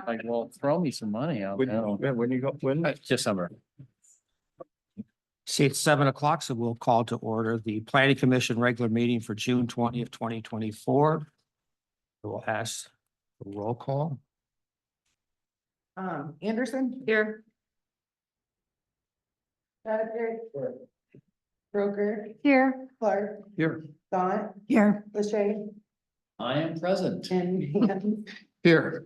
Like, well, throw me some money out. When you go, when? Just summer. See, it's 7 o'clock, so we'll call to order the Planning Commission regular meeting for June 20th, 2024. We'll ask for roll call. Anderson? Here. Patrick? Broker? Here. Clark? Here. Scott? Here. Lachey? I am present. And Here.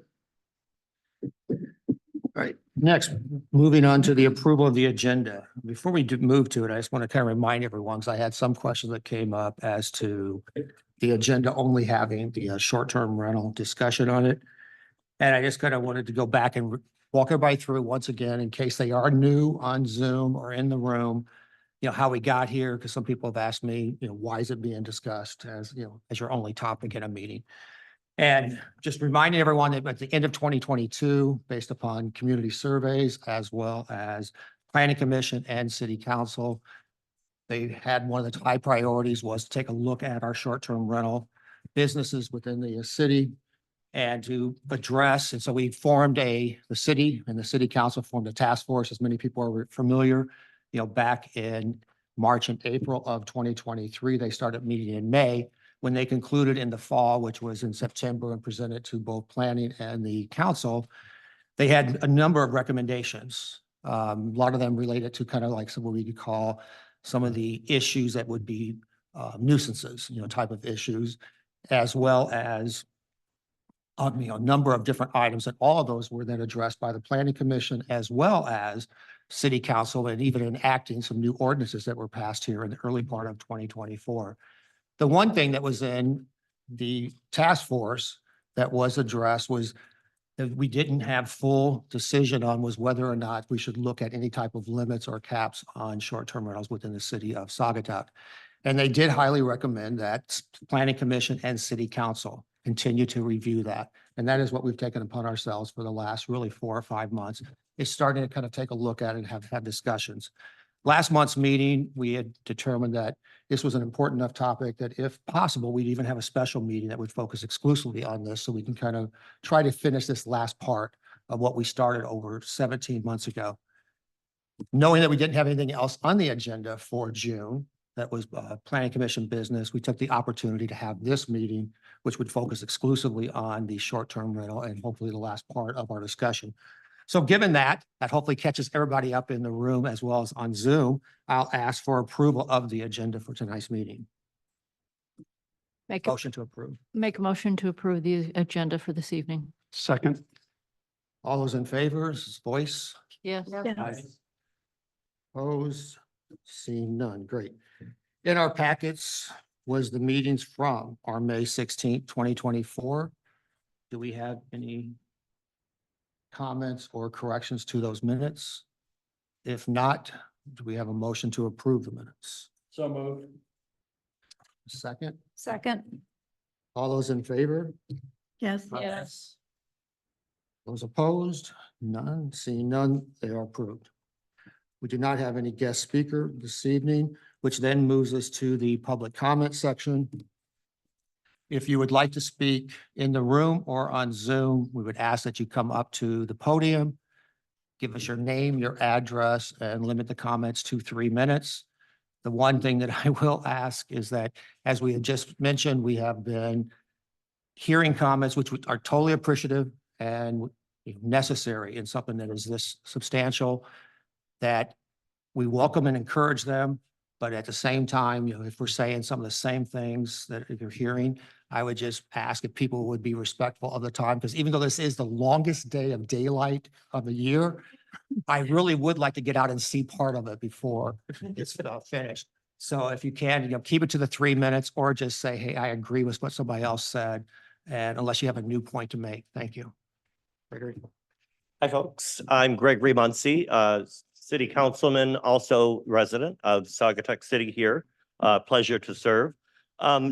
All right, next, moving on to the approval of the agenda. Before we move to it, I just want to kind of remind everyone, because I had some questions that came up as to the agenda only having the short-term rental discussion on it. And I just kind of wanted to go back and walk everybody through once again, in case they are new on Zoom or in the room, how we got here, because some people have asked me, why is it being discussed as, as your only topic in a meeting? And just reminding everyone that at the end of 2022, based upon community surveys, as well as Planning Commission and City Council, they had one of the high priorities was to take a look at our short-term rental businesses within the city and to address. And so we formed the city and the City Council formed a task force, as many people are familiar, back in March and April of 2023. They started meeting in May. When they concluded in the fall, which was in September, and presented to both planning and the council, they had a number of recommendations. A lot of them related to kind of like what we could call some of the issues that would be nuisances, type of issues, as well as a number of different items, and all of those were then addressed by the Planning Commission as well as City Council, and even enacting some new ordinances that were passed here in the early part of 2024. The one thing that was in the task force that was addressed was that we didn't have full decision on was whether or not we should look at any type of limits or caps on short-term rentals within the city of Saugatuck. And they did highly recommend that Planning Commission and City Council continue to review that. And that is what we've taken upon ourselves for the last really 4 or 5 months, is starting to kind of take a look at it and have discussions. Last month's meeting, we had determined that this was an important enough topic that if possible, we'd even have a special meeting that would focus exclusively on this, so we can kind of try to finish this last part of what we started over 17 months ago. Knowing that we didn't have anything else on the agenda for June, that was Planning Commission business, we took the opportunity to have this meeting, which would focus exclusively on the short-term rental and hopefully the last part of our discussion. So given that hopefully catches everybody up in the room as well as on Zoom, I'll ask for approval of the agenda for tonight's meeting. Motion to approve. Make a motion to approve the agenda for this evening. Second. All those in favor, this is voice. Yes. Aye. Opposed, seeing none, great. In our packets was the meetings from our May 16th, 2024. Do we have any comments or corrections to those minutes? If not, do we have a motion to approve the minutes? So moved. Second, Second. all those in favor? Yes. Yes. Those opposed? None, seeing none, they are approved. We do not have any guest speaker this evening, which then moves us to the public comment section. If you would like to speak in the room or on Zoom, we would ask that you come up to the podium, give us your name, your address, and limit the comments to 3 minutes. The one thing that I will ask is that, as we had just mentioned, we have been hearing comments, which are totally appreciative and necessary in something that is this substantial, that we welcome and encourage them. But at the same time, if we're saying some of the same things that you're hearing, I would just ask if people would be respectful of the time, because even though this is the longest day of daylight of the year, I really would like to get out and see part of it before it's finished. So if you can, keep it to the 3 minutes, or just say, hey, I agree with what somebody else said. And unless you have a new point to make, thank you. Gregory. Hi, folks. I'm Gregory Muncy, City Councilman, also resident of Saugatuck City here. Pleasure to serve.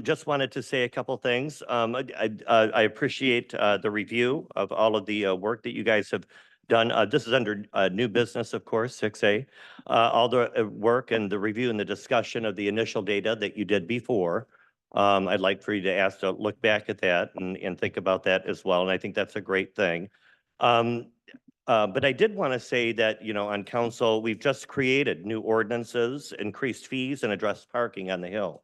Just wanted to say a couple things. I appreciate the review of all of the work that you guys have done. This is under new business, of course, 6A. All the work and the review and the discussion of the initial data that you did before I'd like for you to ask to look back at that and think about that as well. And I think that's a great thing. But I did want to say that, you know, on council, we've just created new ordinances, increased fees, and addressed parking on the Hill.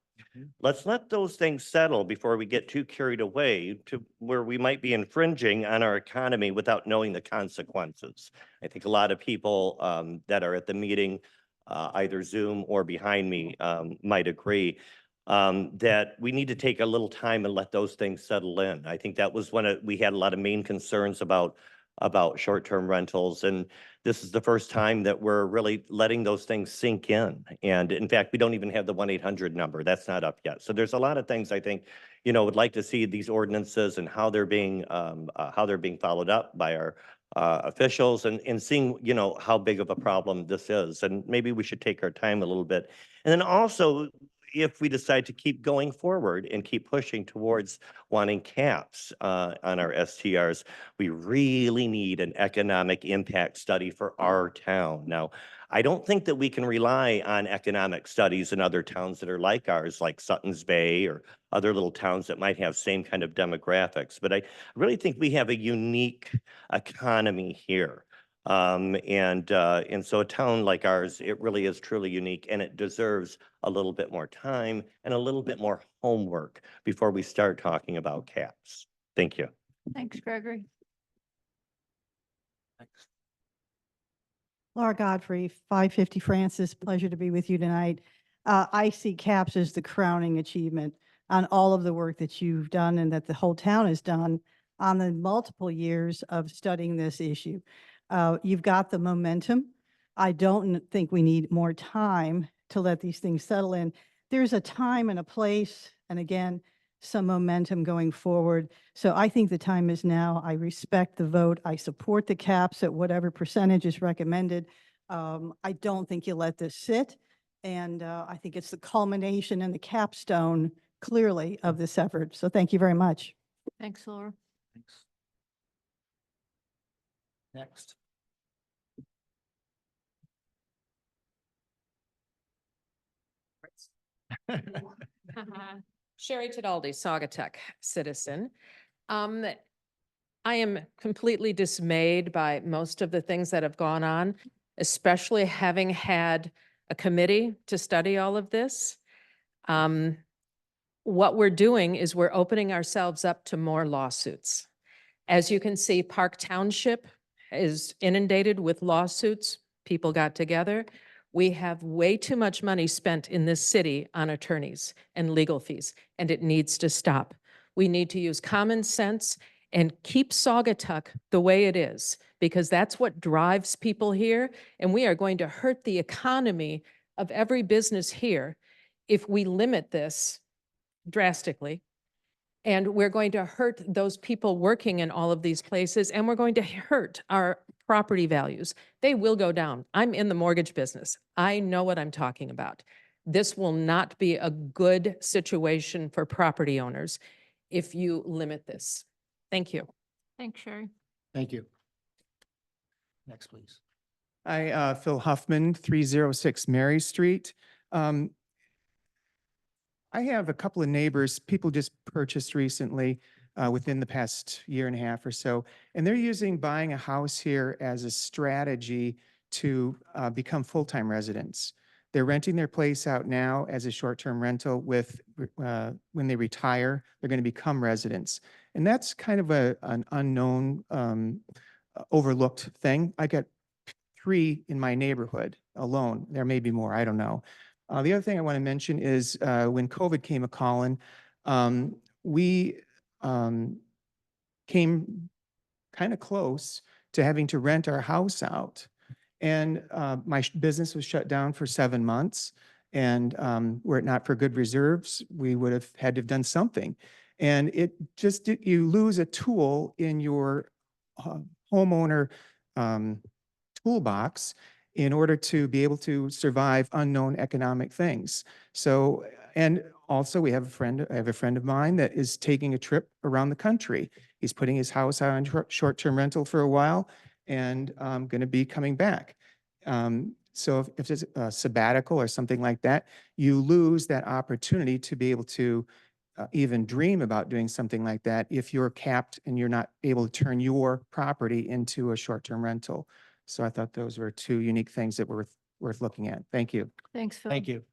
Let's let those things settle before we get too carried away to where we might be infringing on our economy without knowing the consequences. I think a lot of people that are at the meeting, either Zoom or behind me, might agree that we need to take a little time and let those things settle in. I think that was we had a lot of main concerns about short-term rentals. And this is the first time that we're really letting those things sink in. And in fact, we don't even have the 1-800 number. That's not up yet. So there's a lot of things I think, you know, would like to see these ordinances and how they're being followed up by our officials and seeing, you know, how big of a problem this is. And maybe we should take our time a little bit. And then also, if we decide to keep going forward and keep pushing towards wanting caps on our STRs, we really need an economic impact study for our town. Now, I don't think that we can rely on economic studies in other towns that are like ours, like Sutton's Bay or other little towns that might have same kind of demographics. But I really think we have a unique economy here. And so a town like ours, it really is truly unique, and it deserves a little bit more time and a little bit more homework before we start talking about caps. Thank you. Thanks, Gregory. Laura Godfrey, 550 Francis, pleasure to be with you tonight. I see CAPS as the crowning achievement on all of the work that you've done and that the whole town has done on the multiple years of studying this issue. You've got the momentum. I don't think we need more time to let these things settle in. There's a time and a place, and again, some momentum going forward. So I think the time is now. I respect the vote. I support the caps at whatever percentage is recommended. I don't think you let this sit. And I think it's the culmination and the capstone clearly of this effort. So thank you very much. Thanks, Laura. Thanks. Next. Sherry Tidaldi, Saugatuck citizen. I am completely dismayed by most of the things that have gone on, especially having had a committee to study all of this. What we're doing is we're opening ourselves up to more lawsuits. As you can see, Park Township is inundated with lawsuits. People got together. We have way too much money spent in this city on attorneys and legal fees, and it needs to stop. We need to use common sense and keep Saugatuck the way it is, because that's what drives people here. And we are going to hurt the economy of every business here if we limit this drastically. And we're going to hurt those people working in all of these places, and we're going to hurt our property values. They will go down. I'm in the mortgage business. I know what I'm talking about. This will not be a good situation for property owners if you limit this. Thank you. Thanks, Sherry. Thank you. Next, please. Hi, Phil Huffman, 306 Mary Street. I have a couple of neighbors, people just purchased recently within the past year and a half or so, and they're using buying a house here as a strategy to become full-time residents. They're renting their place out now as a short-term rental with, when they retire, they're going to become residents. And that's kind of an unknown, overlooked thing. I got 3 in my neighborhood alone. There may be more, I don't know. The other thing I want to mention is when COVID came a-calling, we came kind of close to having to rent our house out. And my business was shut down for 7 months. And were it not for good reserves, we would have had to have done something. And it just, you lose a tool in your homeowner toolbox in order to be able to survive unknown economic things. So, and also I have a friend of mine that is taking a trip around the country. He's putting his house out on short-term rental for a while and going to be coming back. So if it's a sabbatical or something like that, you lose that opportunity to be able to even dream about doing something like that if you're capped and you're not able to turn your property into a short-term rental. So I thought those were two unique things that were worth looking at. Thank you. Thanks, Phil. Thank you.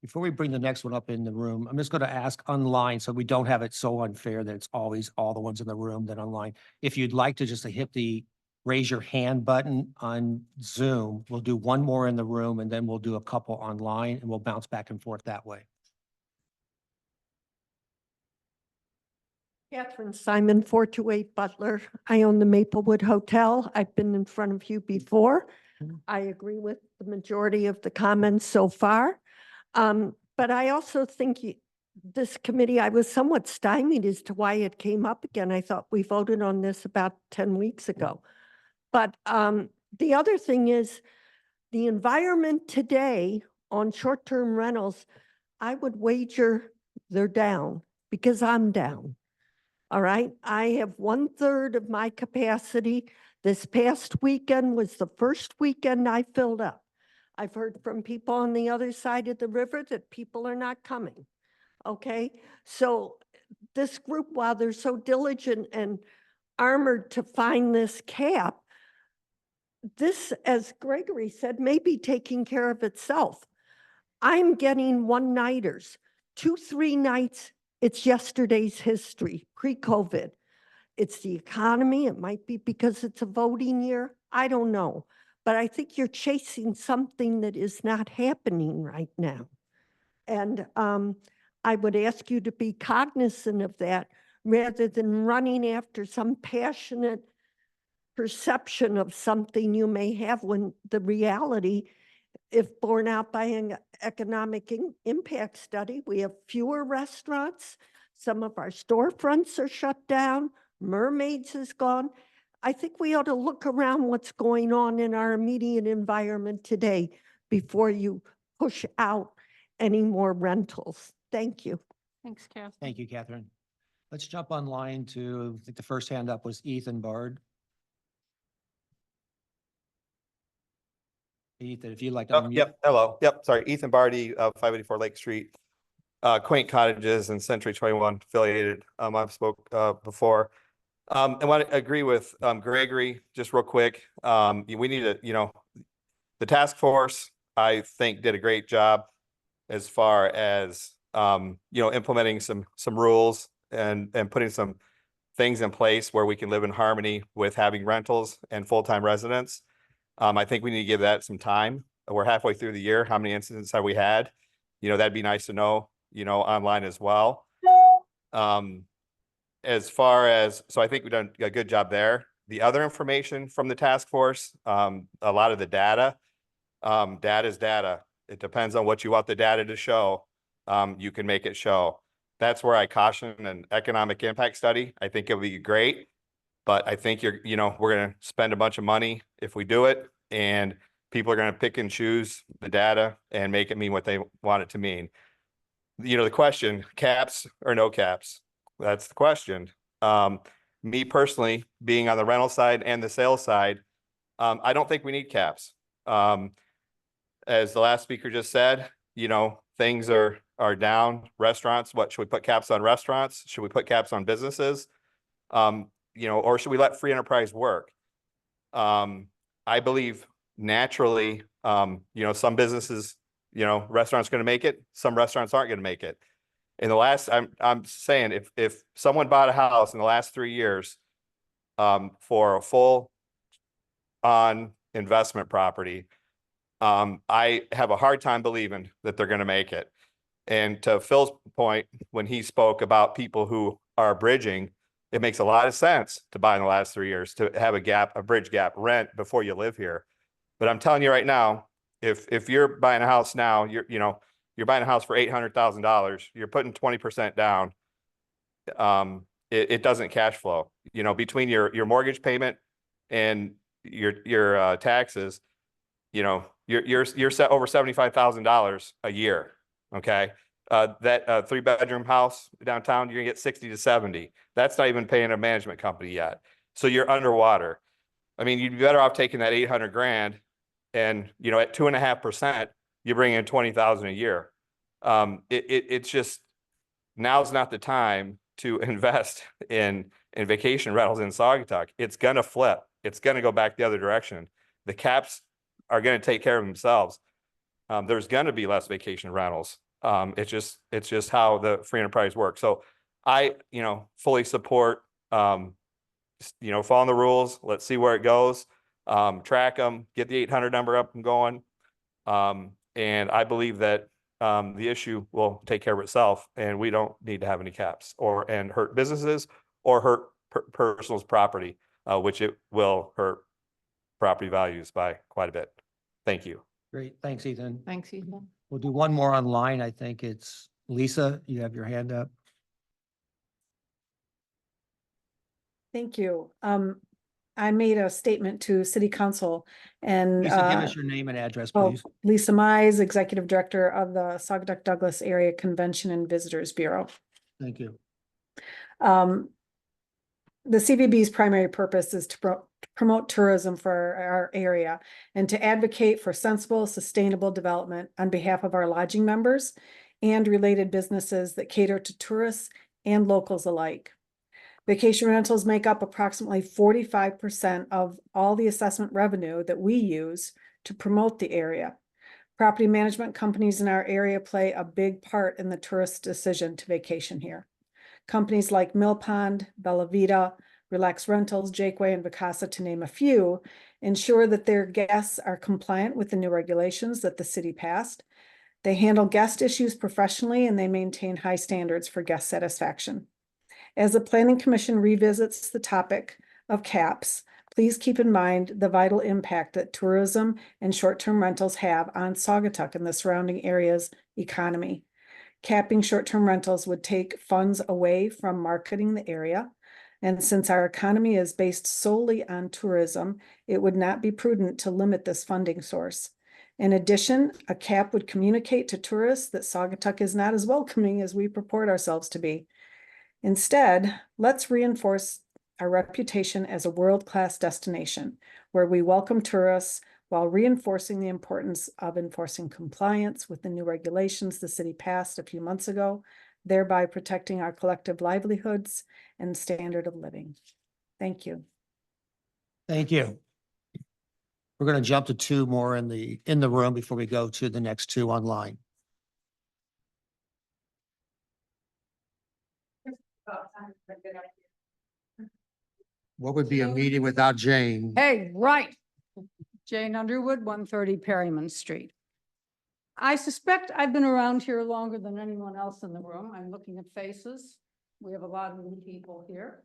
Before we bring the next one up in the room, I'm just going to ask online, so we don't have it so unfair that it's always all the ones in the room that online. If you'd like to just hit the raise your hand button on Zoom, we'll do one more in the room and then we'll do a couple online and we'll bounce back and forth that way. Catherine Simon, 428 Butler. I own the Maplewood Hotel. I've been in front of you before. I agree with the majority of the comments so far. But I also think this committee, I was somewhat stymied as to why it came up again. I thought we voted on this about 10 weeks ago. But the other thing is the environment today on short-term rentals, I would wager they're down because I'm down. All right. I have 1/3 of my capacity. This past weekend was the first weekend I filled up. I've heard from people on the other side of the river that people are not coming. Okay. So this group, while they're so diligent and armored to find this cap, this, as Gregory said, may be taking care of itself. I'm getting one-nighters, 2-3 nights. It's yesterday's history, pre-COVID. It's the economy. It might be because it's a voting year. I don't know. But I think you're chasing something that is not happening right now. And I would ask you to be cognizant of that rather than running after some passionate perception of something you may have when the reality, if borne out by an economic impact study, we have fewer restaurants. Some of our storefronts are shut down. Mermaids is gone. I think we ought to look around what's going on in our immediate environment today before you push out any more rentals. Thank you. Thanks, Catherine. Thank you, Catherine. Let's jump online to, I think the first hand up was Ethan Bard. Ethan, if you'd like to. Oh, unmute. yep, hello, yep, sorry, Ethan Barty, 584 Lake Street. Quaint Cottages and Century 21 affiliated, I've spoke before. I want to agree with Gregory, just real quick. We need to, the task force, I think, did a great job as far as, implementing some rules and putting some things in place where we can live in harmony with having rentals and full-time residents. I think we need to give that some time. We're halfway through the year. How many incidents have we had? That'd be nice to know, online as well. As far as, so I think we've done a good job there. The other information from the task force, a lot of the data is data. It depends on what you want the data to show. You can make it show. That's where I caution an economic impact study. I think it would be great, but I think we're going to spend a bunch of money if we do it, and people are going to pick and choose the data and make it mean what they want it to mean. The question, caps or no caps? That's the question. Me personally, being on the rental side and the sales side, I don't think we need caps. As the last speaker just said, things are down. Restaurants, what, should we put caps on restaurants? Should we put caps on businesses? Or should we let free enterprise work? I believe naturally, some businesses, restaurants going to make it. Some restaurants aren't going to make it. In the last, I'm saying if someone bought a house in the last 3 years, for a full on investment property, I have a hard time believing that they're going to make it. And to Phil's point, when he spoke about people who are bridging, it makes a lot of sense to buy in the last 3 years, to have a bridge gap rent before you live here. But I'm telling you right now, if you're buying a house now, you're buying a house for $800,000, you're putting 20% down. It doesn't cash flow, between your mortgage payment and your taxes, you're set over $75,000 a year. Okay. That 3-bedroom house downtown, you're gonna get 60 to 70. That's not even paying a management company yet. So you're underwater. I mean, you'd be better off taking that 800 grand and, at 2.5%, you bring in 20,000 a year. It's just, now's not the time to invest in vacation rentals in Saugatuck. It's gonna flip. It's gonna go back the other direction. The caps are gonna take care of themselves. There's gonna be less vacation rentals. It's just how the free enterprise works. So I, fully support, following the rules. Let's see where it goes. Track them, get the 800 number up and going. And I believe that the issue will take care of itself, and we don't need to have any caps and hurt businesses or hurt person's property, which it will hurt property values by quite a bit. Thank you. Great. Thanks, Ethan. Thanks, Ethan. We'll do one more online. I think it's Lisa. You have your hand up. Thank you. I made a statement to city council and Lisa, give us your name and address, please. Lisa Mize, Executive Director of the Saugatuck Douglas Area Convention and Visitors Bureau. Thank you. The CVB's primary purpose is to promote tourism for our area and to advocate for sensible, sustainable development on behalf of our lodging members and related businesses that cater to tourists and locals alike. Vacation rentals make up approximately 45% of all the assessment revenue that we use to promote the area. Property management companies in our area play a big part in the tourist decision to vacation here. Companies like Mill Pond, Bella Vita, Relax Rentals, Jakeway, and Vacasa, to name a few, ensure that their guests are compliant with the new regulations that the city passed. They handle guest issues professionally, and they maintain high standards for guest satisfaction. As the Planning Commission revisits the topic of caps, please keep in mind the vital impact that tourism and short-term rentals have on Saugatuck and the surrounding area's economy. Capping short-term rentals would take funds away from marketing the area. And since our economy is based solely on tourism, it would not be prudent to limit this funding source. In addition, a cap would communicate to tourists that Saugatuck is not as welcoming as we purport ourselves to be. Instead, let's reinforce our reputation as a world-class destination where we welcome tourists while reinforcing the importance of enforcing compliance with the new regulations the city passed a few months ago, thereby protecting our collective livelihoods and standard of living. Thank you. Thank you. We're going to jump to two more in the room before we go to the next two online. What would be a meeting without Jane? Hey, right. Jane Underwood, 130 Perryman Street. I suspect I've been around here longer than anyone else in the room. I'm looking at faces. We have a lot of new people here.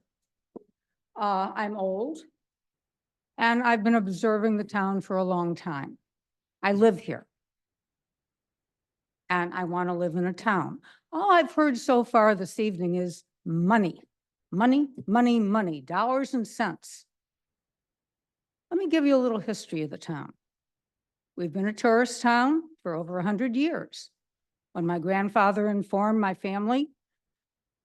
I'm old, and I've been observing the town for a long time. I live here, and I want to live in a town. All I've heard so far this evening is money, money, money, money, dollars and cents. Let me give you a little history of the town. We've been a tourist town for over 100 years. When my grandfather informed my family,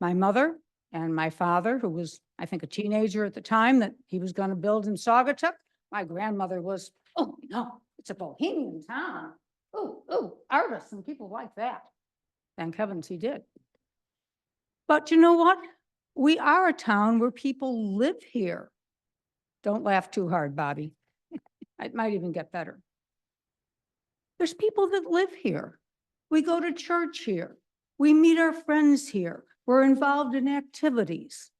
my mother and my father, who was, I think, a teenager at the time, that he was going to build in Saugatuck, my grandmother was, oh, no, it's a bohemian town. Oh, artists and people like that. Thank heavens he did. But you know what? We are a town where people live here. Don't laugh too hard, Bobby. It might even get better. There's people that live here. We go to church here. We meet our friends here. We're involved in activities.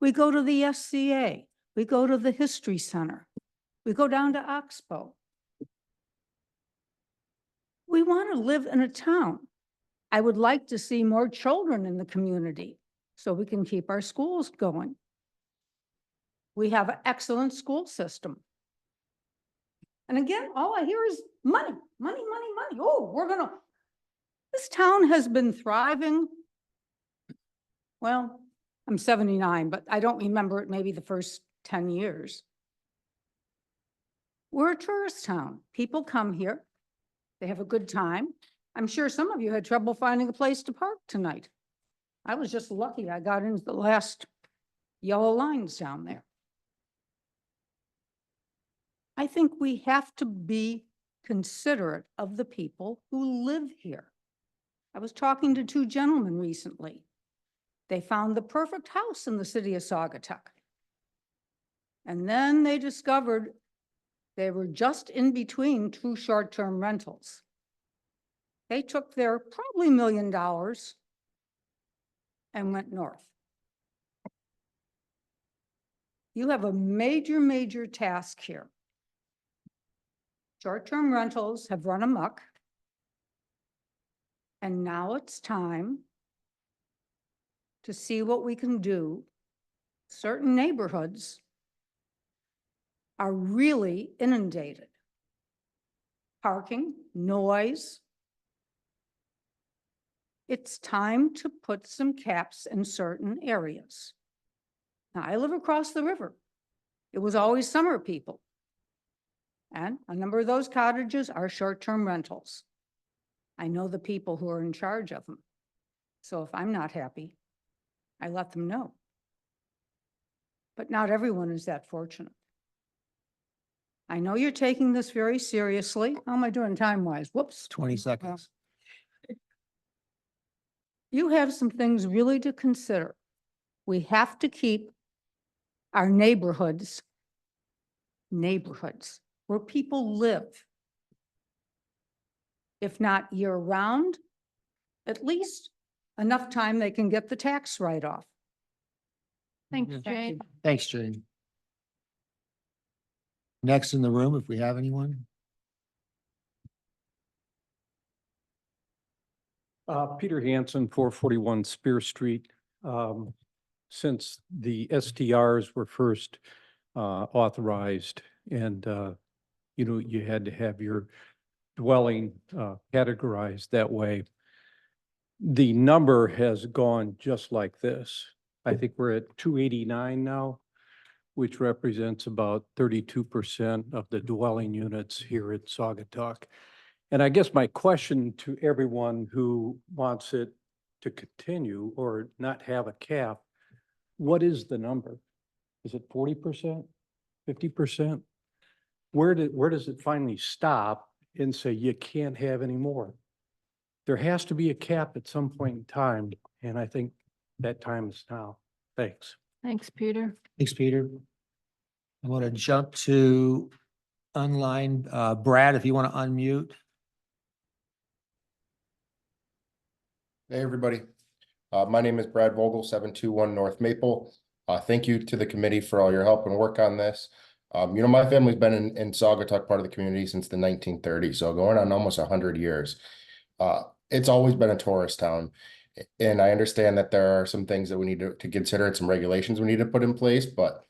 We go to the SCA. We go to the History Center. We go down to Oxbow. We want to live in a town. I would like to see more children in the community so we can keep our schools going. We have an excellent school system. And again, all I hear is money, money, money, money. Oh, this town has been thriving. Well, I'm 79, but I don't remember it maybe the first 10 years. We're a tourist town. People come here. They have a good time. I'm sure some of you had trouble finding a place to park tonight. I was just lucky I got into the last yellow lines down there. I think we have to be considerate of the people who live here. I was talking to two gentlemen recently. They found the perfect house in the city of Saugatuck. And then they discovered they were just in between two short-term rentals. They took their probably $1 million and went north. You have a major, major task here. Short-term rentals have run amok. And now it's time to see what we can do. Certain neighborhoods are really inundated. Parking, noise. It's time to put some caps in certain areas. Now, I live across the river. It was always summer people. And a number of those cottages are short-term rentals. I know the people who are in charge of them. So if I'm not happy, I let them know. But not everyone is that fortunate. I know you're taking this very seriously. How am I doing time-wise? Whoops. 20 seconds. You have some things really to consider. We have to keep our neighborhoods where people live. If not year-round, at least enough time they can get the tax write-off. Thanks, Yeah. Jane. Thanks, Jane. Next in the room, if we have anyone. Peter Hansen, 441 Spear Street. Since the STRs were first authorized and, you had to have your dwelling categorized that way, the number has gone just like this. I think we're at 289 now, which represents about 32% of the dwelling units here at Saugatuck. And I guess my question to everyone who wants it to continue or not have a cap, what is the number? Is it 40%, 50%? Where does it finally stop and say you can't have any more? There has to be a cap at some point in time, and I think that time is now. Thanks. Thanks, Peter. Thanks, Peter. I want to jump to online. Brad, if you want to unmute. Hey, everybody. My name is Brad Vogel, 721 North Maple. Thank you to the committee for all your help and work on this. My family's been in Saugatuck, part of the community, since the 1930s, so going on almost 100 years. It's always been a tourist town, and I understand that there are some things that we need to consider and some regulations we need to put in place, but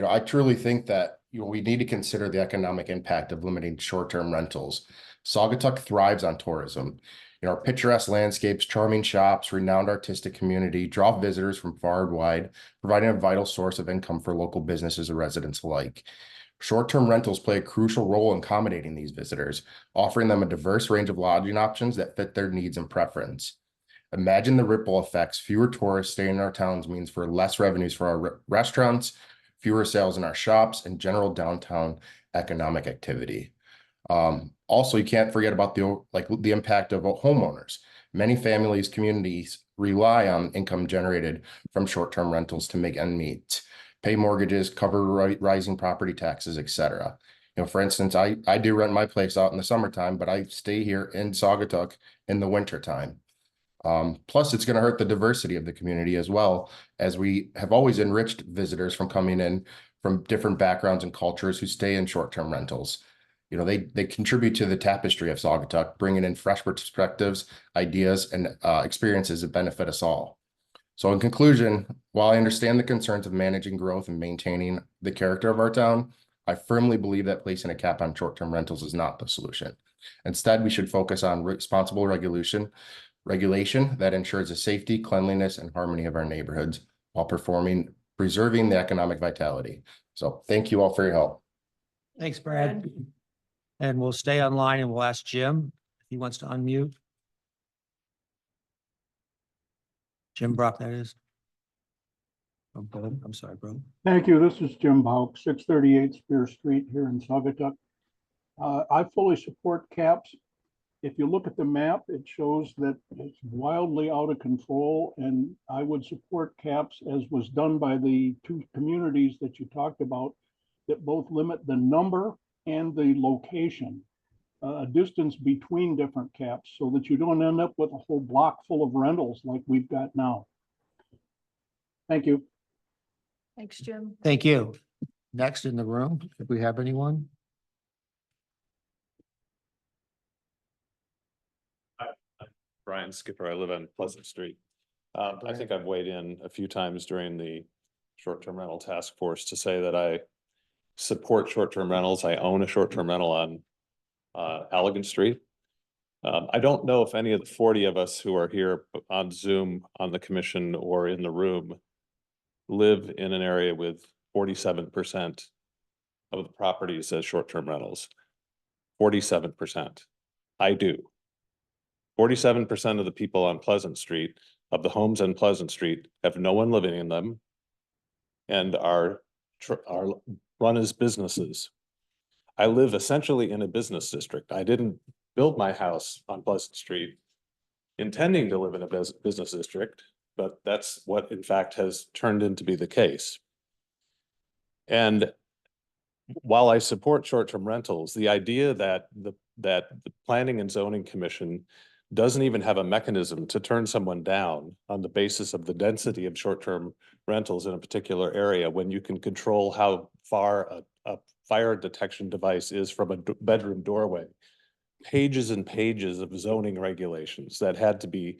I truly think that we need to consider the economic impact of limiting short-term rentals. Saugatuck thrives on tourism. Our picturesque landscapes, charming shops, renowned artistic community draw visitors from far and wide, providing a vital source of income for local businesses and residents alike. Short-term rentals play a crucial role in accommodating these visitors, offering them a diverse range of lodging options that fit their needs and preference. Imagine the ripple effects fewer tourists staying in our towns means for less revenues for our restaurants, fewer sales in our shops, and general downtown economic activity. Also, you can't forget about the impact of homeowners. Many families, communities rely on income generated from short-term rentals to make ends meet, pay mortgages, cover rising property taxes, etc. For instance, I do rent my place out in the summertime, but I stay here in Saugatuck in the wintertime. Plus, it's going to hurt the diversity of the community as well, as we have always enriched visitors from coming in from different backgrounds and cultures who stay in short-term rentals. They contribute to the tapestry of Saugatuck, bringing in fresh perspectives, ideas, and experiences that benefit us all. So in conclusion, while I understand the concerns of managing growth and maintaining the character of our town, I firmly believe that placing a cap on short-term rentals is not the solution. Instead, we should focus on responsible regulation that ensures the safety, cleanliness, and harmony of our neighborhoods while preserving the economic vitality. So thank you all for your help. Thanks, Brad. And we'll stay online and we'll ask Jim if he wants to unmute. Jim Brock, that is. I'm sorry, bro. Thank you. This is Jim Bauk, 638 Spear Street here in Saugatuck. I fully support caps. If you look at the map, it shows that it's wildly out of control, and I would support caps as was done by the two communities that you talked about that both limit the number and the location, a distance between different caps so that you don't end up with a whole block full of rentals like we've got now. Thank you. Thanks, Jim. Thank you. Next in the room, if we have anyone. Brian Skipper. I live on Pleasant Street. I think I've weighed in a few times during the short-term rental task force to say that I support short-term rentals. I own a short-term rental on Allegan Street. I don't know if any of the 40 of us who are here on Zoom on the commission or in the room live in an area with 47% of the properties as short-term rentals. 47%. I do. 47% of the people on Pleasant Street, of the homes on Pleasant Street, have no one living in them and are run as businesses. I live essentially in a business district. I didn't build my house on Pleasant Street intending to live in a business district, but that's what in fact has turned into be the case. And while I support short-term rentals, the idea that the Planning and Zoning Commission doesn't even have a mechanism to turn someone down on the basis of the density of short-term rentals in a particular area when you can control how far a fire detection device is from a bedroom doorway. Pages and pages of zoning regulations that had to be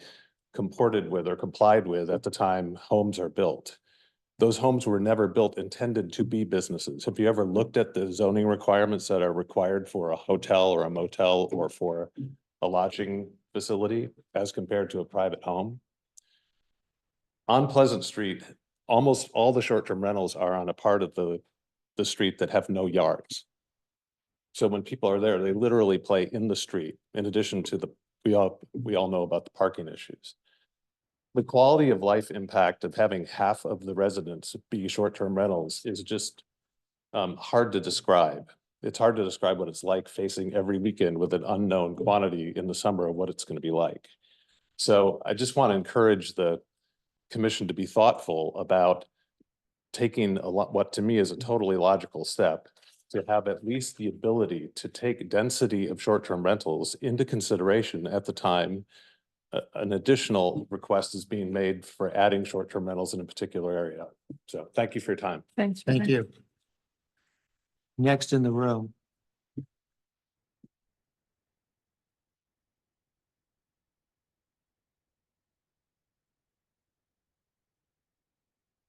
comported with or complied with at the time homes are built. Those homes were never built intended to be businesses. Have you ever looked at the zoning requirements that are required for a hotel or a motel or for a lodging facility as compared to a private home? On Pleasant Street, almost all the short-term rentals are on a part of the street that have no yards. So when people are there, they literally play in the street, in addition to we all know about the parking issues. The quality of life impact of having half of the residents be short-term rentals is just hard to describe. It's hard to describe what it's like facing every weekend with an unknown quantity in the summer of what it's going to be like. So I just want to encourage the commission to be thoughtful about taking what to me is a totally logical step to have at least the ability to take density of short-term rentals into consideration at the time an additional request is being made for adding short-term rentals in a particular area. So thank you for your time. Thanks. Thank you. Next in the room.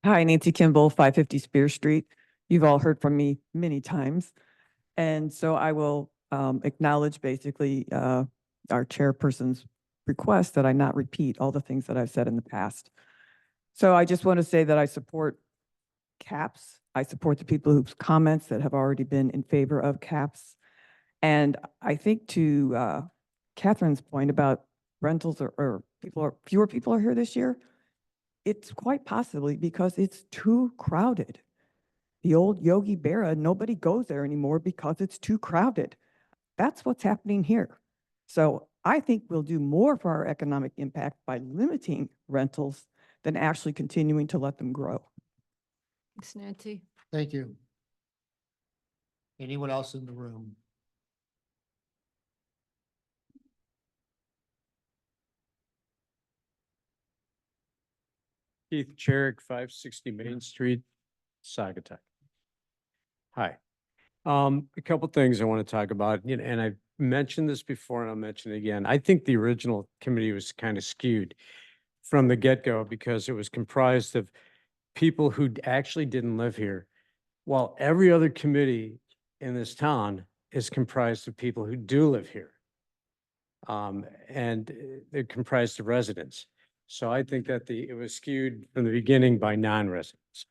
Hi, Nancy Kimball, 550 Spear Street. You've all heard from me many times. And so I will acknowledge basically our chairperson's request that I not repeat all the things that I've said in the past. So I just want to say that I support caps. I support the people whose comments that have already been in favor of caps. And I think to Catherine's point about rentals or fewer people are here this year, it's quite possibly because it's too crowded. The old Yogi Berra, nobody goes there anymore because it's too crowded. That's what's happening here. So I think we'll do more for our economic impact by limiting rentals than actually continuing to let them grow. Thanks, Nancy. Thank you. Anyone else in the room? Keith Cherrick, 560 Main Street, Sagatuck. Hi. A couple things I want to talk about, and I've mentioned this before and I'll mention it again. I think the original committee was kind of skewed from the get-go because it was comprised of people who actually didn't live here, while every other committee in this town is comprised of people who do live here. And they're comprised of residents. So I think that it was skewed from the beginning by non-residents.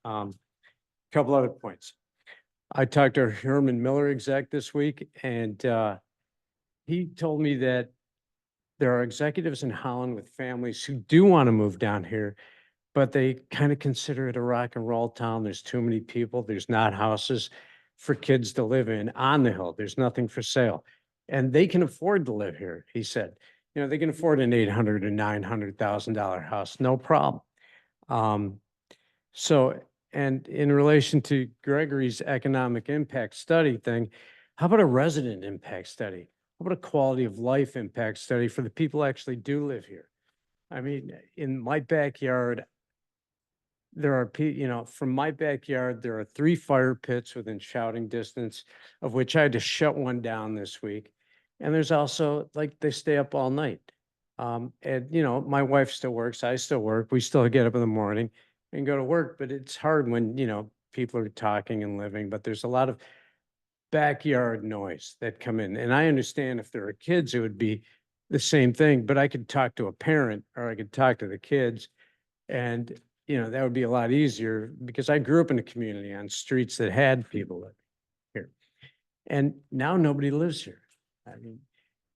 Couple other points. I talked to Herman Miller exec this week, and he told me that there are executives in Holland with families who do want to move down here, but they kind of consider it a rock and roll town. There's too many people. There's not houses for kids to live in on the hill. There's nothing for sale. And they can afford to live here, he said. You know, they can afford an $800,000 or $900,000 house, no problem. So, and in relation to Gregory's economic impact study thing, how about a resident impact study? How about a quality of life impact study for the people who actually do live here? I mean, in my backyard, there are, you know, from my backyard, there are 3 fire pits within shouting distance, of which I had to shut one down this week. And there's also, like, they stay up all night. And, you know, my wife still works, I still work, we still get up in the morning and go to work, but it's hard when, you know, people are talking and living, but there's a lot of backyard noise that come in. And I understand if there are kids, it would be the same thing, but I could talk to a parent or I could talk to the kids. And, you know, that would be a lot easier because I grew up in a community on streets that had people living here. And now nobody lives here. I mean,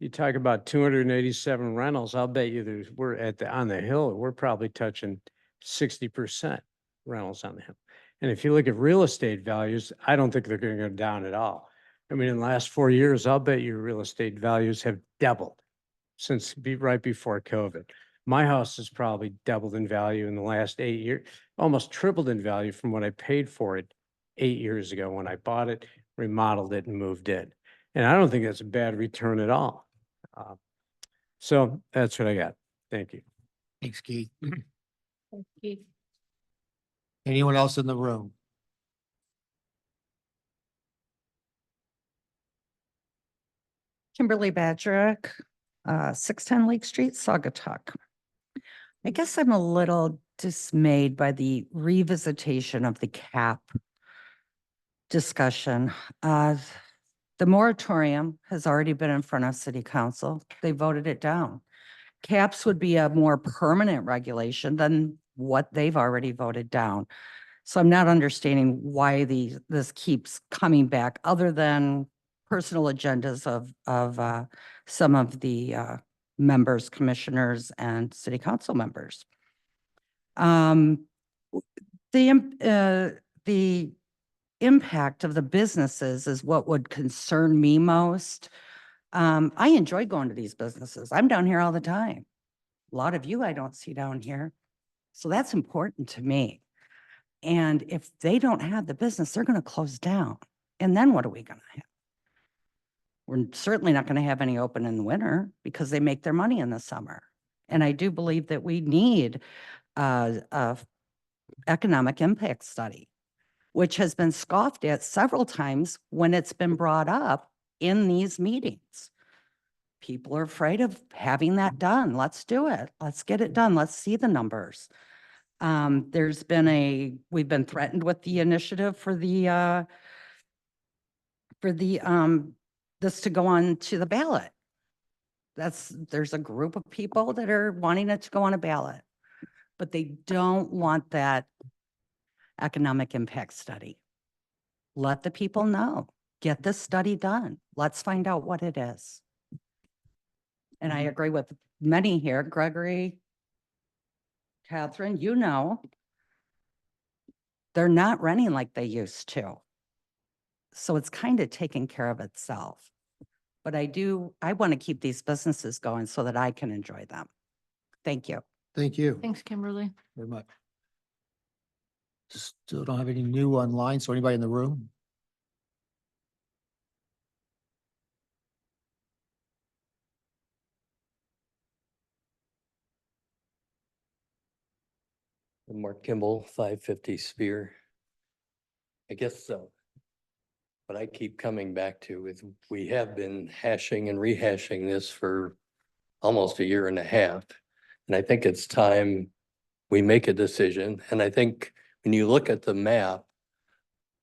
you talk about 287 rentals, I'll bet you we're on the hill, we're probably touching 60% rentals on the hill. And if you look at real estate values, I don't think they're going to go down at all. I mean, in the last 4 years, I'll bet your real estate values have doubled since right before COVID. My house has probably doubled in value in the last 8 years, almost tripled in value from what I paid for it 8 years ago when I bought it, remodeled it, and moved in. And I don't think that's a bad return at all. So that's what I got. Thank you. Thanks, Keith. Thank you. Anyone else in the room? Kimberly Badrick, 610 Lake Street, Saugatuck. I guess I'm a little dismayed by the revisitation of the cap discussion. The moratorium has already been in front of City Council. They voted it down. Caps would be a more permanent regulation than what they've already voted down. So I'm not understanding why this keeps coming back, other than personal agendas of some of the members, commissioners, and city council members. The impact of the businesses is what would concern me most. I enjoy going to these businesses. I'm down here all the time. A lot of you I don't see down here. So that's important to me. And if they don't have the business, they're going to close down. And then what are we going to have? We're certainly not going to have any open in the winter because they make their money in the summer. And I do believe that we need a economic impact study, which has been scoffed at several times when it's been brought up in these meetings. People are afraid of having that done. Let's do it. Let's get it done. Let's see the numbers. We've been threatened with the initiative for this to go on to the ballot. There's a group of people that are wanting it to go on a ballot, but they don't want that economic impact study. Let the people know. Get this study done. Let's find out what it is. And I agree with many here, Gregory, Catherine, you know, they're not renting like they used to. So it's kind of taking care of itself. But I want to keep these businesses going so that I can enjoy them. Thank you. Thank you Thanks, Kimberly. very much. Still don't have any new online, so anybody in the room? Mark Kimball, 550 Spear. I guess so. What I keep coming back to is we have been hashing and rehashing this for almost a year and a half. And I think it's time we make a decision. And I think when you look at the map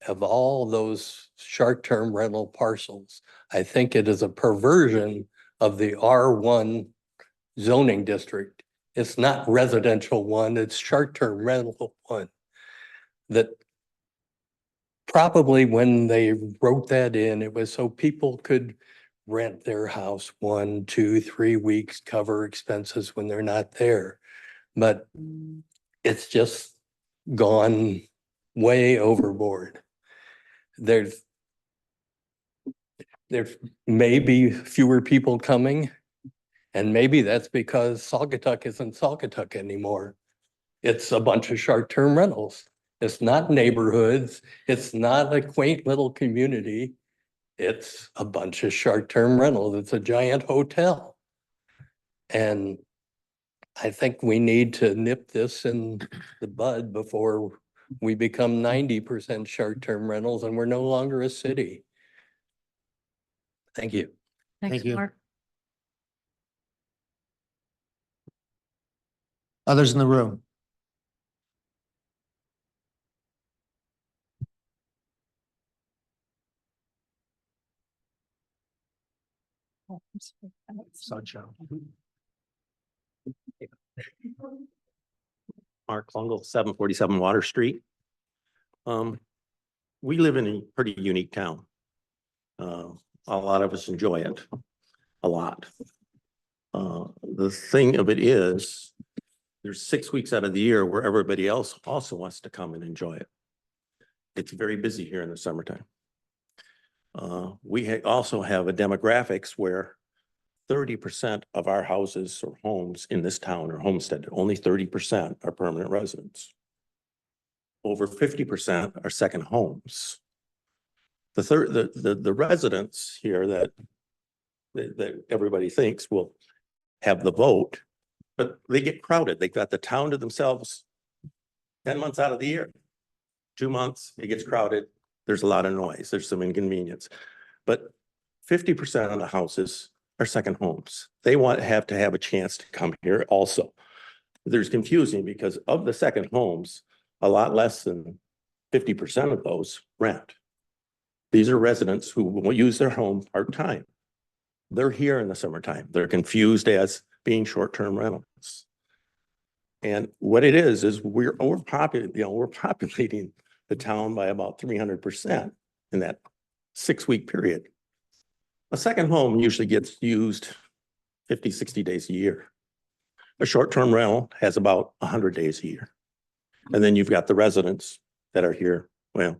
of all those short-term rental parcels, I think it is a perversion of the R1 zoning district. It's not residential one, it's short-term rental one. That probably when they wrote that in, it was so people could rent their house 1, 2, 3 weeks, cover expenses when they're not there. But it's just gone way overboard. there may be fewer people coming. And maybe that's because Saugatuck isn't Saugatuck anymore. It's a bunch of short-term rentals. It's not neighborhoods. It's not a quaint little community. It's a bunch of short-term rentals. It's a giant hotel. And I think we need to nip this in the bud before we become 90% short-term rentals and we're no longer a city. Thank you. Thank you. Mark. Others in the room? Sunshine. Mark Klungel, 747 Water Street. We live in a pretty unique town. A lot of us enjoy it, a lot. The thing of it is, there's 6 weeks out of the year where everybody else also wants to come and enjoy it. It's very busy here in the summertime. We also have a demographics where 30% of our houses or homes in this town are homesteaded. Only 30% are permanent residents. Over 50% are second homes. The residents here that everybody thinks will have the vote, but they get crowded. They've got the town to themselves 10 months out of the year. 2 months, it gets crowded. There's a lot of noise. There's some inconvenience. But 50% of the houses are second homes. They have to have a chance to come here also. There's confusing because of the second homes, a lot less than 50% of those rent. These are residents who will use their home part-time. They're here in the summertime. They're confused as being short-term rentals. And what it is we're populating the town by about 300% in that 6-week period. A second home usually gets used 50, 60 days a year. A short-term rental has about 100 days a year. And then you've got the residents that are here. Well,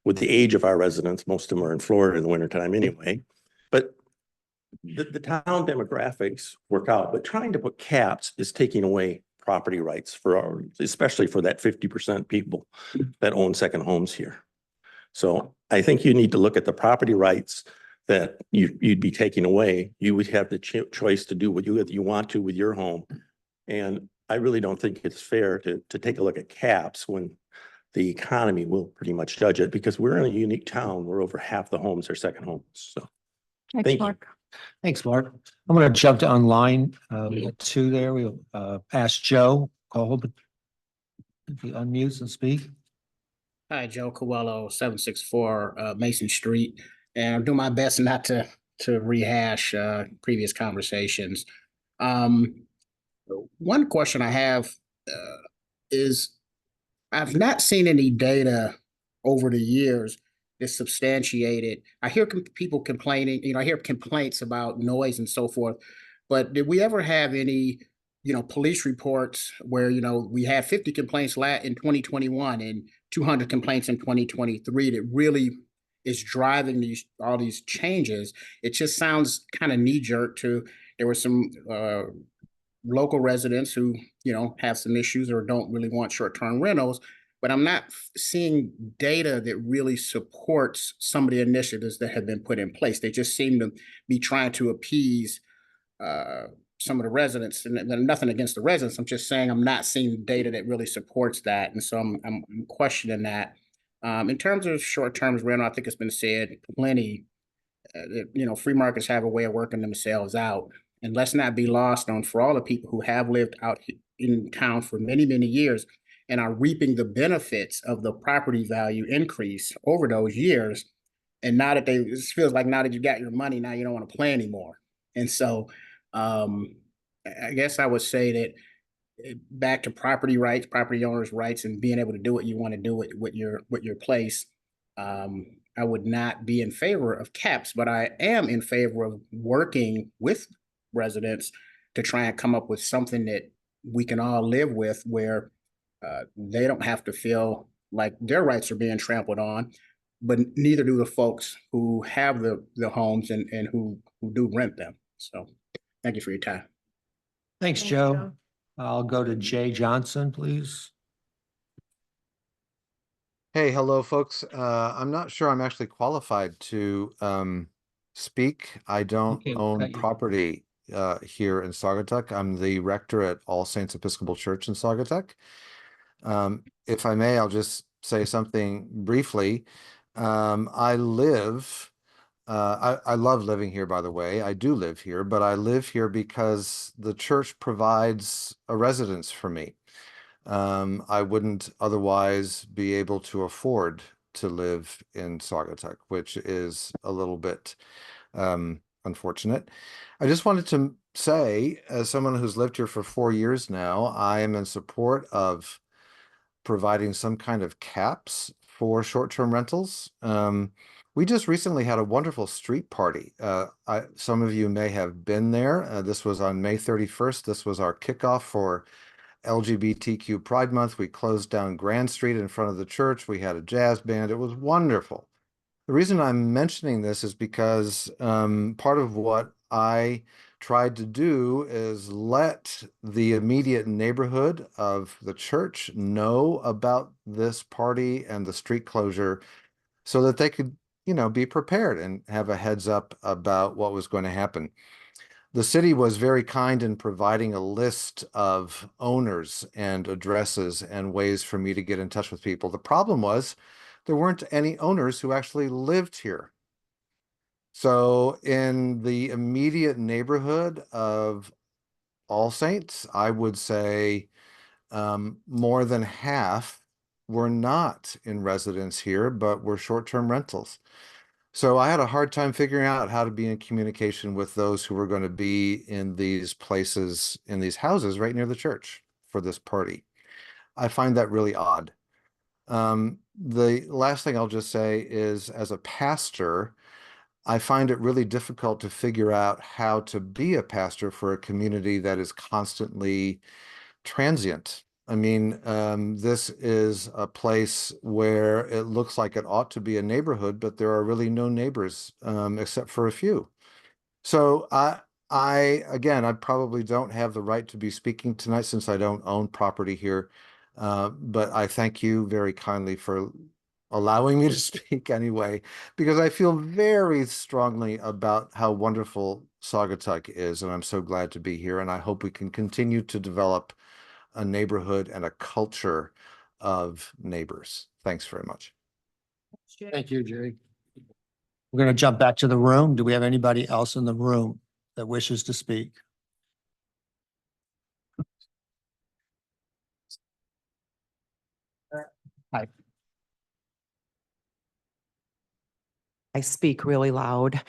with the age of our residents, most of them are in Florida in the wintertime anyway. But the town demographics work out, but trying to put caps is taking away property rights especially for that 50% people that own second homes here. So I think you need to look at the property rights that you'd be taking away. You would have the choice to do what you want to with your home. And I really don't think it's fair to take a look at caps when the economy will pretty much judge it, because we're in a unique town where over half the homes are second homes. So thank you. Thanks, Mark. I'm going to jump to online. We got 2 there. We'll ask Joe. Call, but if you unmute and speak. Hi, Joe Coelho, 764 Mason Street, and I'll do my best not to rehash previous conversations. One question I have is, I've not seen any data over the years that substantiated. I hear people complaining, I hear complaints about noise and so forth, but did we ever have any, police reports where, we had 50 complaints in 2021 and 200 complaints in 2023 that really is driving all these changes? It just sounds kind of knee jerk there were some local residents who, have some issues or don't really want short-term rentals, but I'm not seeing data that really supports some of the initiatives that have been put in place. They just seem to be trying to appease some of the residents, and nothing against the residents. I'm just saying I'm not seeing data that really supports that. And so I'm questioning that. In terms of short-term rental, I think it's been said plenty, free markets have a way of working themselves out. And let's not be lost on, for all the people who have lived out in town for many, many years and are reaping the benefits of the property value increase over those years. And now that it feels like now that you got your money, now you don't want to play anymore. And so I guess I would say that back to property rights, property owners' rights, and being able to do what you want to do with your place. I would not be in favor of caps, but I am in favor of working with residents to try and come up with something that we can all live with, where they don't have to feel like their rights are being trampled on, but neither do the folks who have the homes and who do rent them. So thank you for your time. Thanks, Thanks, Joe. Joe. I'll go to Jay Johnson, please. Hey, hello, folks. I'm not sure I'm actually qualified to speak. I don't Okay, own got you. property here in Saugatuck. I'm the rector at All Saints Episcopal Church in Saugatuck. If I may, I'll just say something briefly. I love living here, by the way. I do live here, but I live here because the church provides a residence for me. I wouldn't otherwise be able to afford to live in Saugatuck, which is a little bit unfortunate. I just wanted to say, as someone who's lived here for 4 years now, I am in support of providing some kind of caps for short-term rentals. We just recently had a wonderful street party. Some of you may have been there. This was on May 31st. This was our kickoff for LGBTQ Pride Month. We closed down Grand Street in front of the church. We had a jazz band. It was wonderful. The reason I'm mentioning this is because part of what I tried to do is let the immediate neighborhood of the church know about this party and the street closure so that they could, be prepared and have a heads up about what was going to happen. The city was very kind in providing a list of owners and addresses and ways for me to get in touch with people. The problem was there weren't any owners who actually lived here. So in the immediate neighborhood of All Saints, I would say more than half were not in residence here, but were short-term rentals. So I had a hard time figuring out how to be in communication with those who were going to be in these places, in these houses right near the church for this party. I find that really odd. The last thing I'll just say is, as a pastor, I find it really difficult to figure out how to be a pastor for a community that is constantly transient. I mean, this is a place where it looks like it ought to be a neighborhood, but there are really no neighbors except for a few. So again, I probably don't have the right to be speaking tonight since I don't own property here. But I thank you very kindly for allowing me to speak anyway, because I feel very strongly about how wonderful Saugatuck is, and I'm so glad to be here. And I hope we can continue to develop a neighborhood and a culture of neighbors. Thanks very much. Thank you, Jerry. We're going to jump back to the room. Do we have anybody else in the room that wishes to speak? Hi. I speak really loud.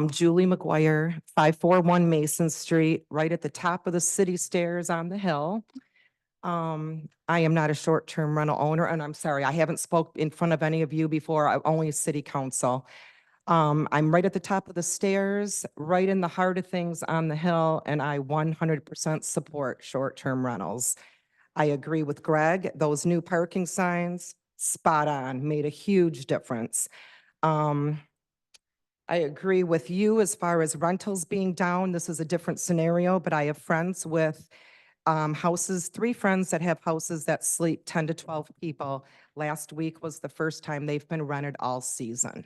Julie McGuire, 541 Mason Street, right at the top of the city stairs on the hill. I am not a short-term rental owner, and I'm sorry, I haven't spoke in front of any of you before. I'm only city council. I'm right at the top of the stairs, right in the heart of things on the hill, and I 100% support short-term rentals. I agree with Greg. Those new parking signs, spot on, made a huge difference. I agree with you as far as rentals being down. This is a different scenario, but I have friends with houses, 3 friends that have houses that sleep 10 to 12 people. Last week was the first time they've been rented all season.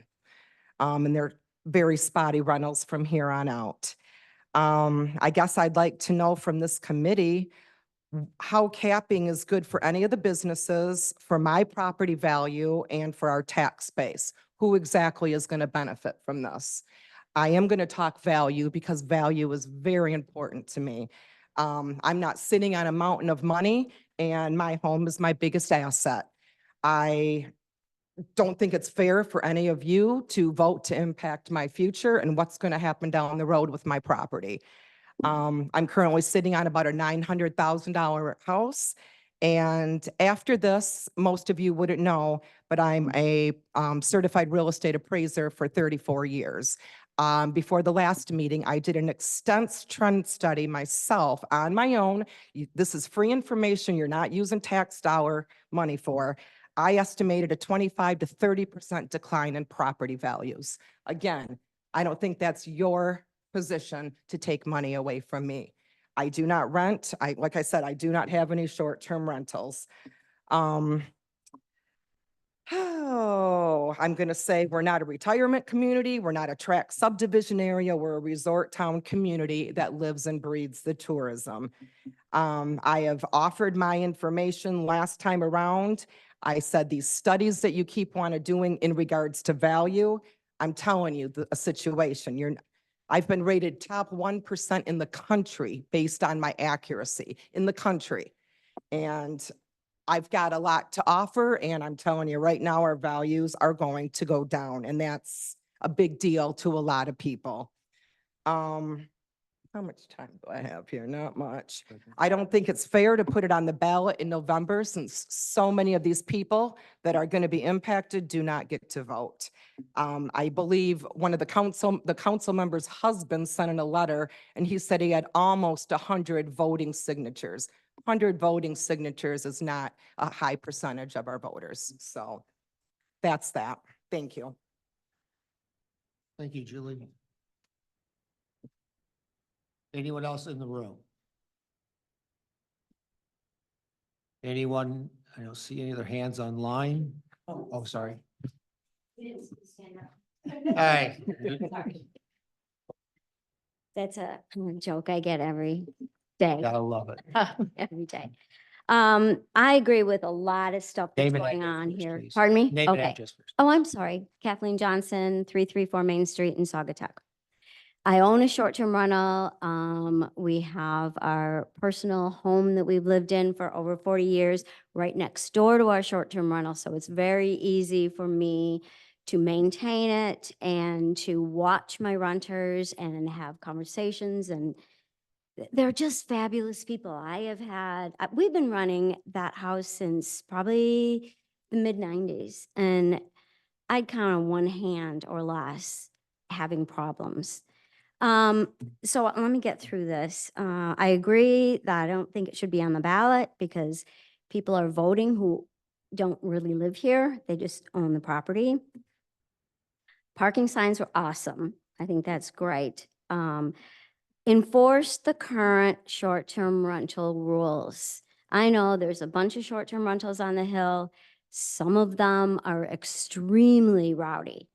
And they're very spotty rentals from here on out. I guess I'd like to know from this committee how capping is good for any of the businesses, for my property value, and for our tax base. Who exactly is going to benefit from this? I am going to talk value because value is very important to me. I'm not sitting on a mountain of money, and my home is my biggest asset. I don't think it's fair for any of you to vote to impact my future and what's going to happen down the road with my property. I'm currently sitting on about a $900,000 house. And after this, most of you wouldn't know, but I'm a certified real estate appraiser for 34 years. Before the last meeting, I did an extensive trend study myself on my own. This is free information you're not using tax dollar money for. I estimated a 25 to 30% decline in property values. Again, I don't think that's your position to take money away from me. I do not rent. Like I said, I do not have any short-term rentals. I'm going to say we're not a retirement community. We're not a tract subdivision area. We're a resort town community that lives and breathes the tourism. I have offered my information last time around. I said these studies that you keep doing in regards to value, I'm telling you a situation. I've been rated top 1% in the country based on my accuracy in the country. And I've got a lot to offer, and I'm telling you right now, our values are going to go down, and that's a big deal to a lot of people. How much time do I have here? Not much. I don't think it's fair to put it on the ballot in November since so many of these people that are going to be impacted do not get to vote. I believe one of the council member's husband sent in a letter, and he said he had almost 100 voting signatures. 100 voting signatures is not a high percentage of our voters. So that's that. Thank you. Thank you, Julie. Anyone else in the room? Anyone? I don't see any other hands online. Oh, sorry. Hi. That's a joke I get every day. Gotta love it. Every day. I agree with a lot of stuff that's Name and going address on first, here. please. Pardon me? Name and Okay. address first. Oh, I'm sorry. Kathleen Johnson, 334 Main Street in Saugatuck. I own a short-term rental. We have our personal home that we've lived in for over 40 years, right next door to our short-term rental. So it's very easy for me to maintain it and to watch my renters and have conversations. And they're just fabulous people. We've been running that house since probably the mid-90s. And I'd count on one hand or less having problems. So let me get through this. I agree that I don't think it should be on the ballot because people are voting who don't really live here. They just own the property. Parking signs are awesome. I think that's great. Enforce the current short-term rental rules. I know there's a bunch of short-term rentals on the Hill. Some of them are extremely rowdy.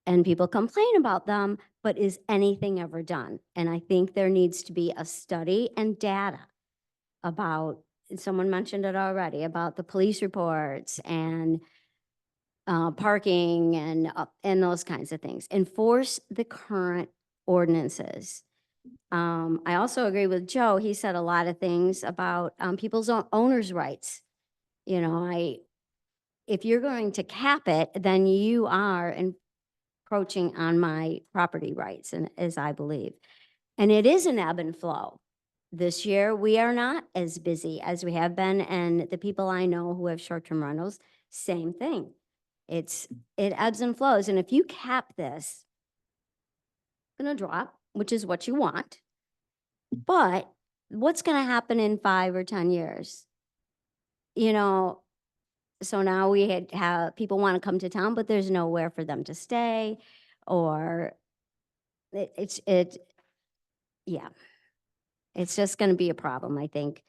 And people complain about them, but is anything ever done? And I think there needs to be a study and data about, someone mentioned it already, about the police reports and parking and those kinds of things. Enforce the current ordinances. I also agree with Joe. He said a lot of things about people's owners' rights. You know, if you're going to cap it, then you are encroaching on my property rights, and as I believe. And it is an ebb and flow. This year, we are not as busy as we have been, and the people I know who have short-term rentals, same thing. It ebbs and flows, and if you cap this, it's going to drop, which is what you want. But what's going to happen in 5 or 10 years? You know, so now we have people want to come to town, but there's nowhere for them to stay, or yeah, it's just going to be a problem, I think.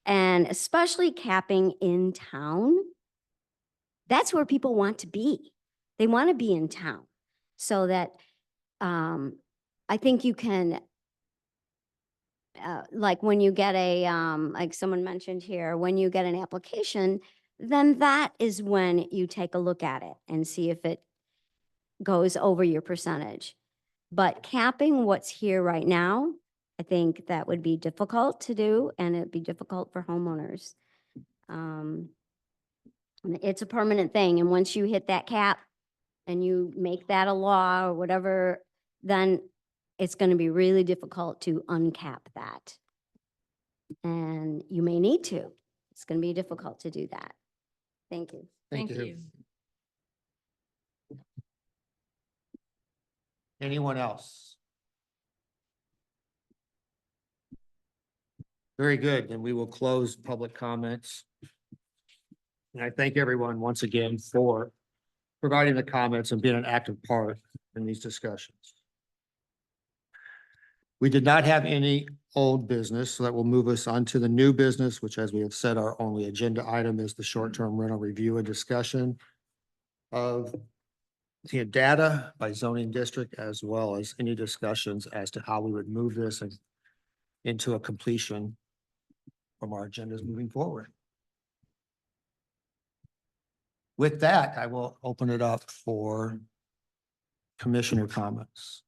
And especially capping in town, that's where people want to be. They want to be in town, so that I think you can, like when you get like someone mentioned here, when you get an application, then that is when you take a look at it and see if it goes over your percentage. But capping what's here right now, I think that would be difficult to do, and it'd be difficult for homeowners. It's a permanent thing, and once you hit that cap and you make that a law or whatever, then it's going to be really difficult to uncap that. And you may need to. It's going to be difficult to do that. Thank you. Thank you. Anyone else? Very good. Then we will close public comments. And I thank everyone once again for providing the comments and being an active part in these discussions. We did not have any old business, so that will move us on to the new business, which, as we have said, our only agenda item is the short-term rental review and discussion of the data by zoning district, as well as any discussions as to how we would move this into a completion from our agendas moving forward. With that, I will open it up for commissioner comments.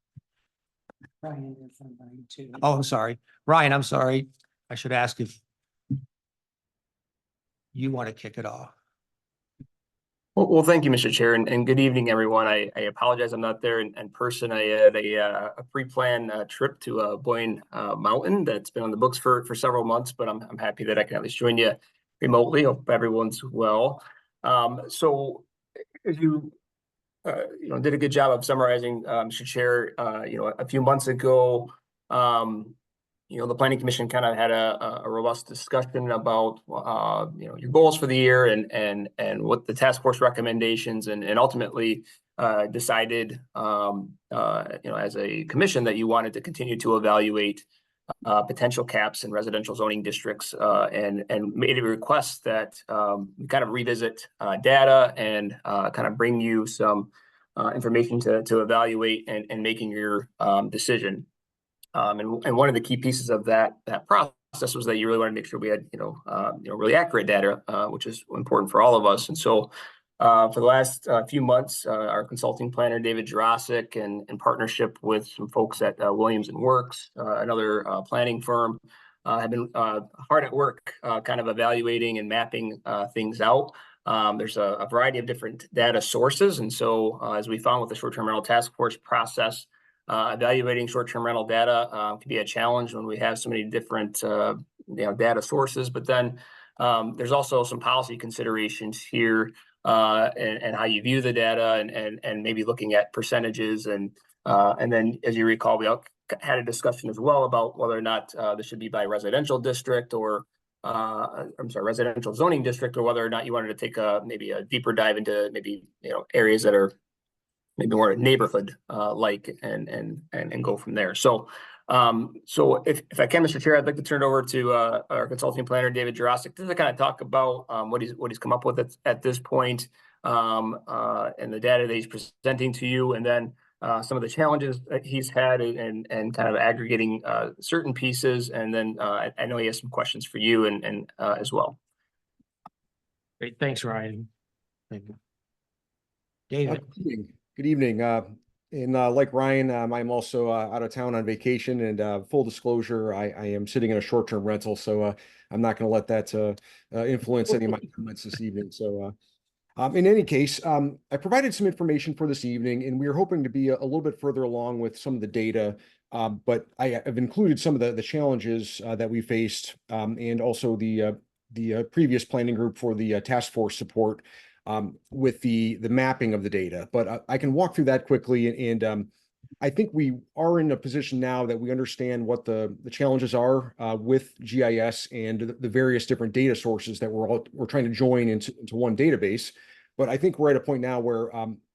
Ryan is on mine too. Oh, I'm sorry. Ryan, I'm sorry. I should ask if you want to kick it off. Well, thank you, Mr. Chair, and good evening, everyone. I apologize I'm not there in person. I had a pre-planned trip to Boyne Mountain that's been on the books for several months, but I'm happy that I can at least join you remotely. Hope everyone's well. So as you did a good job of summarizing, Mr. Chair, a few months ago, the Planning Commission kind of had a robust discussion about, your goals for the year and what the task force recommendations and ultimately decided, as a commission that you wanted to continue to evaluate potential caps in residential zoning districts and made a request that we kind of revisit data and kind of bring you some information to evaluate and making your decision. And one of the key pieces of that process was that you really want to make sure we had, really accurate data, which is important for all of us. And so for the last few months, our consulting planner, David Jurasik, in partnership with some folks at Williams and Works, another planning firm, have been hard at work kind of evaluating and mapping things out. There's a variety of different data sources. And so as we found with the short-term rental task force process, evaluating short-term rental data can be a challenge when we have so many different data sources. But then there's also some policy considerations here and how you view the data and maybe looking at percentages and then, as you recall, we had a discussion as well about whether or not this should be by residential district or residential zoning district, or whether or not you wanted to take maybe a deeper dive into maybe areas that are maybe more neighborhood like and go from there. So if I can, Mr. Chair, I'd like to turn it over to our consulting planner, David Jurasik, to kind of talk about what he's come up with at this point and the data that he's presenting to you, and then some of the challenges that he's had and kind of aggregating certain pieces. And then I know he has some questions for you and as well. Great. Thanks, Ryan. Thank you. David. Good evening. And like Ryan, I'm also out of town on vacation, and full disclosure, I am sitting in a short-term rental, so I'm not going to let that influence any of my comments this evening. So in any case, I provided some information for this evening, and we are hoping to be a little bit further along with some of the data, but I have included some of the challenges that we faced and also the previous planning group for the task force support with the mapping of the data. But I can walk through that quickly. And I think we are in a position now that we understand what the challenges are with GIS and the various different data sources that we're trying to join into one database. But I think we're at a point now where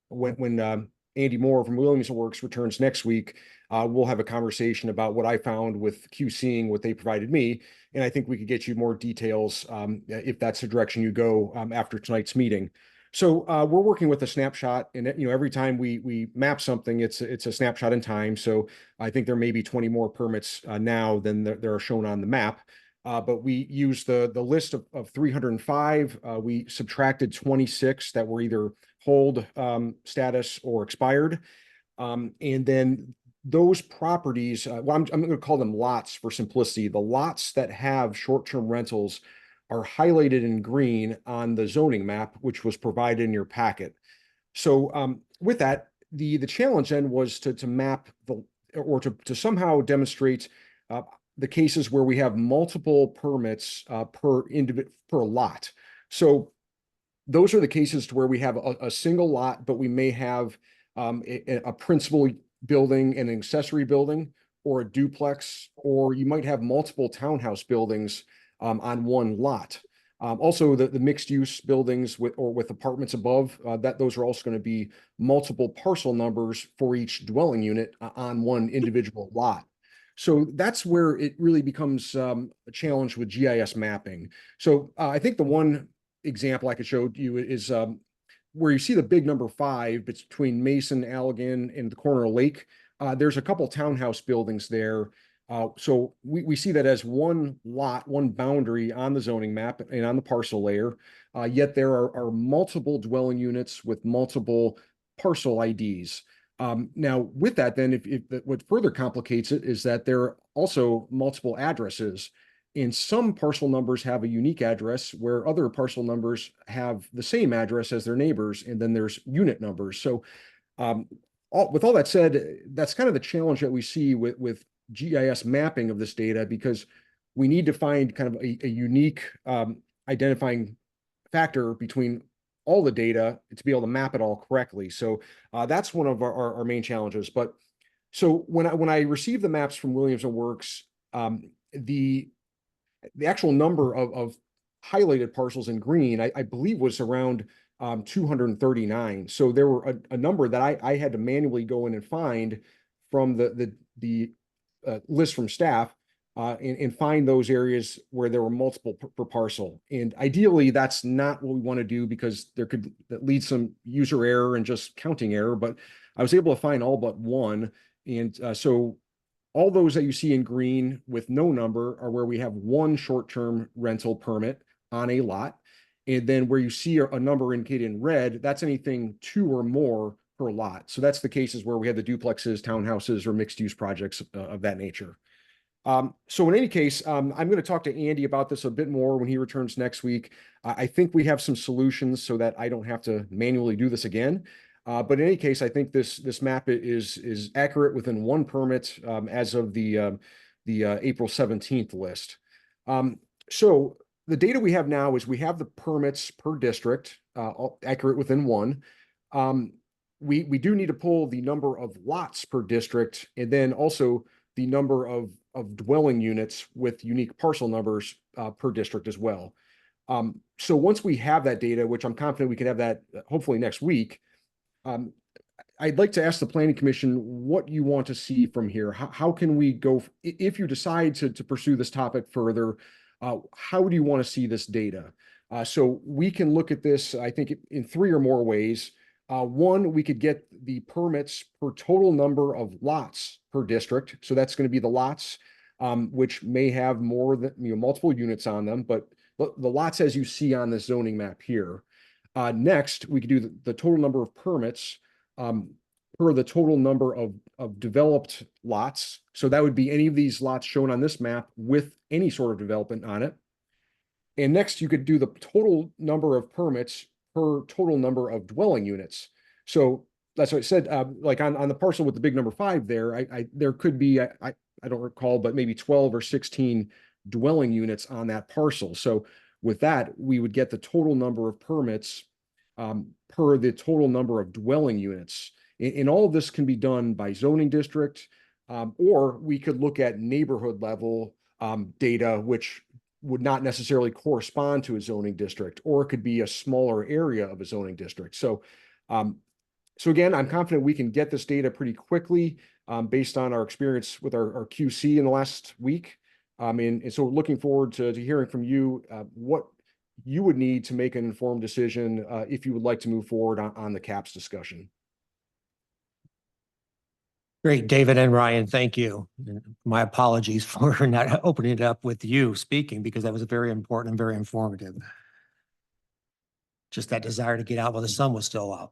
when Andy Moore from Williams and Works returns next week, we'll have a conversation about what I found with QCing what they provided me. And I think we could get you more details if that's the direction you go after tonight's meeting. So we're working with a snapshot, and every time we map something, it's a snapshot in time. So I think there may be 20 more permits now than there are shown on the map. But we used the list of 305. We subtracted 26 that were either hold status or expired. And then those properties, well, I'm going to call them lots for simplicity. The lots that have short-term rentals are highlighted in green on the zoning map, which was provided in your packet. So with that, the challenge then was to map to somehow demonstrate the cases where we have multiple permits per lot. So those are the cases to where we have a single lot, but we may have a principal building, an accessory building, or a duplex, or you might have multiple townhouse buildings on one lot. Also, the mixed use buildings with apartments above, those are also going to be multiple parcel numbers for each dwelling unit on one individual lot. So that's where it really becomes a challenge with GIS mapping. So I think the one example I could show you is where you see the big number 5 between Mason, Allegan, and the corner of Lake. There's a couple townhouse buildings there. So we see that as one lot, one boundary on the zoning map and on the parcel layer. Yet there are multiple dwelling units with multiple parcel IDs. Now, with that, then, what further complicates it is that there are also multiple addresses. And some parcel numbers have a unique address where other parcel numbers have the same address as their neighbors, and then there's unit numbers. So with all that said, that's kind of the challenge that we see with GIS mapping of this data, because we need to find kind of a unique identifying factor between all the data to be able to map it all correctly. So that's one of our main challenges. But so when I received the maps from Williams and Works, the actual number of highlighted parcels in green, I believe, was around 239. So there were a number that I had to manually go in and find from the list from staff and find those areas where there were multiple per parcel. And ideally, that's not what we want to do, because that leads some user error and just counting error. But I was able to find all but one. And so all those that you see in green with no number are where we have one short-term rental permit on a lot. And then where you see a number indicated in red, that's anything 2 or more per lot. So that's the cases where we have the duplexes, townhouses, or mixed-use projects of that nature. So in any case, I'm going to talk to Andy about this a bit more when he returns next week. I think we have some solutions so that I don't have to manually do this again. But in any case, I think this map is accurate within one permit as of the April 17th list. So the data we have now is we have the permits per district, accurate within one. We do need to pull the number of lots per district, and then also the number of dwelling units with unique parcel numbers per district as well. So once we have that data, which I'm confident we can have that hopefully next week, I'd like to ask the Planning Commission what you want to see from here. How can we go, if you decide to pursue this topic further, how do you want to see this data? So we can look at this, I think, in 3 or more ways. One, we could get the permits per total number of lots per district. So that's going to be the lots, which may have more than multiple units on them, but the lots as you see on this zoning map here. Next, we could do the total number of permits per the total number of developed lots. So that would be any of these lots shown on this map with any sort of development on it. And next, you could do the total number of permits per total number of dwelling units. So that's what I said, like on the parcel with the big number 5 there, there could be, I don't recall, but maybe 12 or 16 dwelling units on that parcel. So with that, we would get the total number of permits per the total number of dwelling units. And all of this can be done by zoning district, or we could look at neighborhood level data, which would not necessarily correspond to a zoning district, or it could be a smaller area of a zoning district. So, so again, I'm confident we can get this data pretty quickly based on our experience with our QC in the last week. And so looking forward to hearing from you what you would need to make an informed decision if you would like to move forward on the CAPS discussion. Great, David and Ryan, thank you. My apologies for not opening it up with you speaking, because that was very important and very informative. Just that desire to get out while the sun was still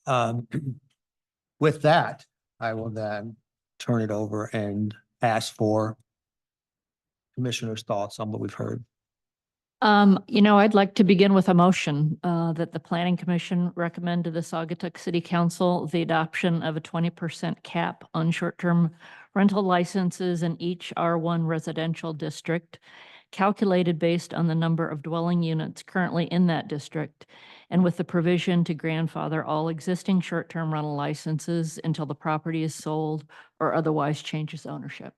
out. With that, I will then turn it over and ask for commissioners' thoughts on what we've heard. I'd like to begin with a motion that the Planning Commission recommend to the Saugatuck City Council the adoption of a 20% cap on short-term rental licenses in each R1 residential district, calculated based on the number of dwelling units currently in that district, and with the provision to grandfather all existing short-term rental licenses until the property is sold or otherwise changes ownership.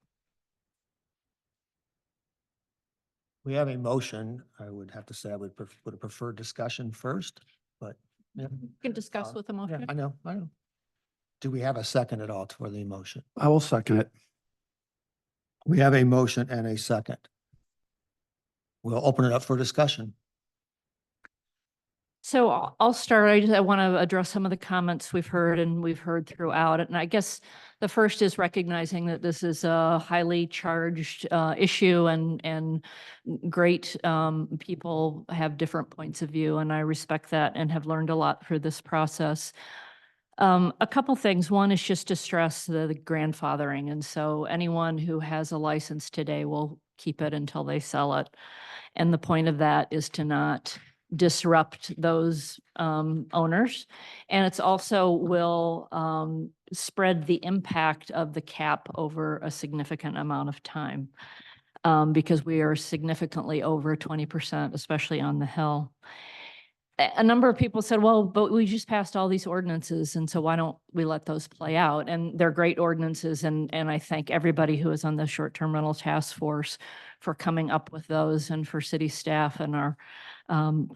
We have a motion. I would have to say I would have preferred discussion first, but. Yeah. You can discuss with the Yeah, motion. I know. Do we have a second at all for the motion? I will second it. We have a motion and a second. We'll open it up for discussion. So I'll start. I want to address some of the comments we've heard throughout. And I guess the first is recognizing that this is a highly charged issue and great people have different points of view, and I respect that and have learned a lot through this process. A couple things. One is just to stress the grandfathering. And so anyone who has a license today will keep it until they sell it. And the point of that is to not disrupt those owners. And it's also will spread the impact of the cap over a significant amount of time because we are significantly over 20%, especially on the Hill. A number of people said, well, but we just passed all these ordinances, and so why don't we let those play out? And they're great ordinances, and I thank everybody who is on the short-term rental task force for coming up with those, and for city staff and our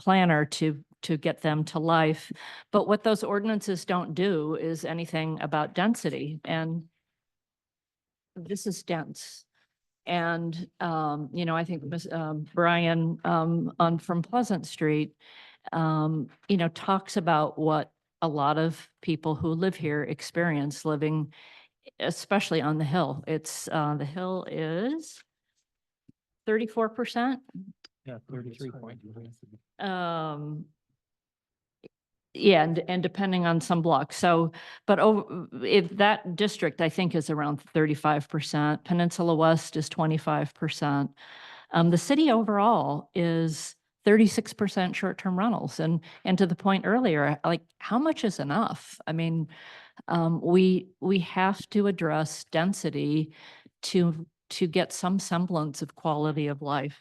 planner to get them to life. But what those ordinances don't do is anything about density, and this is dense. And, I think Brian from Pleasant Street, talks about what a lot of people who live here experience living, especially on the Hill. It's, the Hill is 34%. Yeah, 33 point. Yeah, and depending on some blocks. So, but if that district, I think, is around 35%. Peninsula West is 25%. The city overall is 36% short-term rentals. And to the point earlier, like, how much is enough? I mean, we have to address density to get some semblance of quality of life.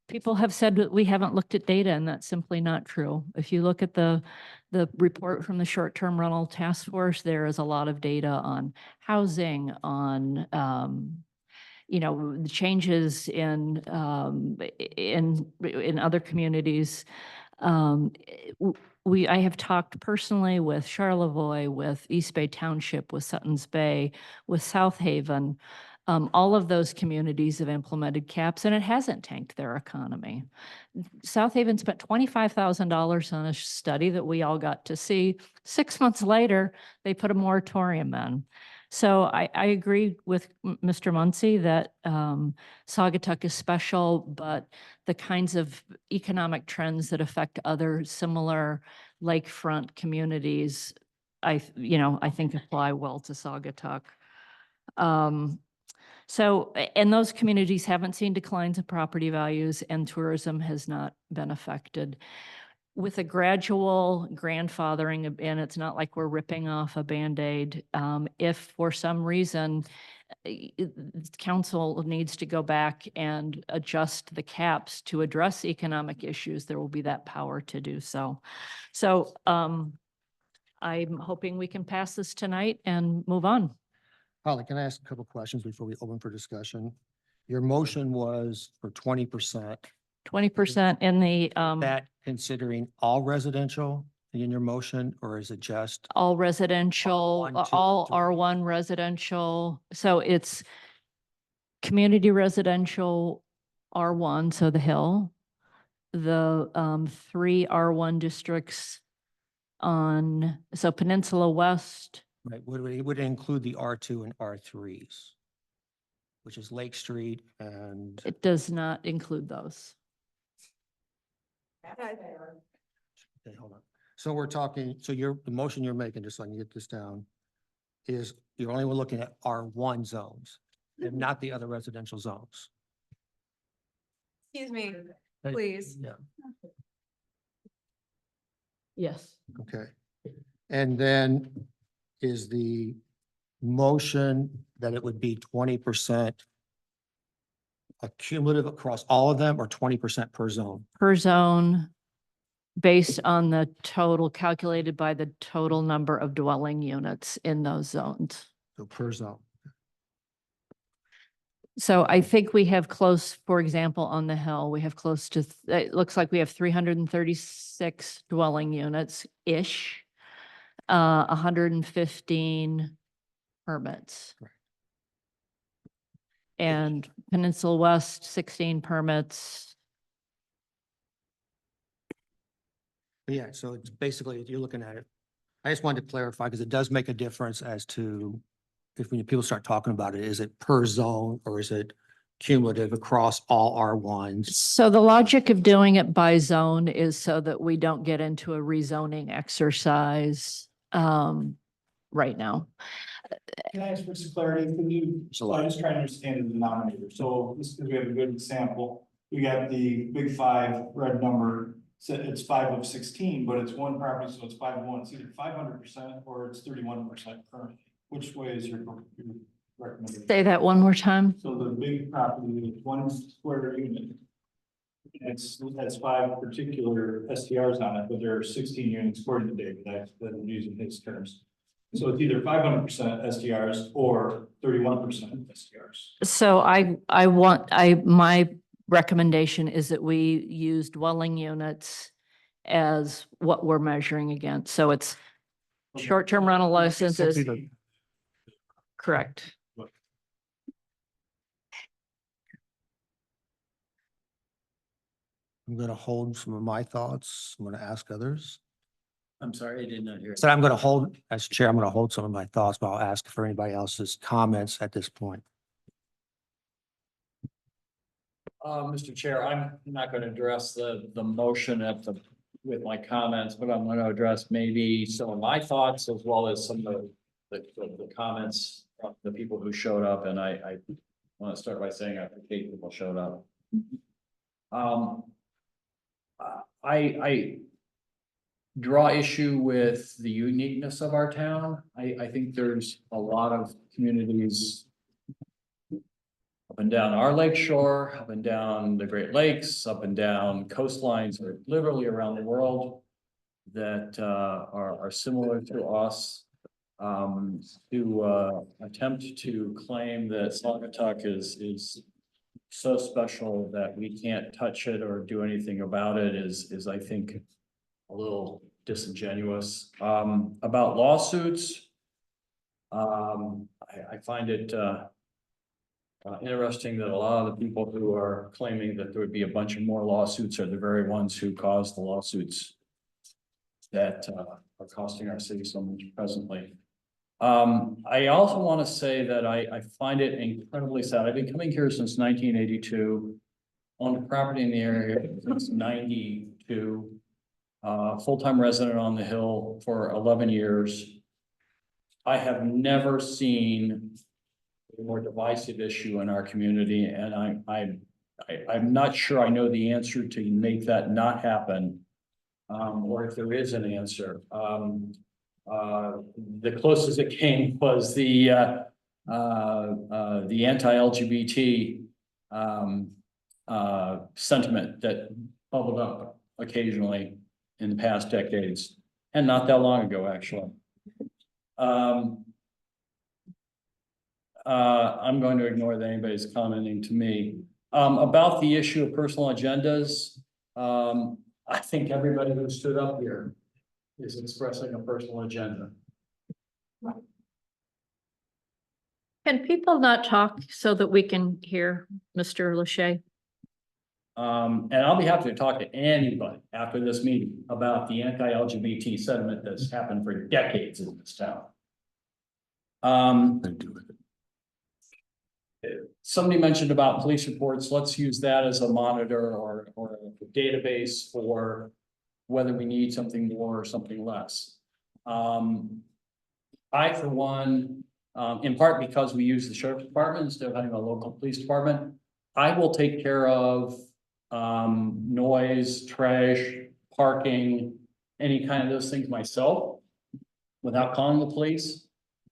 People have said that we haven't looked at data, and that's simply not true. If you look at the report from the short-term rental task force, there is a lot of data on housing, on the changes in other communities. I have talked personally with Charlevoix, with East Bay Township, with Suttons Bay, with South Haven. All of those communities have implemented caps, and it hasn't tanked their economy. South Haven spent $25,000 on a study that we all got to see. 6 months later, they put a moratorium in. So I agree with Mr. Muncy that Saugatuck is special, but the kinds of economic trends that affect other similar lakefront communities, I think apply well to Saugatuck. And those communities haven't seen declines in property values, and tourism has not been affected. With a gradual grandfathering, and it's not like we're ripping off a Band-Aid, if for some reason council needs to go back and adjust the caps to address economic issues, there will be that power to do so. So I'm hoping we can pass this tonight and move on. Holly, can I ask a couple questions before we open for discussion? Your motion was for 20%. 20% in the That considering all residential in your motion, or is it just? all residential, R1, 2, all 3. R1 residential. So it's community residential R1, so the Hill, the 3 R1 districts so Peninsula West. Right, would it include the R2 and R3s, which is Lake Street and? It does not include those. Okay, hold on. So we're talking, so the motion you're making, just so I can get this down, is you're only looking at R1 zones and not the other residential zones. Excuse me, Hey, please. Yeah, Yes. okay. And then is the motion that it would be 20% cumulative across all of them, or 20% per zone? Per zone, based on the total calculated by the total number of dwelling units in those zones. So per zone. So I think we have close, for example, on the Hill, we have close to, it looks like we have 336 dwelling units-ish, 115 permits. And Peninsula West, 16 permits. Yeah, so it's basically, you're looking at it. I just wanted to clarify because it does make a difference as to if when people start talking about it, is it per zone or is it cumulative across all R1s? So the logic of doing it by zone is so that we don't get into a rezoning exercise right now. Can I ask for some clarity? Can you, so I'm just trying to understand the denominator. So this, because we have a good example, we got the big 5 red number, so it's 5 of 16, but it's one property, so it's 5 of 1. It's either 500% or it's 31% currently. Which way is your recommendation? Say that one more time. So the big property is 1 square unit. That's 5 particular STRs on it, but there are 16 units according to David, that I'm using his terms. So it's either 500% STRs or 31% STRs. So my recommendation is that we use dwelling units as what we're measuring against. So it's short-term rental licenses. Correct. I'm going to hold some of my thoughts. I'm going to ask others. I'm sorry, I did not hear. So I'm going to hold, as chair, I'm going to hold some of my thoughts, but I'll ask for anybody else's comments at this point. Mr. Chair, I'm not going to address the motion with my comments, but I'm going to address maybe some of my thoughts as well as some of the comments from the people who showed up. And I want to start by saying I appreciate people showed up. I draw issue with the uniqueness of our town. I think there's a lot of communities up and down our lake shore, up and down the Great Lakes, up and down coastlines, or literally around the world that are similar to us. To attempt to claim that Saugatuck is so special that we can't touch it or do anything about it is I think a little disingenuous. About lawsuits, I find it interesting that a lot of the people who are claiming that there would be a bunch of more lawsuits are the very ones who caused the lawsuits that are costing our city so much presently. I also want to say that I find it incredibly sad. I've been coming here since 1982, owned property in the area since 92, full-time resident on the Hill for 11 years. I have never seen a more divisive issue in our community, and I'm not sure I know the answer to make that not happen, or if there is an answer. The closest it came was the anti-LGBT sentiment that bubbled up occasionally in the past decades, and not that long ago, actually. I'm going to ignore that anybody's commenting to me. About the issue of personal agendas, I think everybody who stood up here is expressing a personal agenda. Can people not talk so that we can hear Mr. Lachey? And I'll be happy to talk to anybody after this meeting about the anti-LGBT sentiment that's happened for decades in this town. Somebody mentioned about police reports. Let's use that as a monitor or a database for whether we need something more or something less. I, for one, in part because we use the sheriff's department instead of having a local police department, I will take care of noise, trash, parking, any kind of those things myself without calling the police.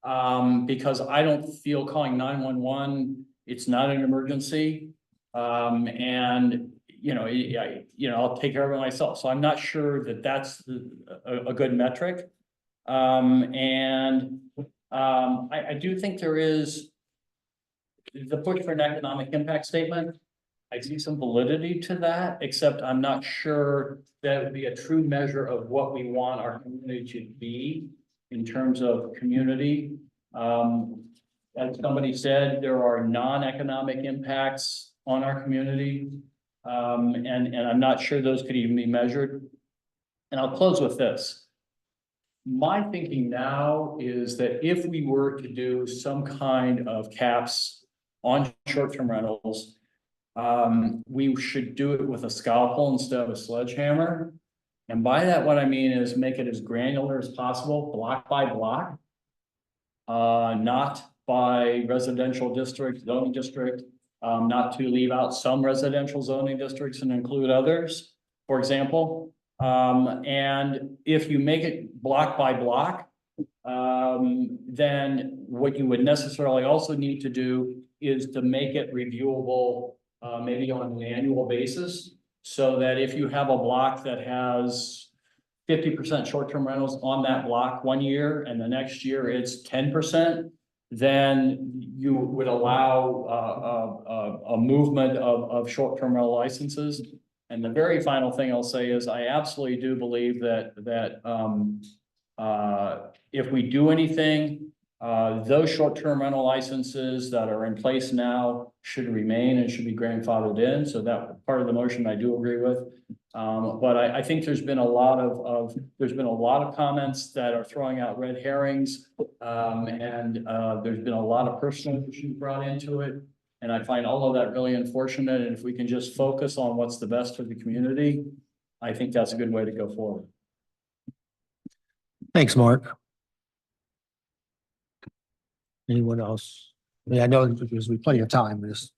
Because I don't feel calling 911, it's not an emergency. And I'll take care of it myself. So I'm not sure that that's a good metric. I do think there is the push for an economic impact statement, I see some validity to that, except I'm not sure that would be a true measure of what we want our community to be in terms of community. As somebody said, there are non-economic impacts on our community. And I'm not sure those could even be measured. And I'll close with this. My thinking now is that if we were to do some kind of caps on short-term rentals, we should do it with a scalpel instead of a sledgehammer. And by that, what I mean is make it as granular as possible, block by block. Not by residential district, zoning district, not to leave out some residential zoning districts and include others, for example. And if you make it block by block, then what you would necessarily also need to do is to make it reviewable, maybe on an annual basis, so that if you have a block that has 50% short-term rentals on that block one year and the next year it's 10%, then you would allow a movement of short-term rental licenses. And the very final thing I'll say is I absolutely do believe that if we do anything, those short-term rental licenses that are in place now should remain and should be grandfathered in. So that part of the motion I do agree with. But I think there's been a lot of comments that are throwing out red herrings. And there's been a lot of personal issues brought into it. And I find all of that really unfortunate. And if we can just focus on what's the best for the community, I think that's a good way to go forward. Thanks, Mark. Anyone else? I mean, I know there's plenty of time, but just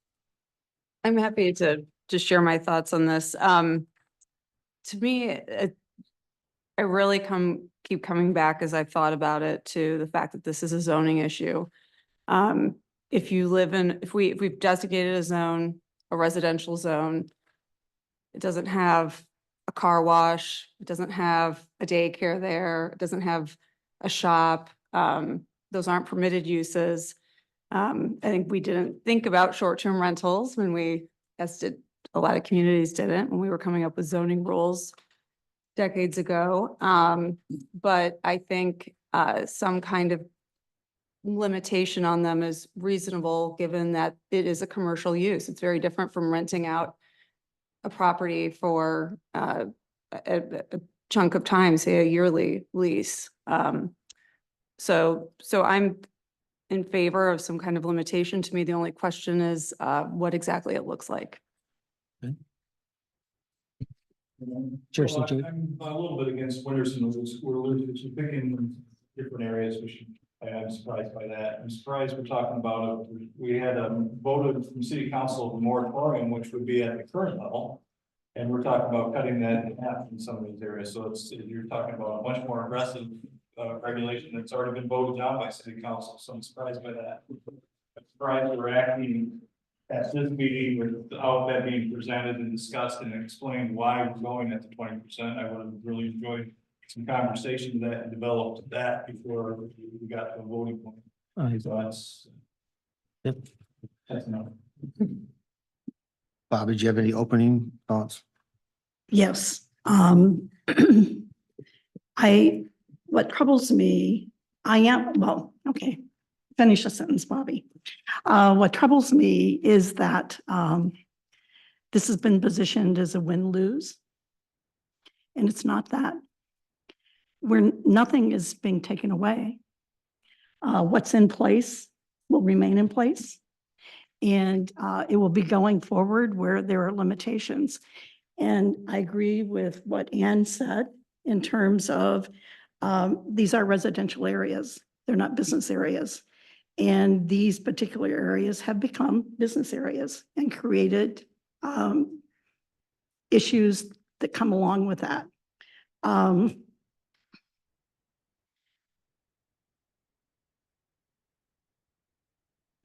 I'm happy to just share my thoughts on this. To me, I really keep coming back as I've thought about it to the fact that this is a zoning issue. If we've designated a zone, a residential zone, it doesn't have a car wash, it doesn't have a daycare there, it doesn't have a shop. Those aren't permitted uses. I think we didn't think about short-term rentals when as did a lot of communities didn't, when we were coming up with zoning rules decades ago. But I think some kind of limitation on them is reasonable, given that it is a commercial use. It's very different from renting out a property for a chunk of time, say a yearly lease. So I'm in favor of some kind of limitation. To me, the only question is what exactly it looks like. Jason, Well, I'm a little bit against winners and losers. We're picking different areas. I'm surprised by that. I'm surprised we're talking about it. We had voted from city council the moratorium, which would be at the current level. And we're talking about cutting that in half in some of these areas. So you're talking about a much more aggressive regulation that's already been voted down by city council. So I'm surprised by that. I'm surprised we're acting at this meeting without that being presented and discussed and explained why we're going at the 20%. I would have really enjoyed some conversation that developed that before we got to a voting point. So that's enough. Bobby, do you have any opening thoughts? Yes. What troubles me, finish the sentence, Bobby. What troubles me is that this has been positioned as a win-lose. And it's not that. Nothing is being taken away. What's in place will remain in place. And it will be going forward where there are limitations. And I agree with what Ann said in terms of these are residential areas. They're not business areas. And these particular areas have become business areas and created issues that come along with that.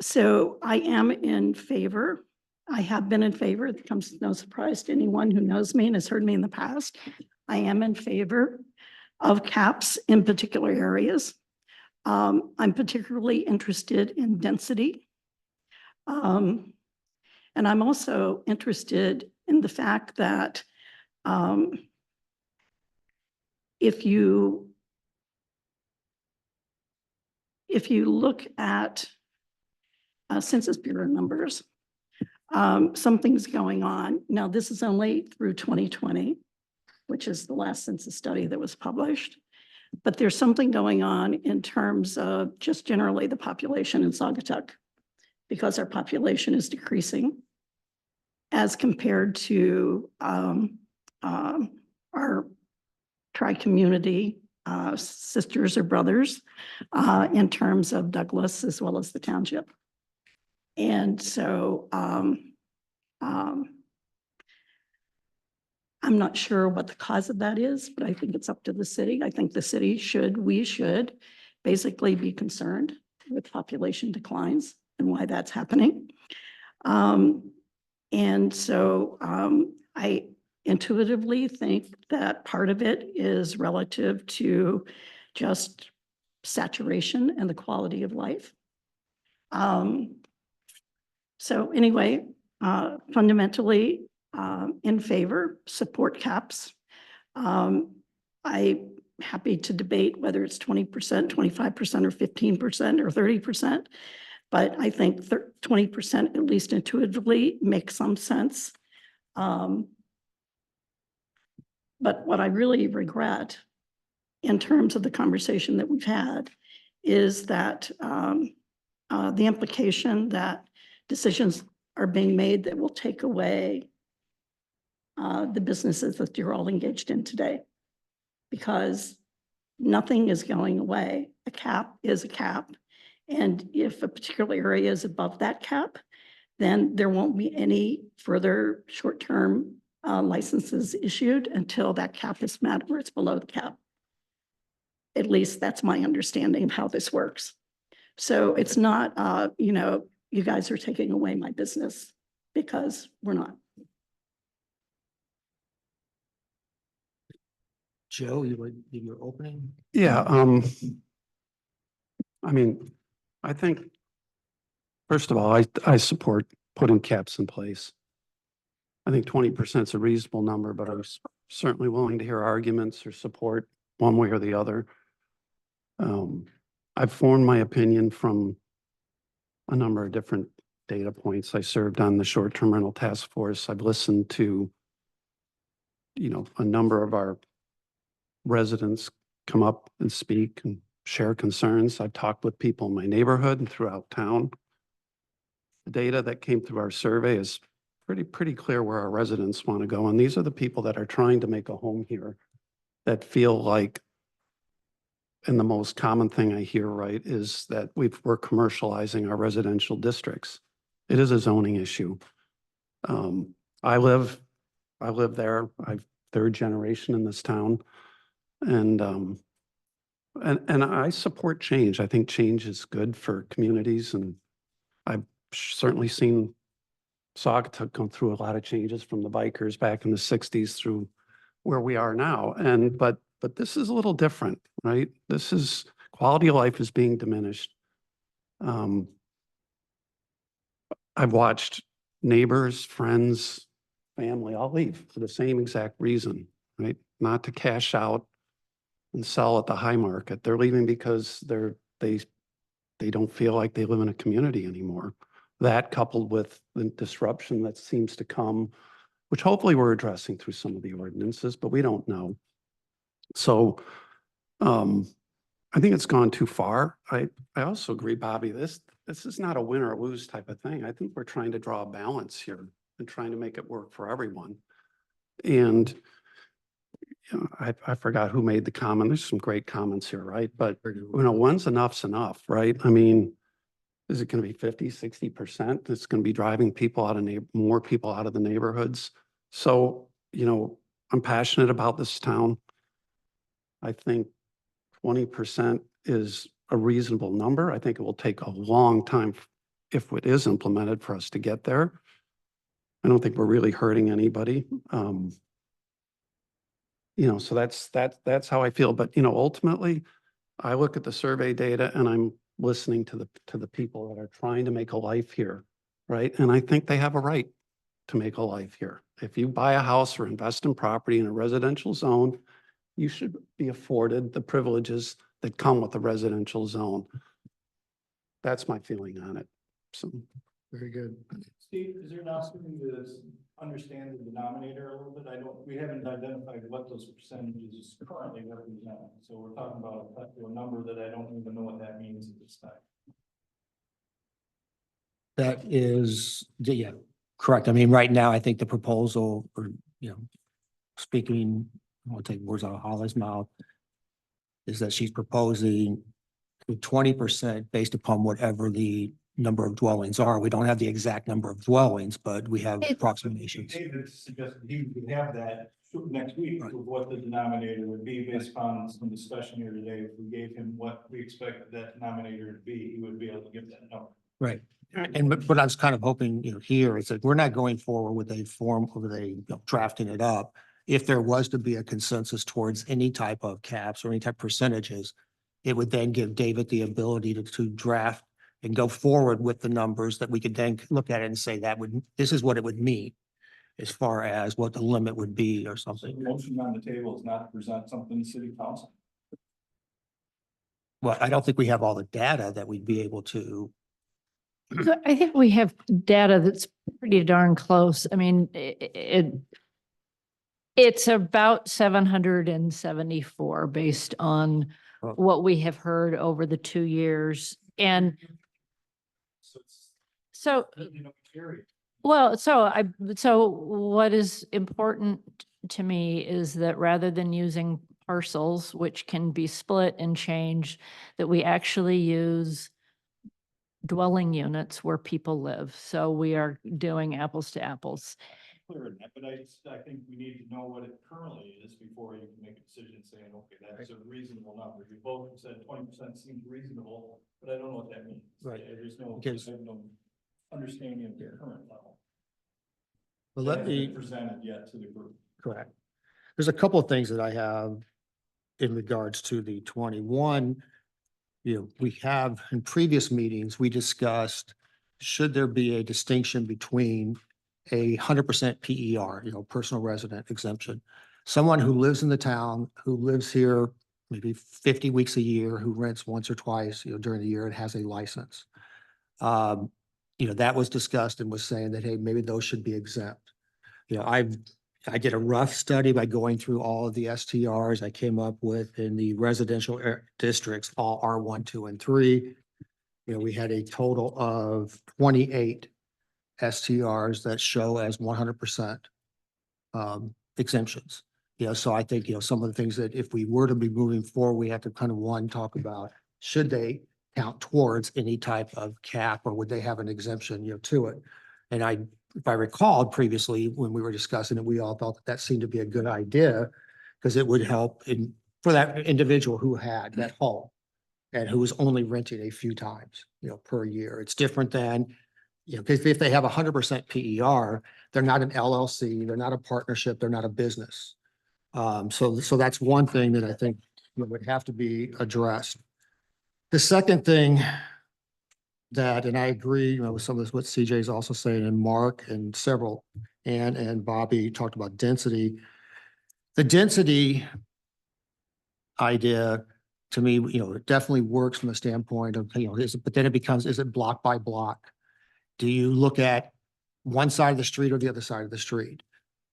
So I am in favor. I have been in favor. It comes no surprise to anyone who knows me and has heard me in the past. I am in favor of caps in particular areas. I'm particularly interested in density. And I'm also interested in the fact that if you look at Census Bureau numbers, something's going on. Now, this is only through 2020, which is the last census study that was published. But there's something going on in terms of just generally the population in Saugatuck, because our population is decreasing as compared to our tri-community sisters or brothers in terms of Douglas as well as the township. And so I'm not sure what the cause of that is, but I think it's up to the city. I think the city we should basically be concerned with population declines and why that's happening. And so I intuitively think that part of it is relative to just saturation and the quality of life. So anyway, fundamentally in favor, support caps. I'm happy to debate whether it's 20%, 25%, or 15% or 30%. But I think 20%, at least intuitively, makes some sense. But what I really regret in terms of the conversation that we've had is that the implication that decisions are being made that will take away the businesses that you're all engaged in today. Because nothing is going away. A cap is a cap. And if a particular area is above that cap, then there won't be any further short-term licenses issued until that cap is met or it's below the cap. At least that's my understanding of how this works. So it's not, you guys are taking away my business, because we're not. Joe, you would give your opening? Yeah, I mean, I think, first of all, I support putting caps in place. I think 20% is a reasonable number, but I was certainly willing to hear arguments or support one way or the other. I've formed my opinion from a number of different data points. I served on the short-term rental task force. I've listened to, a number of our residents come up and speak and share concerns. I've talked with people in my neighborhood and throughout town. The data that came through our survey is pretty clear where our residents want to go. And these are the people that are trying to make a home here that feel like, and the most common thing I hear, right, is that we're commercializing our residential districts. It is a zoning issue. I live there. I'm third generation in this town. And I support change. I think change is good for communities, and I've certainly seen Saugatuck come through a lot of changes from the bikers back in the 60s through where we are now. But this is a little different, right? This is quality of life is being diminished. I've watched neighbors, friends, family all leave for the same exact reason, right? Not to cash out and sell at the high market. They're leaving because they don't feel like they live in a community anymore. That coupled with the disruption that seems to come, which hopefully we're addressing through some of the ordinances, but we don't know. So I think it's gone too far. I also agree, Bobby, this is not a win or lose type of thing. I think we're trying to draw a balance here and trying to make it work for everyone. And I forgot who made the comment. There's some great comments here, right? But when's enough's enough, right? I mean, is it going to be 50, 60%? It's going to be driving people out of more people out of the neighborhoods. So, I'm passionate about this town. I think 20% is a reasonable number. I think it will take a long time if it is implemented for us to get there. I don't think we're really hurting anybody. So that's how I feel. But, ultimately, I look at the survey data and I'm listening to the people that are trying to make a life here right? And I think they have a right to make a life here. If you buy a house or invest in property in a residential zone, you should be afforded the privileges that come with a residential zone. That's my feeling on it. So, Very good. Steve, is there now something to understand the denominator a little bit? We haven't identified what those percentages currently represent. So we're talking about a number that I don't even know what that means at this time. That is, yeah, correct. I mean, right now, I think the proposal, or, speaking, I want to take words out of Holly's mouth, is that she's proposing 20% based upon whatever the number of dwellings are. We don't have the exact number of dwellings, but we have approximations. David suggested he would have that next week of what the denominator would be based upon some discussion here today. If we gave him what we expected that denominator to be, he would be able to give that number. Right. And what I was kind of hoping, here is that we're not going forward with a form, with a drafting it up. If there was to be a consensus towards any type of caps or any type of percentages, it would then give David the ability to draft and go forward with the numbers that we could then look at it and say this is what it would mean as far as what the limit would be or something. The motion on the table is not to present something to city council. Well, I don't think we have all the data that we'd be able to. So I think we have data that's pretty darn close. I mean, it's about 774 based on what we have heard over the 2 years. And so, so what is important to me is that rather than using parcels, which can be split and changed, that we actually use dwelling units where people live. So we are doing apples to apples. Clear in that, but I think we need to know what it currently is before you can make a decision saying, okay, that's a reasonable number. You both said 20% seems reasonable, but I don't know what that means. Right. There's no, Because- I have no understanding of the current level. Well, That let hasn't me. been presented yet to the group. Correct. There's a couple of things that I have in regards to the 21. We have in previous meetings, we discussed, should there be a distinction between 100% PER, personal resident exemption? Someone who lives in the town, who lives here maybe 50 weeks a year, who rents once or twice, during the year and has a license. That was discussed and was saying that, hey, maybe those should be exempt. I did a rough study by going through all of the STRs I came up with in the residential districts, all R1, 2, and 3. We had a total of 28 STRs that show as 100% exemptions. So I think, some of the things that if we were to be moving forward, we have to kind of talk about, should they count towards any type of cap, or would they have an exemption, to it? And if I recalled previously, when we were discussing it, we all thought that seemed to be a good idea because it would help for that individual who had that home and who was only renting a few times, per year. It's different than, because if they have 100% PER, they're not an LLC, they're not a partnership, they're not a business. So that's one thing that I think would have to be addressed. The second thing that, and I agree, with some of this, what CJ is also saying, and Mark and several, and Bobby talked about density. The density idea, to me, it definitely works from the standpoint of, but then it becomes, is it block by block? Do you look at one side of the street or the other side of the street?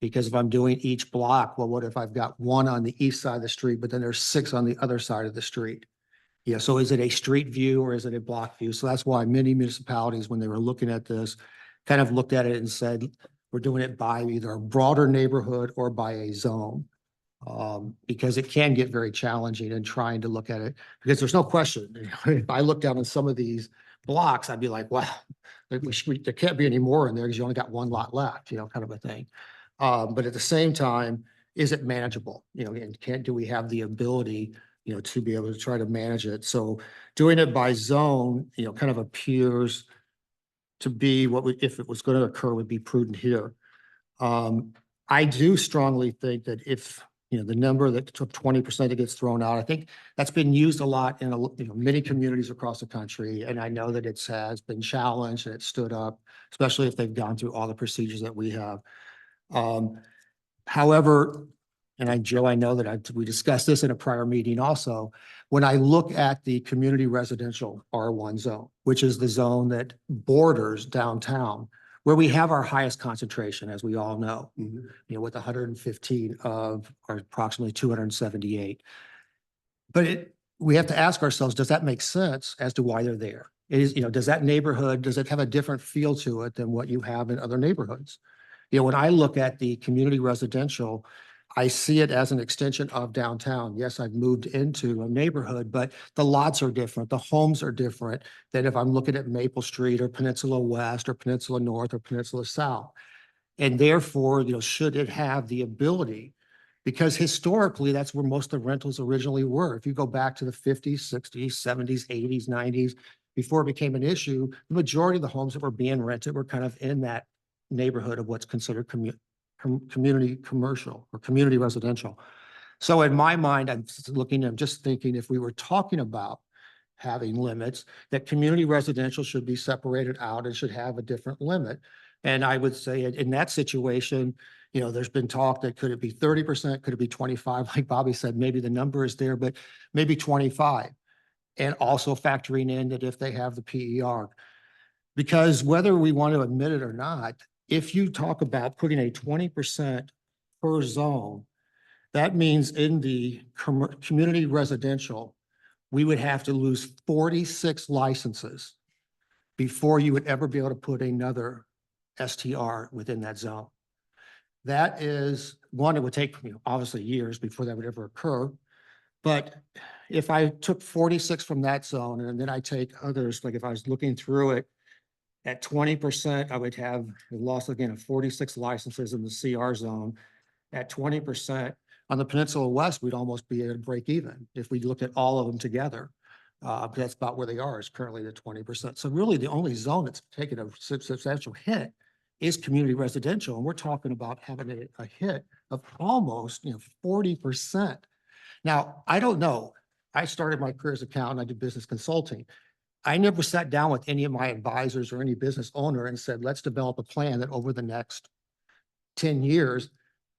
Because if I'm doing each block, well, what if I've got one on the east side of the street, but then there's 6 on the other side of the street? So is it a street view or is it a block view? So that's why many municipalities, when they were looking at this, kind of looked at it and said, we're doing it by either a broader neighborhood or by a zone. Because it can get very challenging in trying to look at it, because there's no question. If I look down on some of these blocks, I'd be like, wow, there can't be any more in there because you only got one lot left, kind of a thing. But at the same time, is it manageable? And do we have the ability, to be able to try to manage it? So doing it by zone, kind of appears to be what if it was going to occur, would be prudent here. I do strongly think that if the number that took 20% that gets thrown out. I think that's been used a lot in many communities across the country. And I know that it has been challenged and it stood up, especially if they've gone through all the procedures that we have. However, Joe, I know that we discussed this in a prior meeting also. When I look at the community residential R1 zone, which is the zone that borders downtown, where we have our highest concentration, as we all know, with 115 of our approximately 278. But we have to ask ourselves, does that make sense as to why they're there? Does that neighborhood, does it have a different feel to it than what you have in other neighborhoods? When I look at the community residential, I see it as an extension of downtown. Yes, I've moved into a neighborhood, but the lots are different. The homes are different than if I'm looking at Maple Street or Peninsula West or Peninsula North or Peninsula South. And therefore, should it have the ability, because historically, that's where most of the rentals originally were. If you go back to the 50s, 60s, 70s, 80s, 90s, before it became an issue, the majority of the homes that were being rented were kind of in that neighborhood of what's considered community commercial or community residential. So in my mind, I'm just thinking if we were talking about having limits, that community residential should be separated out and should have a different limit. And I would say in that situation, there's been talk that could it be 30%, could it be 25? Like Bobby said, maybe the number is there, but maybe 25. And also factoring in that if they have the PER, because whether we want to admit it or not, if you talk about putting a 20% per zone, that means in the community residential, we would have to lose 46 licenses before you would ever be able to put another STR within that zone. That is one, it would take obviously years before that would ever occur. But if I took 46 from that zone and then I take others, like if I was looking through it, at 20%, I would have a loss again of 46 licenses in the CR zone. At 20% on the Peninsula West, we'd almost be able to break even if we looked at all of them together. That's about where they are, is currently the 20%. So really the only zone that's taken a substantial hit is community residential. And we're talking about having a hit of almost 40%. Now, I don't know. I started my career as an accountant. I did business consulting. I never sat down with any of my advisors or any business owner and said, let's develop a plan that over the next 10 years,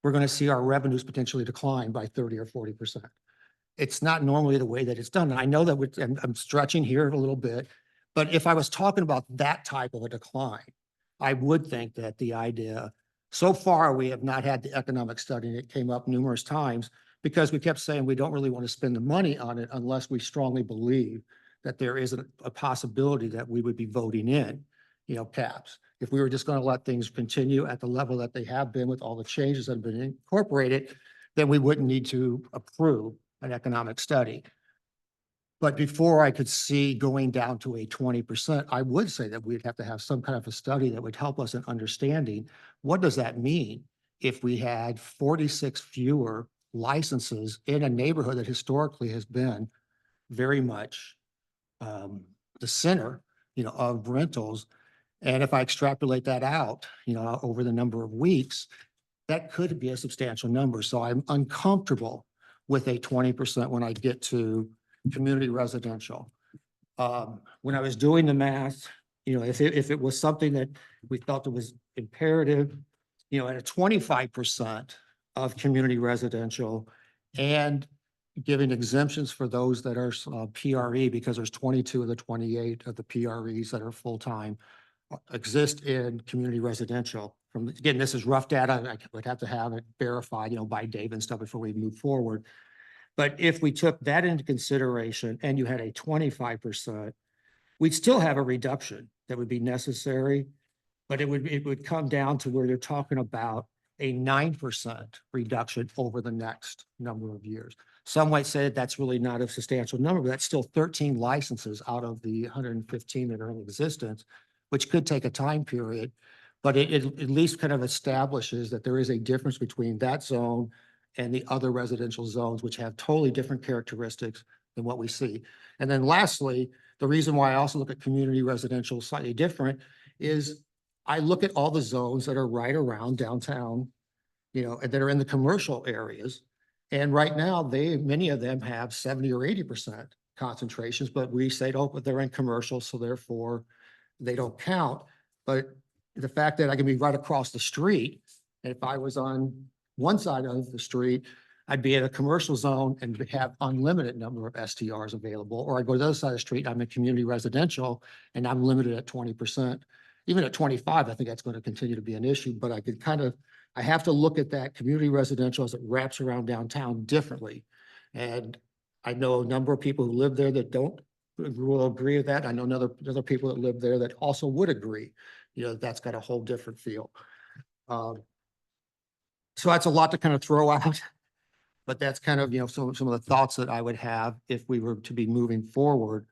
we're going to see our revenues potentially decline by 30 or 40%. It's not normally the way that it's done. And I know that I'm stretching here a little bit, but if I was talking about that type of a decline, I would think that the idea, so far we have not had the economic study, and it came up numerous times because we kept saying we don't really want to spend the money on it unless we strongly believe that there is a possibility that we would be voting in, caps. If we were just going to let things continue at the level that they have been with all the changes that have been incorporated, then we wouldn't need to approve an economic study. But before I could see going down to a 20%, I would say that we'd have to have some kind of a study that would help us in understanding what does that mean if we had 46 fewer licenses in a neighborhood that historically has been very much the center, of rentals. And if I extrapolate that out, over the number of weeks, that could be a substantial number. So I'm uncomfortable with a 20% when I get to community residential. When I was doing the math, if it was something that we felt it was imperative, at a 25% of community residential and giving exemptions for those that are PRE, because there's 22 of the 28 of the PREs that are full-time exist in community residential. Again, this is rough data. I would have to have it verified, by Dave and stuff before we move forward. But if we took that into consideration and you had a 25%, we'd still have a reduction that would be necessary, but it would come down to where you're talking about a 9% reduction over the next number of years. Some might say that that's really not a substantial number, but that's still 13 licenses out of the 115 that are in existence, which could take a time period, but it at least kind of establishes that there is a difference between that zone and the other residential zones, which have totally different characteristics than what we see. And then lastly, the reason why I also look at community residential slightly different is I look at all the zones that are right around downtown, and that are in the commercial areas. And right now, many of them have 70 or 80% concentrations, but we say, oh, but they're in commercial, so therefore they don't count. But the fact that I can be right across the street, and if I was on one side of the street, I'd be in a commercial zone and have unlimited number of STRs available, or I go to the other side of the street, I'm in community residential and I'm limited at 20%. Even at 25, I think that's going to continue to be an issue, but I have to look at that community residential as it wraps around downtown differently. And I know a number of people who live there that will agree with that. I know other people that live there that also would agree, that's got a whole different feel. So that's a lot to kind of throw out. But that's kind of, some of the thoughts that I would have if we were to be moving forward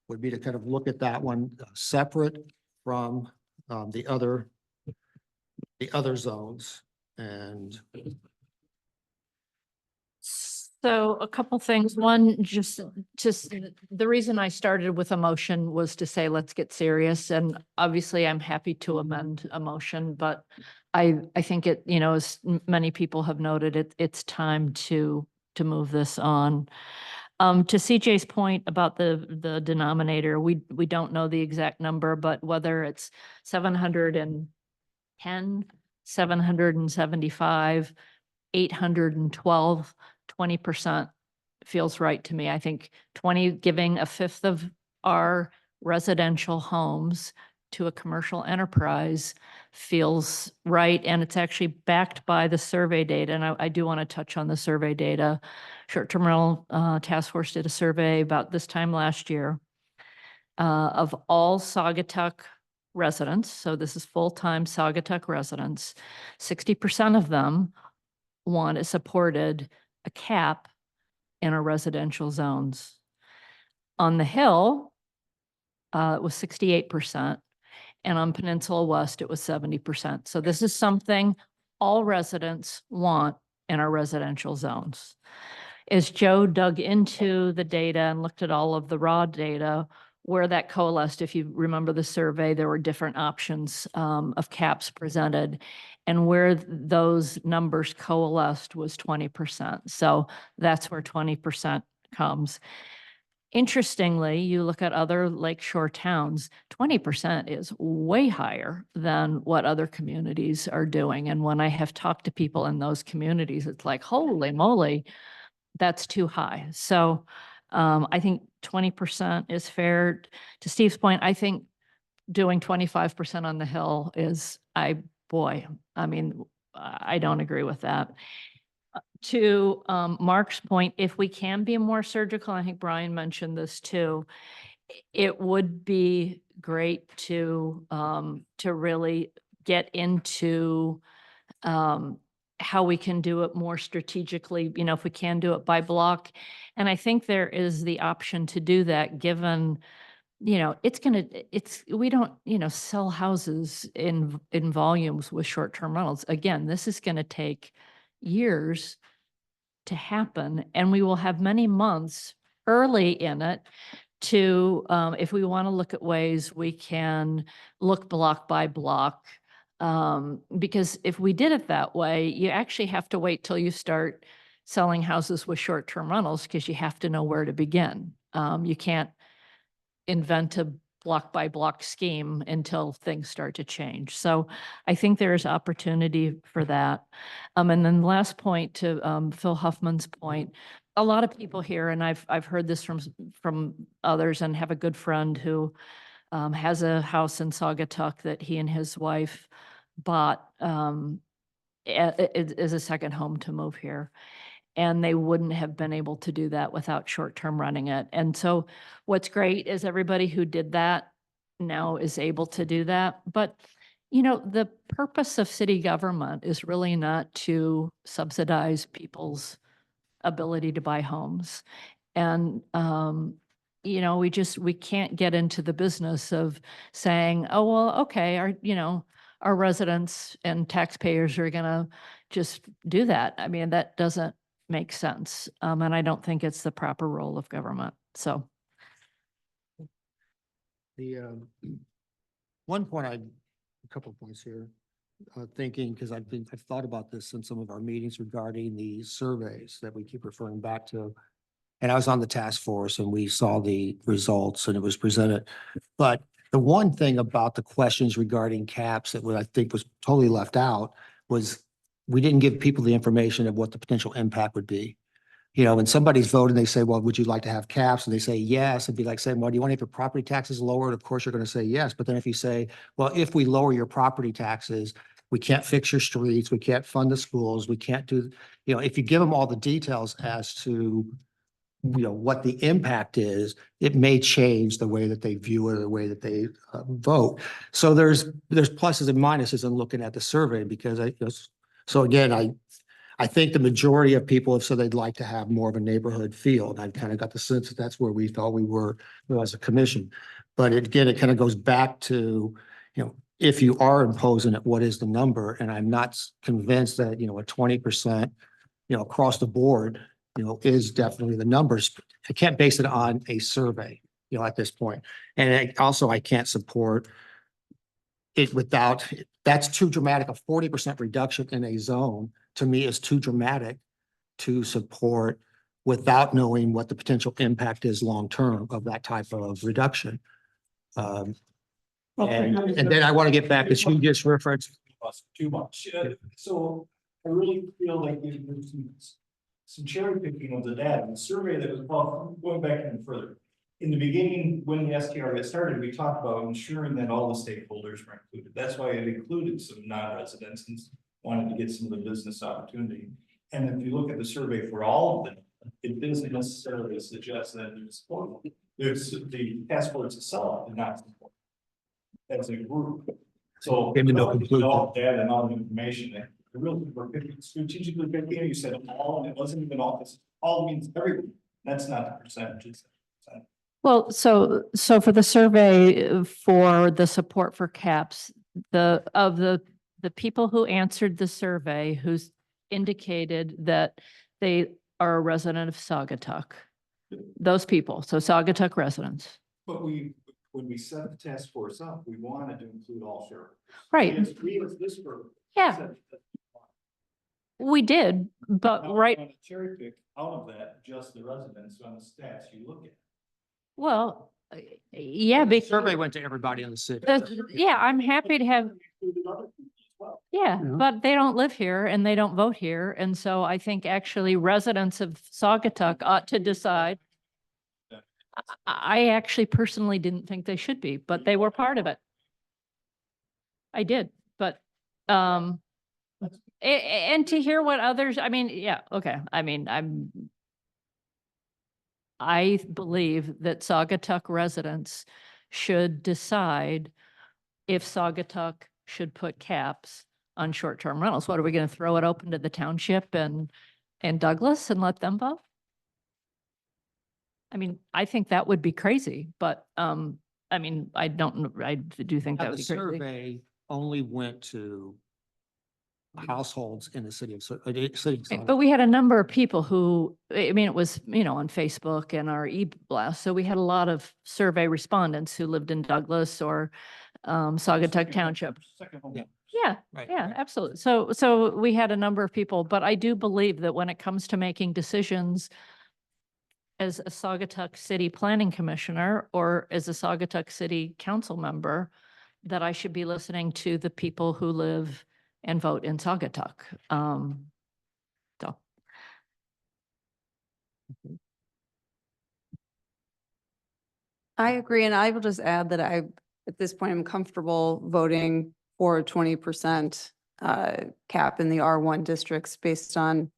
would be to kind of look at that one separate from the other zones. And So a couple things. One, just the reason I started with a motion was to say, let's get serious. And obviously I'm happy to amend a motion, but I think it, as many people have noted, it's time to move this on. To CJ's point about the denominator, we don't know the exact number, but whether it's 710, 775, 812, 20% feels right to me. I think giving a fifth of our residential homes to a commercial enterprise feels right. And it's actually backed by the survey data. And I do want to touch on the survey data. Short-term rental task force did a survey about this time last year of all Saugatuck residents. So this is full-time Saugatuck residents. 60% of them supported a cap in our residential zones. On the Hill, it was 68%. And on Peninsula West, it was 70%. So this is something all residents want in our residential zones. As Joe dug into the data and looked at all of the raw data, where that coalesced, if you remember the survey, there were different options of caps presented. And where those numbers coalesced was 20%. So that's where 20% comes. Interestingly, you look at other lakeshore towns, 20% is way higher than what other communities are doing. And when I have talked to people in those communities, it's like, holy moly, that's too high. So I think 20% is fair. To Steve's point, I think doing 25% on the Hill is, I don't agree with that. To Mark's point, if we can be more surgical, I think Brian mentioned this too, it would be great to really get into how we can do it more strategically, if we can do it by block. And I think there is the option to do that given, we don't, sell houses in volumes with short-term rentals. Again, this is going to take years to happen, and we will have many months early in it to, if we want to look at ways we can look block by block. Because if we did it that way, you actually have to wait till you start selling houses with short-term rentals because you have to know where to begin. You can't invent a block by block scheme until things start to change. So I think there is opportunity for that. And then the last point to Phil Huffman's point, a lot of people here, and I've heard this from others, and have a good friend who has a house in Saugatuck that he and his wife bought as a second home to move here. And they wouldn't have been able to do that without short-term running it. And so what's great is everybody who did that now is able to do that. But, the purpose of city government is really not to subsidize people's ability to buy homes. And, we can't get into the business of saying, oh, well, okay, our residents and taxpayers are going to just do that. I mean, that doesn't make sense. And I don't think it's the proper role of government. So. The one point a couple of points here. thinking, because I've thought about this in some of our meetings regarding the surveys that we keep referring back to. And I was on the task force and we saw the results and it was presented. But the one thing about the questions regarding caps that I think was totally left out was we didn't give people the information of what the potential impact would be. You know, when somebody's voting, they say, well, would you like to have caps? And they say, yes. It'd be like saying, well, do you want to have your property taxes lowered? Of course, you're going to say yes. But then if you say, well, if we lower your property taxes, we can't fix your streets, we can't fund the schools, we can't do, you know, if you give them all the details as to, you know, what the impact is, it may change the way that they view it or the way that they vote. So there's pluses and minuses in looking at the survey because so again, I think the majority of people have said they'd like to have more of a neighborhood feel. And I kind of got the sense that that's where we thought we were, you know, as a commission. But again, it kind of goes back to, you know, if you are imposing it, what is the number? And I'm not convinced that, you know, a 20%, you know, across the board, you know, is definitely the numbers. I can't base it on a survey, you know, at this point. And I can't support it without, that's too dramatic. A 40% reduction in a zone to me is too dramatic to support without knowing what the potential impact is long-term of that type of reduction. And then I want to get back to you just referenced. Too much. So I really feel like there's some cherry picking of the data. The survey that was going back even further. In the beginning, when the STR got started, we talked about ensuring that all the stakeholders were included. That's why it included some non-residents and wanted to get some of the business opportunity. And if you look at the survey for all of them, it doesn't necessarily suggest that there's the task force itself did not support as a group. So all data and all the information that the real strategically picking, you said all, and it wasn't even all. All means everyone. That's not the percentages. Well, so for the survey for the support for caps, the people who answered the survey who's indicated that they are a resident of Saugatuck, those people, so Saugatuck residents. But when we set the task force up, we wanted to include all shareholders. Right. We as this group. Yeah. We did, but right. Cherry pick out of that, just the residents on the stats you look at. Well, yeah, The survey went to everybody in the city. yeah, I'm happy to have, yeah, but they don't live here and they don't vote here. And so I think actually residents of Saugatuck ought to decide. I actually personally didn't think they should be, but they were part of it. I did, but, and to hear what others, I mean, yeah, okay. I mean, I believe that Saugatuck residents should decide if Saugatuck should put caps on short-term rentals. What, are we going to throw it open to the township and Douglas and let them vote? I mean, I think that would be crazy, but, I mean, I do think that would be The crazy. survey only went to households in the city of, But we had a number of people who, I mean, it was, you know, on Facebook and our e-blast. So we had a lot of survey respondents who lived in Douglas or Saugatuck Township. Yeah, yeah, absolutely. So we had a number of people, but I do believe that when it comes to making decisions as a Saugatuck City Planning Commissioner or as a Saugatuck City Council member, that I should be listening to the people who live and vote in Saugatuck. So. I agree, and I will just add that at this point, I'm comfortable voting for a 20% cap in the R1 districts based on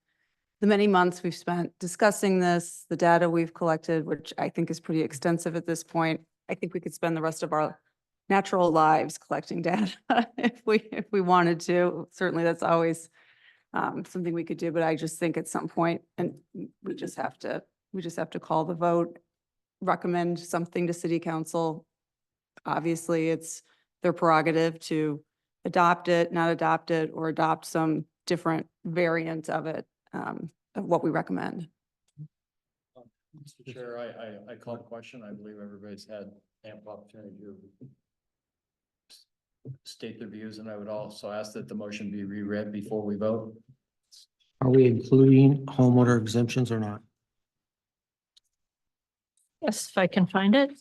the many months we've spent discussing this, the data we've collected, which I think is pretty extensive at this point. I think we could spend the rest of our natural lives collecting data if we wanted to. Certainly, that's always something we could do, but I just think at some point, and we just have to call the vote, recommend something to city council. Obviously, it's their prerogative to adopt it, not adopt it, or adopt some different variant of it, of what we recommend. Mr. Chair, I called the question. I believe everybody's had ample opportunity to state their views, and I would also ask that the motion be reread before we vote. Are we including homeowner exemptions or not? Yes, if I can find it.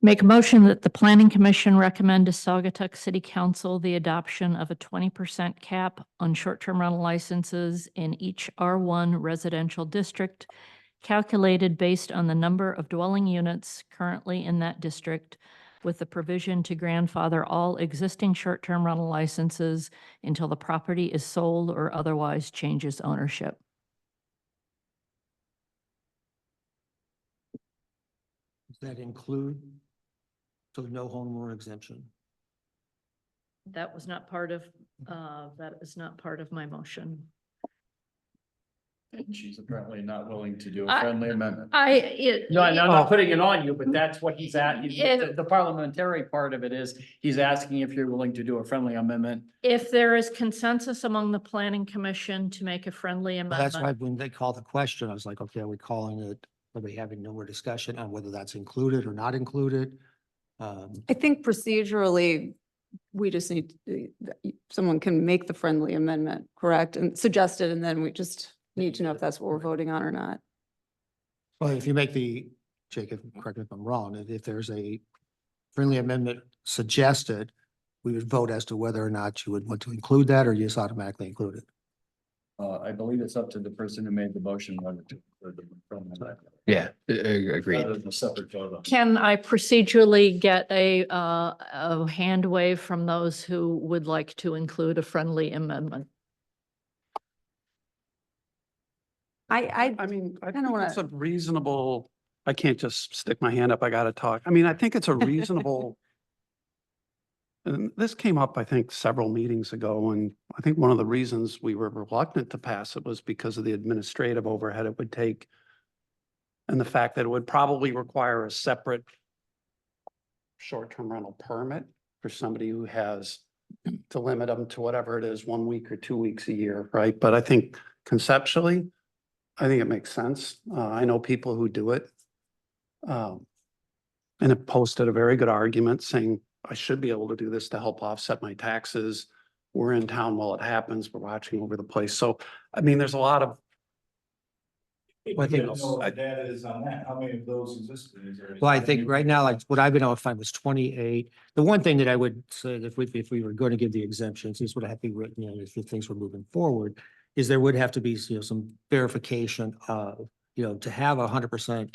Make a motion that the Planning Commission recommend to Saugatuck City Council the adoption of a 20% cap on short-term rental licenses in each R1 residential district, calculated based on the number of dwelling units currently in that district, with the provision to grandfather all existing short-term rental licenses until the property is sold or otherwise changes ownership. Does that include? So no homeowner exemption? That was not part of, that is not part of my motion. And she's apparently not willing to do a I- friendly amendment. No, I'm not putting it on you, but that's what he's at. If- The parliamentary part of it is, he's asking if you're willing to do a friendly amendment. If there is consensus among the planning commission to make a friendly Well, that's why amendment, when they called the question, I was like, okay, are we calling it, are we having no more discussion on whether that's included or not included? I think procedurally, we just need, someone can make the friendly amendment, correct? And suggest it, and then we just need to know if that's what we're voting on or not. Well, if you make the, Jacob, correct me if I'm wrong, if there's a friendly amendment suggested, we would vote as to whether or not you would want to include that or you just automatically include it. I believe it's up to the person who made the motion whether to. include the friendly amendment. Yeah, agreed. Rather than a separate vote on it. can I procedurally get a hand wave from those who would like to include a friendly amendment? I mean, I kinda think wanna- it's a reasonable, I can't just stick my hand up, I gotta talk. I mean, I think it's a reasonable. And this came up, I think, several meetings ago, and I think one of the reasons we were reluctant to pass it was because of the administrative overhead it would take. And the fact that it would probably require a separate short-term rental permit for somebody who has to limit them to whatever it is, 1 week or 2 weeks a year, right? But I think conceptually, I think it makes sense. I know people who do it. And it posted a very good argument saying, I should be able to do this to help offset my taxes. We're in town while it happens. We're watching over the place. So, I mean, there's a lot of. Well, I think- know what the data is on that, how many of those existed? Well, I think right now, like what I've been able to find was 28. The one thing that I would say that if we were going to give the exemptions, this would have to be written in if things were moving forward, is there would have to be, some verification of, to have 100%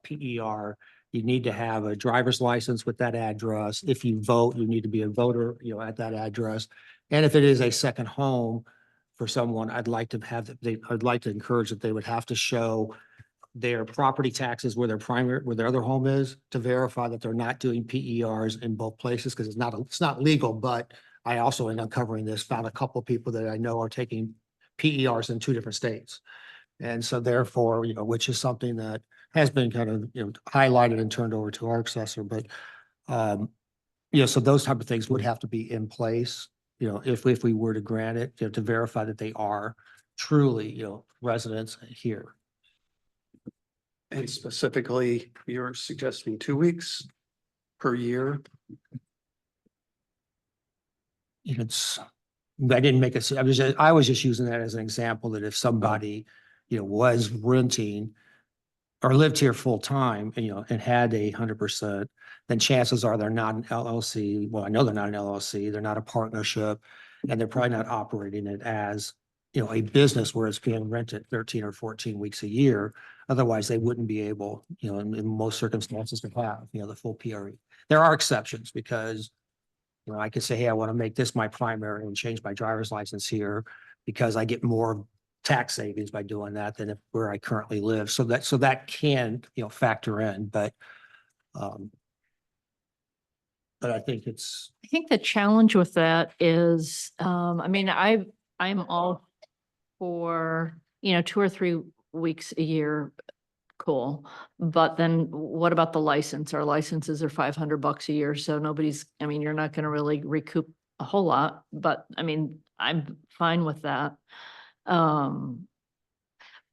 PER, you need to have a driver's license with that address. If you vote, you need to be a voter, at that address. And if it is a second home for someone, I'd like to have, I'd like to encourage that they would have to show their property taxes where their other home is to verify that they're not doing PERs in both places, because it's not legal, but I also, in uncovering this, found a couple of people that I know are taking PERs in 2 different states. And so therefore, which is something that has been kind of, highlighted and turned over to our assessor, but, so those type of things would have to be in place, if we were to grant it, to verify that they are truly, residents here. And specifically, you're suggesting 2 weeks per year? I didn't make it, I was just using that as an example that if somebody, was renting or lived here full time, and had 100%, then chances are they're not an LLC. Well, I know they're not an LLC. They're not a partnership, and they're probably not operating it as, a business where it's being rented 13 or 14 weeks a year. Otherwise, they wouldn't be able, in most circumstances to have, the full PRE. There are exceptions because, I could say, hey, I want to make this my primary and change my driver's license here because I get more tax savings by doing that than where I currently live. So that can, factor in, but I think I think the challenge with that is, I'm all for, 2 or 3 weeks a year. Cool. But then what about the license? Our licenses are $500 a year. So you're not going to really recoup a whole lot, but I'm fine with that.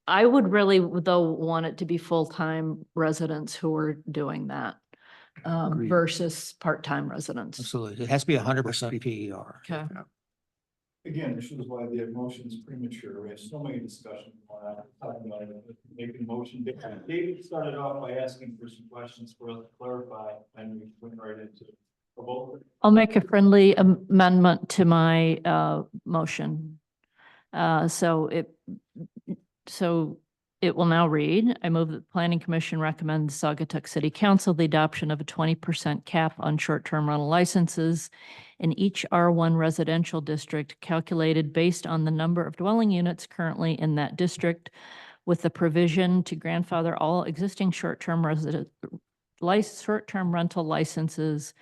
I would really, though, want it to be full-time residents who are doing that Agreed. versus part-time residents. Absolutely. It has to be 100% PER. Okay. Again, this is why the motion's premature. We have so many discussions going on, talking about it, making a motion. David started off by asking for some questions for us to clarify, and we went right into it. For both. I'll make a friendly amendment to my motion. So it will now read, I move that the Planning Commission recommends Saugatuck City Council the adoption of a 20% cap on short-term rental licenses in each R1 residential district calculated based on the number of dwelling units currently in that district, with the provision to grandfather all existing short-term rental licenses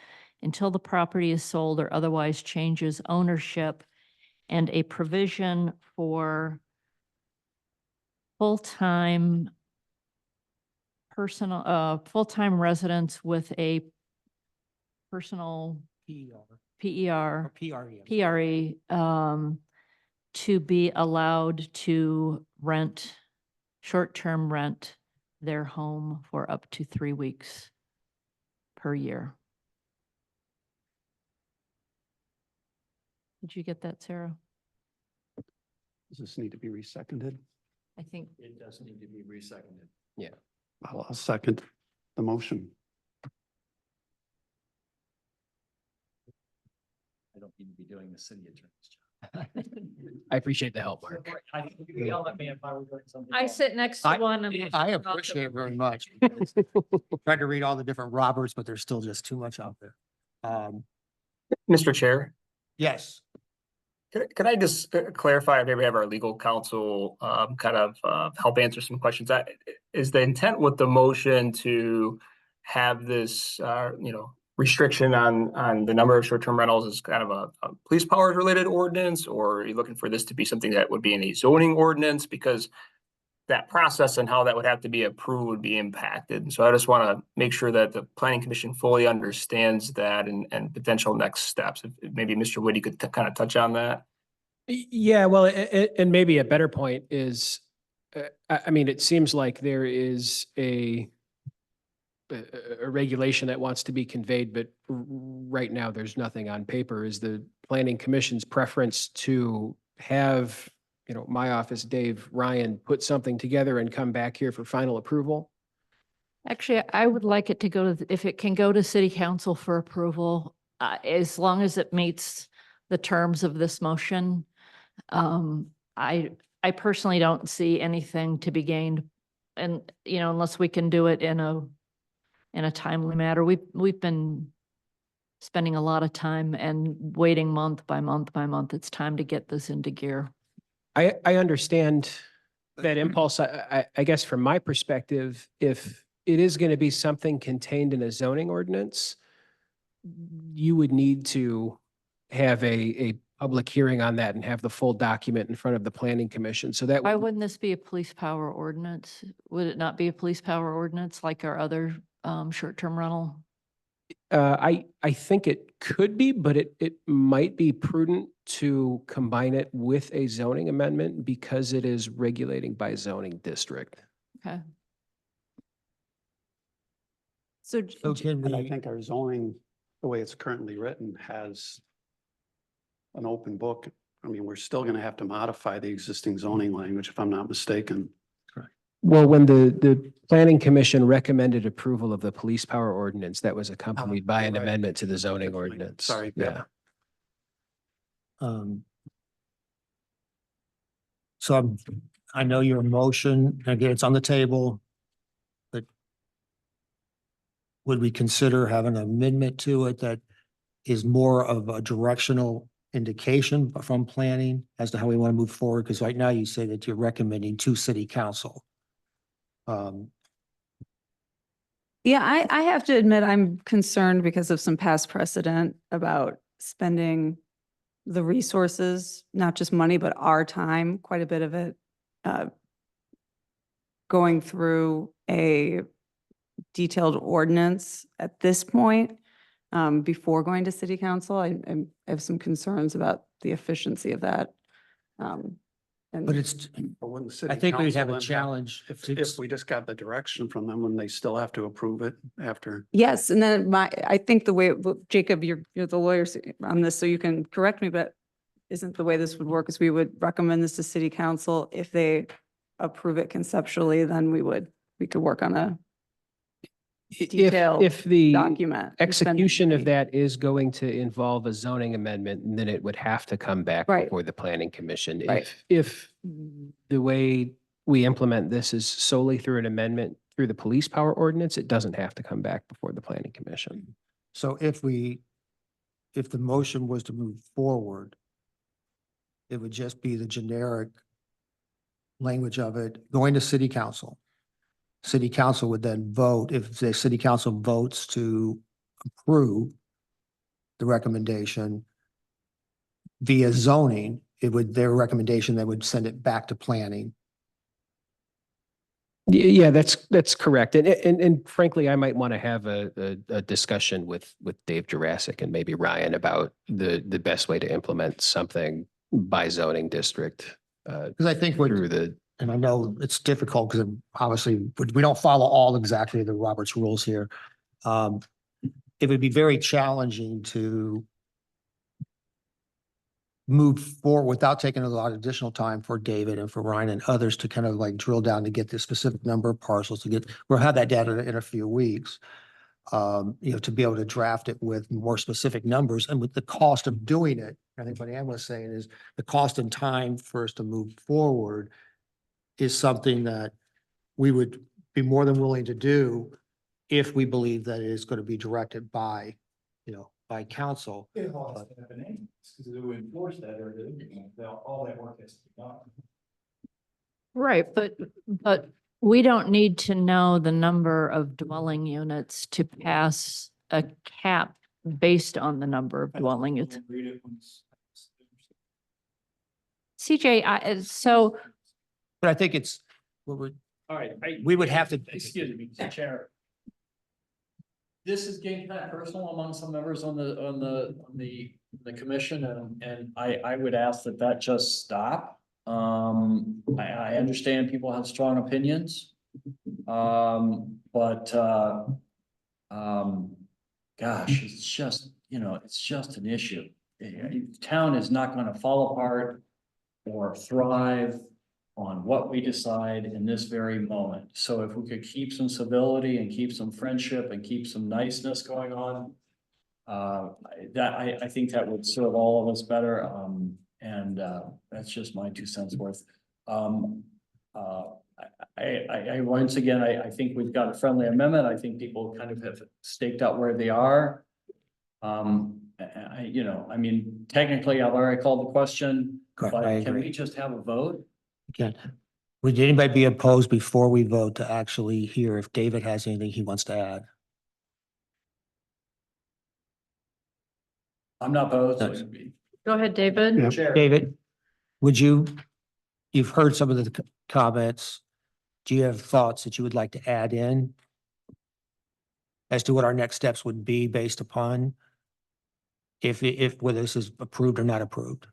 until the property is sold or otherwise changes ownership, and a provision for full-time full-time residents with a personal PER, PRE, to be allowed to short-term rent their home for up to 3 weeks per year. Did you get that, Sarah? Does this need to be reseconded? I think It does need to be reseconded. Yeah. I'll second the motion. I don't need to be doing the city attorney's job. I appreciate the help, Mark. You yell at me if I were doing something. I sit next to one. I appreciate it very much. Tried to read all the different Roberts, but there's still just too much out there. Mr. Chair, Yes. Can I just clarify, maybe have our legal counsel help answer some questions? Is the intent with the motion to have this, restriction on the number of short-term rentals is kind of a police powers related ordinance, or are you looking for this to be something that would be in a zoning ordinance? Because that process and how that would have to be approved would be impacted. So I just want to make sure that the planning commission fully understands that and potential next steps. If maybe Mr. Wood, you could kind of touch on that. Yeah, well, and maybe a better point is, I mean, it seems like there is a regulation that wants to be conveyed, but right now there's nothing on paper. Is the planning commission's preference to have, my office, Dave Ryan, put something together and come back here for final approval? Actually, I would like it to go to, if it can go to city council for approval, as long as it meets the terms of this motion. I personally don't see anything to be gained, and, unless we can do it in a timely manner. We've been spending a lot of time and waiting month by month by month. It's time to get this into gear. I understand that impulse. I guess from my perspective, if it is going to be something contained in a zoning ordinance, you would need to have a public hearing on that and have the full document in front of the planning commission. So that Why wouldn't this be a police power ordinance? Would it not be a police power ordinance like our other short-term rental? I think it could be, but it might be prudent to combine it with a zoning amendment because it is regulating by zoning district. Okay. And I think our zoning, the way it's currently written, has an open book. I mean, we're still going to have to modify the existing zoning language, if I'm not mistaken. Well, when the planning commission recommended approval of the police power ordinance, that was accompanied by an right. amendment to the zoning ordinance. Sorry. Yeah. So I know your motion, again, it's on the table, but would we consider having an amendment to it that is more of a directional indication from planning as to how we want to move forward? Because right now you say that you're recommending to city council. Yeah, I have to admit, I'm concerned because of some past precedent about spending the resources, not just money, but our time, quite a bit of it, going through a detailed ordinance at this point, before going to city council. I have some concerns about the efficiency of that. And But it's, But when the city I think we'd have a council challenge if we just got the direction from them, when they still have to approve it after. yes, and then I think the way, Jacob, you're the lawyer on this, so you can correct me, but isn't the way this would work is we would recommend this to city council. If they approve it conceptually, then we could work on a detailed If the document. execution of that is going to involve a zoning amendment, then it would have to come back Right. before the planning commission. Right. If the way we implement this is solely through an amendment through the police power ordinance, it doesn't have to come back before the planning commission. so if the motion was to move forward, it would just be the generic language of it going to city council. City council would then vote, if the city council votes to approve the recommendation via zoning, their recommendation, they would send it back to planning. Yeah, that's correct. And frankly, I might want to have a discussion with Dave Jurassic and maybe Ryan about the best way to implement something by zoning district. Because I think through the, and I know it's difficult because obviously we don't follow all exactly the Roberts rules here. It would be very challenging to move forward without taking a lot of additional time for David and for Ryan and others to kind of like drill down to get the specific number of parcels we'll have that data in a few weeks. To be able to draft it with more specific numbers and with the cost of doing it. I think what Ann was saying is the cost and time for us to move forward is something that we would be more than willing to do if we believe that it is going to be directed by council. It all has to happen anyways, because it would enforce that or all that work has to be done. Right, but we don't need to know the number of dwelling units to pass a cap based on the number of dwelling units. Read it when it's- CJ, so But I think it's, All right. we would have to. Excuse me, Mr. Chair. This is getting kind of personal among some members on the commission, and I would ask that just stop. I understand people have strong opinions. But gosh, it's just, it's just an issue. Town is not gonna fall apart or thrive on what we decide in this very moment. So if we could keep some civility and keep some friendship and keep some niceness going on, I think that would serve all of us better. And that's just my 2 cents worth. I once again, I think we've got a friendly amendment. I think people kind of have staked out where they are. I mean, technically, I've already called the question, Correct, but I can we agree. just have a vote? Again, would anybody be opposed before we vote to actually hear if David has anything he wants to add? I'm not opposed. Yes. go ahead, David. Chair. David, you've heard some of the comments. Do you have thoughts that you would like to add in as to what our next steps would be based upon if whether this is approved or not approved?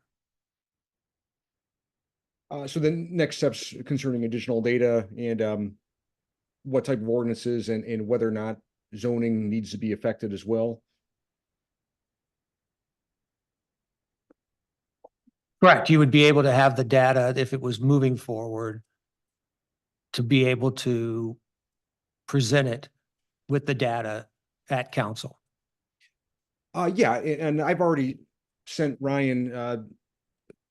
So the next steps concerning additional data and what type of ordinances and whether or not zoning needs to be affected as well. Correct. You would be able to have the data if it was moving forward to be able to present it with the data at council. Yeah, and I've already sent Ryan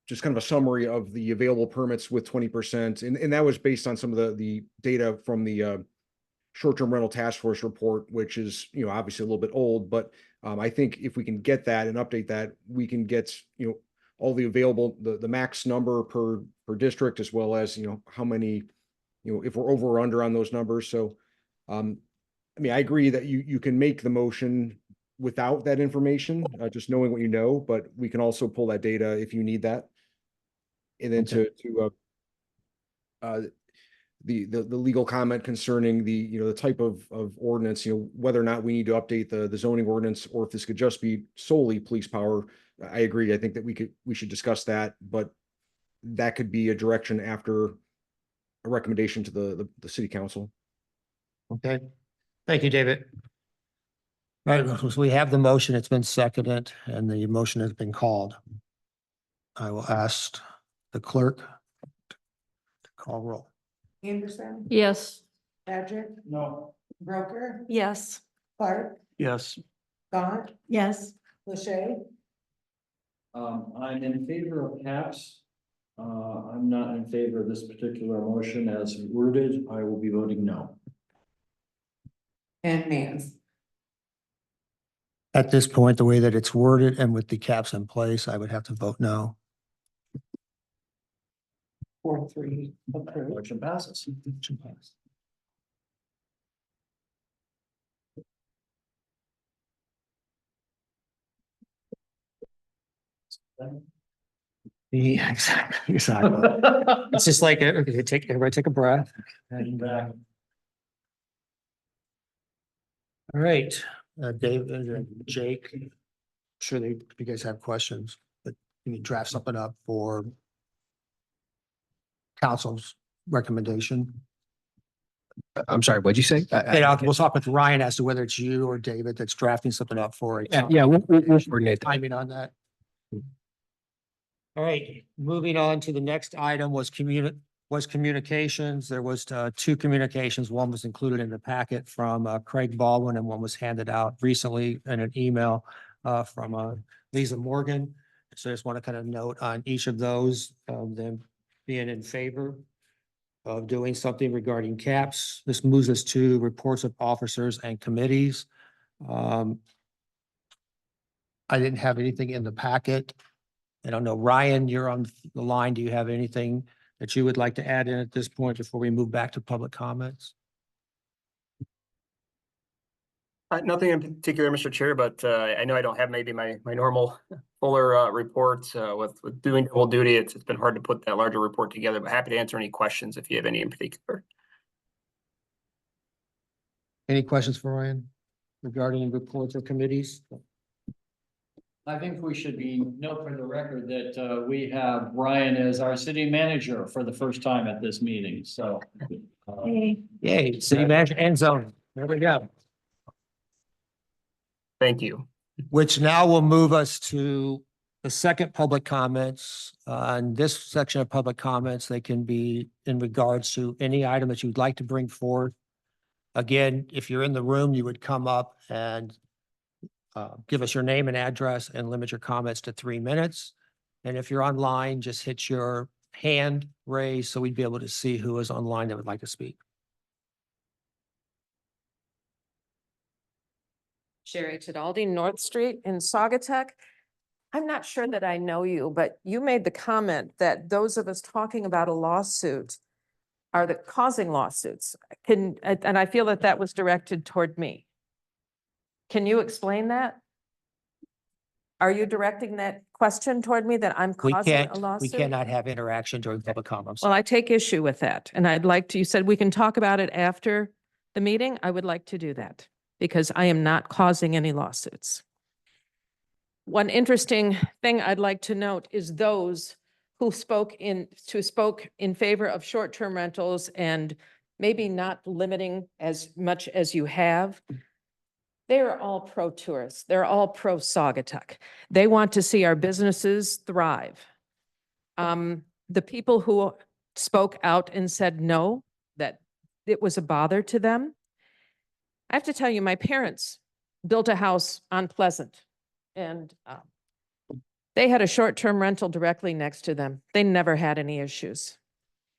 just kind of a summary of the available permits with 20%. And that was based on some of the data from the short-term rental task force report, which is, obviously a little bit old, but I think if we can get that and update that, we can get, all the available, the max number per district, as well as, how many, if we're over or under on those numbers. So, I mean, I agree that you can make the motion without that information, just knowing what you know, but we can also pull that data if you need that. And then the legal comment concerning the type of ordinance, whether or not we need to update the zoning ordinance, or if this could just be solely police power. I agree. I think that we should discuss that, but that could be a direction after a recommendation to the city council. Okay, thank you, David. All right, so we have the motion, it's been seconded, and the motion has been called. I will ask the clerk to call roll. Anderson, Yes. Patrick, No. Broker, Yes. Clark, Yes. Gaunt, Yes. Lachey, I'm in favor of caps. I'm not in favor of this particular motion as worded. I will be voting no. and Mans. At this point, the way that it's worded and with the caps in place, I would have to vote no. 4-3 approved. Motion passes. Motion passed. Yeah, exactly. It's just like, okay, everybody take a breath. And, all right, David and Jake, I'm sure you guys have questions, but you can draft something up for council's recommendation. I'm sorry, what'd you say? We'll talk with Ryan as to whether it's you or David that's drafting something up for it. Yeah, we'll coordinate that. Timing on that. All right, moving on to the next item was communications. There was two communications. One was included in the packet from Craig Baldwin, and one was handed out recently in an email from Lisa Morgan. So I just want to kind of note on each of those, them being in favor of doing something regarding caps. This moves us to reports of officers and committees. I didn't have anything in the packet. I don't know, Ryan, you're on the line. Do you have anything that you would like to add in at this point before we move back to public comments? Nothing in particular, Mr. Chair, but I know I don't have maybe my normal fuller report with doing double duty. It's been hard to put that larger report together, but happy to answer any questions if you have any in particular. Any questions for Ryan regarding reports or committees? I think we should note for the record that we have Ryan as our city manager for the first time at this meeting, so. Yay, city manager and zoning. There we go. Thank you. Which now will move us to the second public comments. In this section of public comments, they can be in regards to any item that you'd like to bring forth. Again, if you're in the room, you would come up and give us your name and address and limit your comments to 3 minutes. And if you're online, just hit your hand raise so we'd be able to see who is online that would like to speak. Sherry Chidaldi, North Street in Saugatuck. I'm not sure that I know you, but you made the comment that those of us talking about a lawsuit are the causing lawsuits. And I feel that that was directed toward me. Can you explain that? Are you directing that question toward me that I'm We causing a can't, we lawsuit? cannot have interaction during public comments. Well, I take issue with that, and I'd like to, you said we can talk about it after the meeting. I would like to do that because I am not causing any lawsuits. One interesting thing I'd like to note is those who spoke in favor of short-term rentals and maybe not limiting as much as you have. They're all pro-tourist. They're all pro-Saugatuck. They want to see our businesses thrive. The people who spoke out and said no, that it was a bother to them. I have to tell you, my parents built a house on Pleasant, and they had a short-term rental directly next to them. They never had any issues.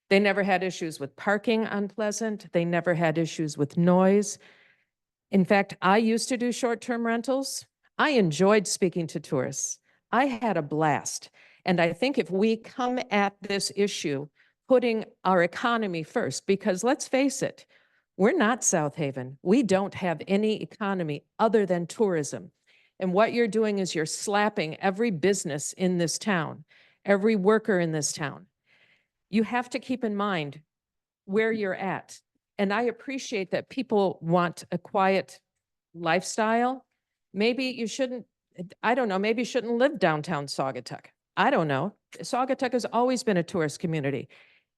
They never had issues with parking on Pleasant. They never had issues with noise. In fact, I used to do short-term rentals. I enjoyed speaking to tourists. I had a blast. And I think if we come at this issue, putting our economy first, because let's face it, we're not South Haven. We don't have any economy other than tourism. And what you're doing is you're slapping every business in this town, every worker in this town. You have to keep in mind where you're at. And I appreciate that people want a quiet lifestyle. Maybe you shouldn't, I don't know, maybe you shouldn't live downtown Saugatuck. I don't know. Saugatuck has always been a tourist community.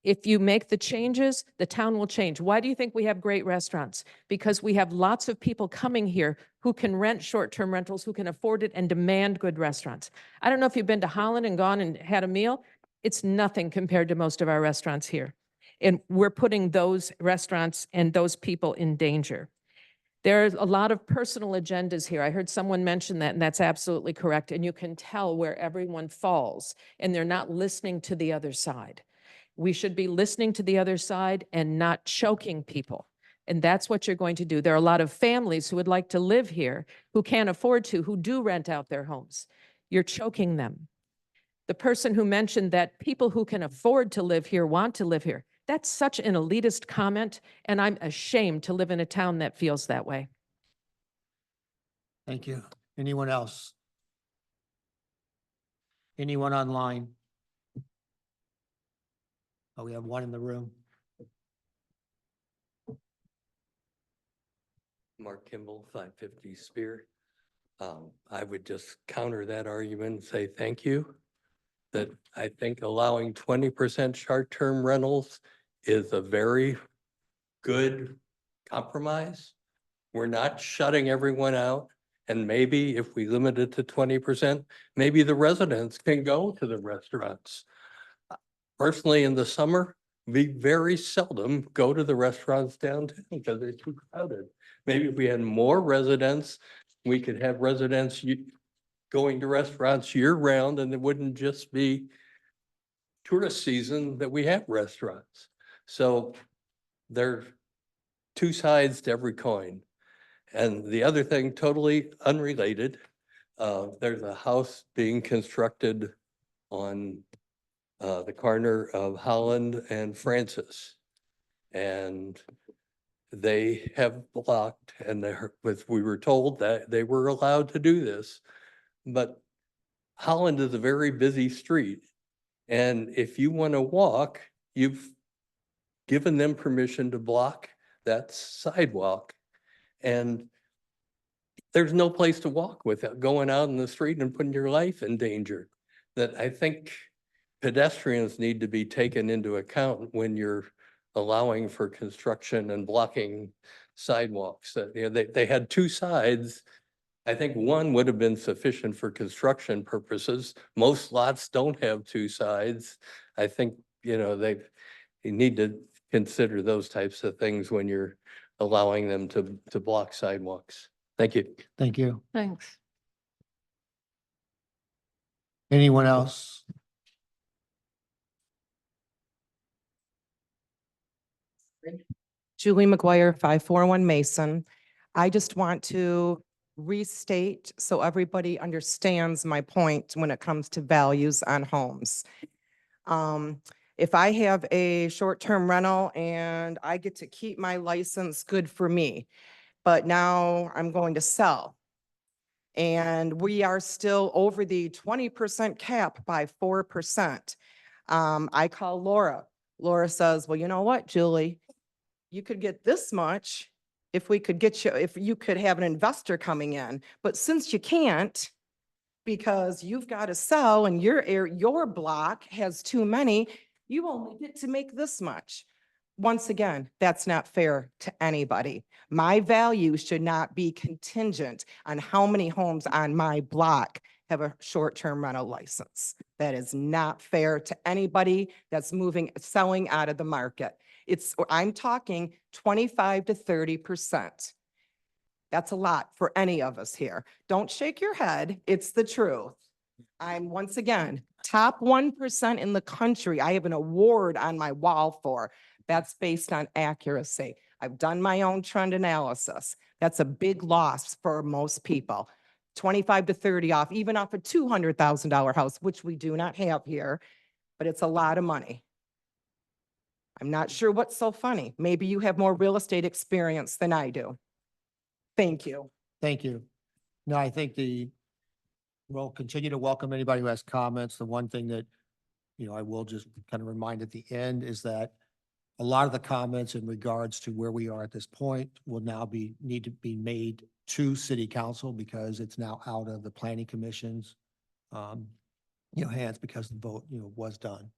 If you make the changes, the town will change. Why do you think we have great restaurants? Because we have lots of people coming here who can rent short-term rentals, who can afford it and demand good restaurants. I don't know if you've been to Holland and gone and had a meal. It's nothing compared to most of our restaurants here. And we're putting those restaurants and those people in danger. There's a lot of personal agendas here. I heard someone mention that, and that's absolutely correct. And you can tell where everyone falls, and they're not listening to the other side. We should be listening to the other side and not choking people. And that's what you're going to do. There are a lot of families who would like to live here, who can't afford to, who do rent out their homes. You're choking them. The person who mentioned that people who can afford to live here want to live here. That's such an elitist comment, and I'm ashamed to live in a town that feels that way. Thank you. Anyone else? Anyone online? Oh, we have one in the room. Mark Kimball, 550 Spear. I would just counter that argument and say thank you. That I think allowing 20% short-term rentals is a very good compromise. We're not shutting everyone out. And maybe if we limit it to 20%, maybe the residents can go to the restaurants. Personally, in the summer, we very seldom go to the restaurants downtown because they're too crowded. Maybe if we had more residents, we could have residents going to restaurants year round, and it wouldn't just be tourist season that we have restaurants. So there's two sides to every coin. And the other thing, totally unrelated, there's a house being constructed on the corner of Holland and Francis. And they have blocked, and we were told that they were allowed to do this. But Holland is a very busy street. And if you want to walk, you've given them permission to block that sidewalk. And there's no place to walk without going out in the street and putting your life in danger. That I think pedestrians need to be taken into account when you're allowing for construction and blocking sidewalks. That, you know, they had two sides. I think one would have been sufficient for construction purposes. Most lots don't have two sides. I think, you know, you need to consider those types of things when you're allowing them to block sidewalks. Thank you. Thank you. Thanks. Anyone else? Julie McGuire, 541 Mason. I just want to restate so everybody understands my point when it comes to values on homes. If I have a short-term rental and I get to keep my license, good for me. But now I'm going to sell. And we are still over the 20% cap by 4%. I call Laura. Laura says, well, you know what, Julie? You could get this much if we could get you, if you could have an investor coming in. But since you can't, because you've got to sell and your block has too many, you only get to make this much. Once again, that's not fair to anybody. My value should not be contingent on how many homes on my block have a short-term rental license. That is not fair to anybody that's selling out of the market. I'm talking 25 to 30%. That's a lot for any of us here. Don't shake your head. It's the truth. I'm once again, top 1% in the country. I have an award on my wall for. That's based on accuracy. I've done my own trend analysis. That's a big loss for most people. 25 to 30 off, even off a $200,000 house, which we do not have here, but it's a lot of money. I'm not sure what's so funny. Maybe you have more real estate experience than I do. Thank you. Thank you. No, I think we'll continue to welcome anybody who has comments. The one thing that, you know, I will just kind of remind at the end is that a lot of the comments in regards to where we are at this point will now need to be made to city council because it's now out of the planning commission's hands because the vote, was done.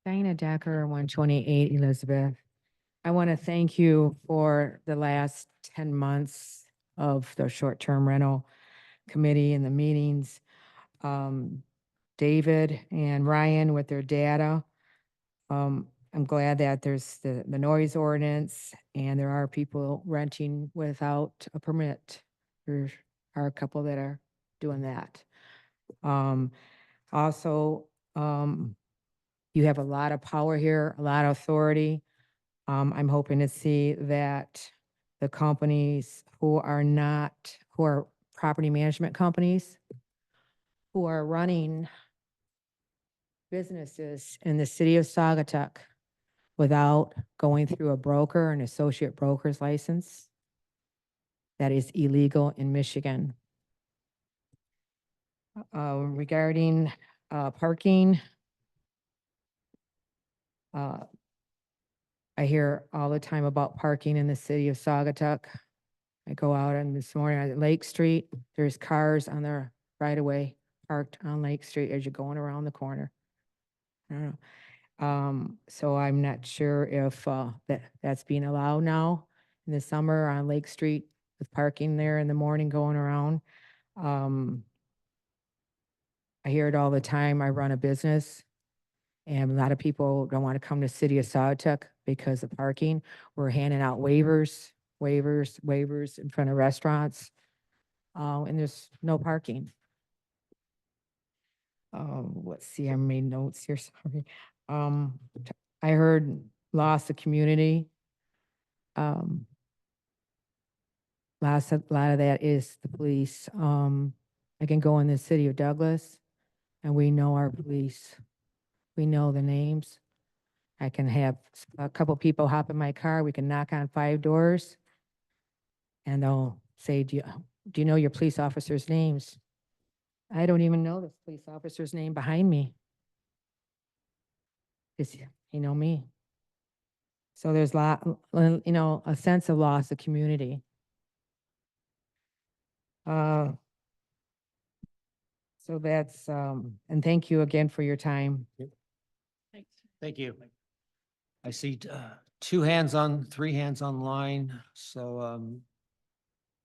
Diana Decker, 128 Elizabeth. I want to thank you for the last 10 months of the short-term rental committee and the meetings. David and Ryan with their data. I'm glad that there's the noise ordinance and there are people renting without a permit. There are a couple that are doing that. Also, you have a lot of power here, a lot of authority. I'm hoping to see that the companies who are property management companies, who are running businesses in the city of Saugatuck without going through a broker, an associate broker's license, that is illegal in Michigan. Regarding parking, I hear all the time about parking in the city of Saugatuck. I go out and this morning at Lake Street, there's cars on the right of way parked on Lake Street as you're going around the corner. I don't know. So I'm not sure if that's being allowed now in the summer on Lake Street with parking there in the morning going around. I hear it all the time. I run a business and a lot of people don't want to come to the city of Saugatuck because of parking. We're handing out waivers in front of restaurants. And there's no parking. Let's see, I made notes here, sorry. I heard loss of community. A lot of that is the police. I can go in the city of Douglas and we know our police. We know the names. I can have a couple people hop in my car. We can knock on 5 doors and they'll say, do you know your police officers' names? I don't even know this police officer's name behind me. It's, me. So there's a sense of loss of community. So that's, and thank you again for your time. Thank you. I see 3 hands online. So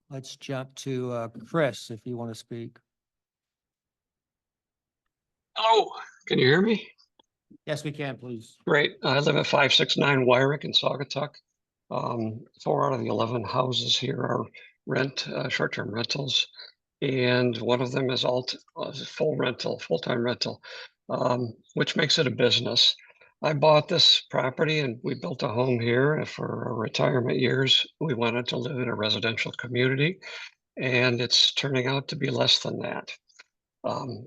let's jump to Chris, if you want to speak. Hello, can you hear me? Yes, we can, please. Great. I live at 569 Wyrick in Saugatuck. 4 out of the 11 houses here are short-term rentals. And one of them is full rental, full-time rental, which makes it a business. I bought this property and we built a home here for our retirement years. We wanted to live in a residential community and it's turning out to be less than that.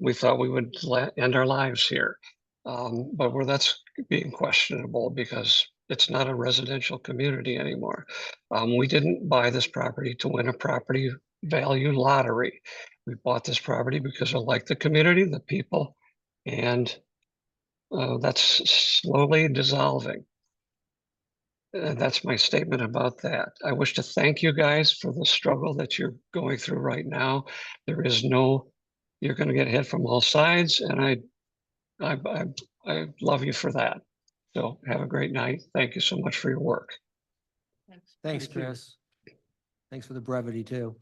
We thought we would end our lives here, but that's being questionable because it's not a residential community anymore. We didn't buy this property to win a property value lottery. We bought this property because I like the community, the people, and that's slowly dissolving. That's my statement about that. I wish to thank you guys for the struggle that you're going through right now. You're going to get hit from all sides, and I love you for that. So have a great night. Thank you so much for your work. Thanks, Chris. Thanks for the brevity too.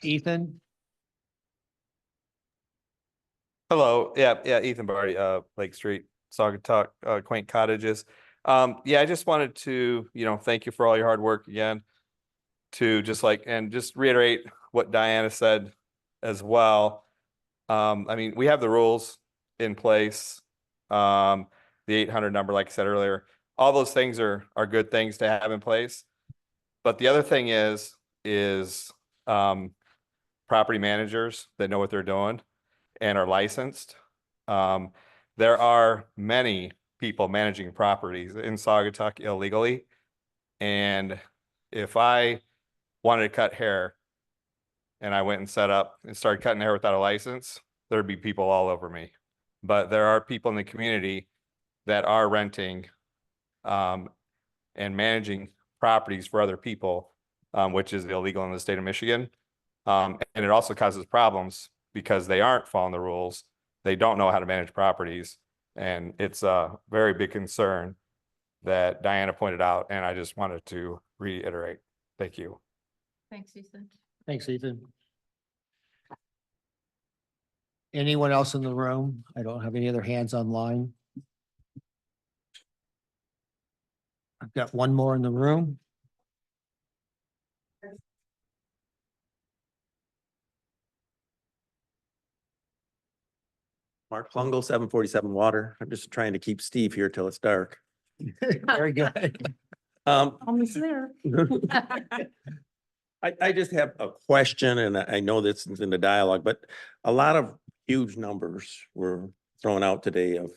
Ethan? Hello, yeah, Ethan Barty, Lake Street, Saugatuck, Quaint Cottages. I just wanted to, thank you for all your hard work again. Just reiterate what Diana said as well. We have the rules in place. The 800 number, like I said earlier, all those things are good things to have in place. But the other thing is property managers that know what they're doing and are licensed. There are many people managing properties in Saugatuck illegally. And if I wanted to cut hair and I went and set up and started cutting hair without a license, there'd be people all over me. But there are people in the community that are renting and managing properties for other people, which is illegal in the state of Michigan. And it also causes problems because they aren't following the rules. They don't know how to manage properties. And it's a very big concern that Diana pointed out, and I just wanted to reiterate. Thank you. Thanks, Ethan. Thanks, Ethan. Anyone else in the room? I don't have any other hands online. I've got one more in the room. Mark Plungle, 747 Water. I'm just trying to keep Steve here till it's dark. Very good. Almost there. I just have a question, and I know this is in the dialogue, but a lot of huge numbers were thrown out today of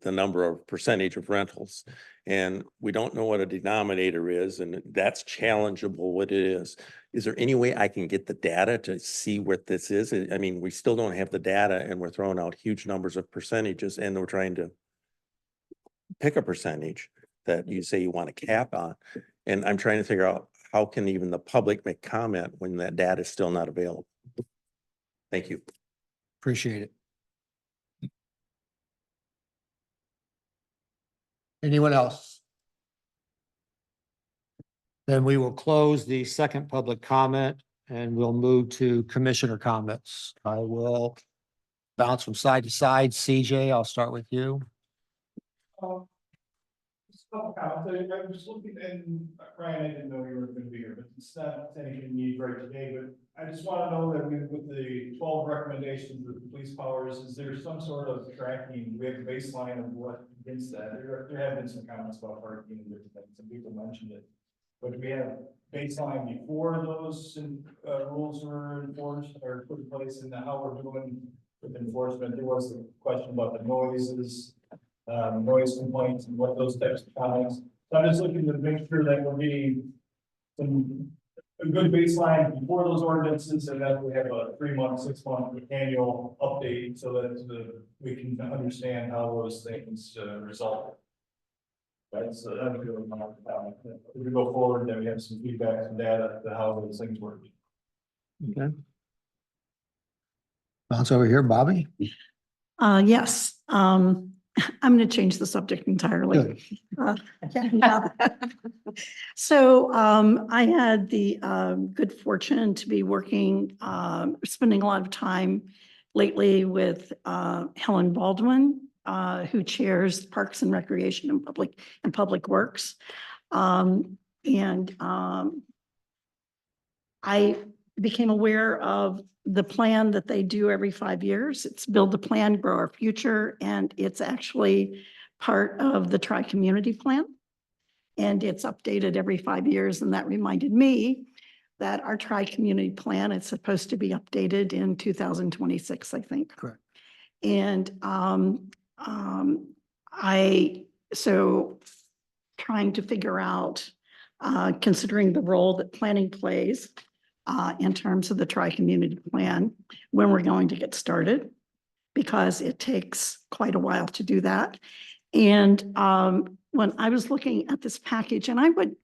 the number of percentage of rentals. And we don't know what a denominator is, and that's challengeable what it is. Is there any way I can get the data to see what this is? I mean, we still don't have the data, and we're throwing out huge numbers of percentages, and we're trying to pick a percentage that you say you want to cap on. And I'm trying to figure out how can even the public make comment when that data is still not available? Thank you. Appreciate it. Anyone else? Then we will close the second public comment and we'll move to commissioner comments. I will bounce from side to side. CJ, I'll start with you. Just a couple comments. I was looking, and Ryan, I didn't know you were gonna be here, but it's not anything you need right today, but I just wanna know that with the 12 recommendations of the police powers, is there some sort of tracking, we have a baseline of what against that? There have been some comments about parking and different things, some people mentioned it. But do we have baseline before those rules were enforced or put in place, and how we're doing with enforcement? There was the question about the noises, noise complaints and what those types of comments. So I'm just looking to make sure that we're getting a good baseline before those ordinances, and that we have a 3-month, 6-month annual update so that we can understand how those things result. Right, so that would be my comment. If we go forward, then we have some feedback, some data to how those things work. Okay. Bounce over here, Bobby. Yes, I'm going to change the subject entirely. Yeah. So I had the good fortune to be working, spending a lot of time lately with Helen Baldwin, who chairs Parks and Recreation and Public Works. I became aware of the plan that they do every 5 years. It's Build a Plan, Grow Our Future, and it's actually part of the Tri-Community Plan. And it's updated every 5 years, and that reminded me that our Tri-Community Plan is supposed to be updated in 2026, I think. Correct. And so trying to figure out, considering the role that planning plays in terms of the Tri-Community Plan, when we're going to get started, because it takes quite a while to do that. And when I was looking at this package, and I would,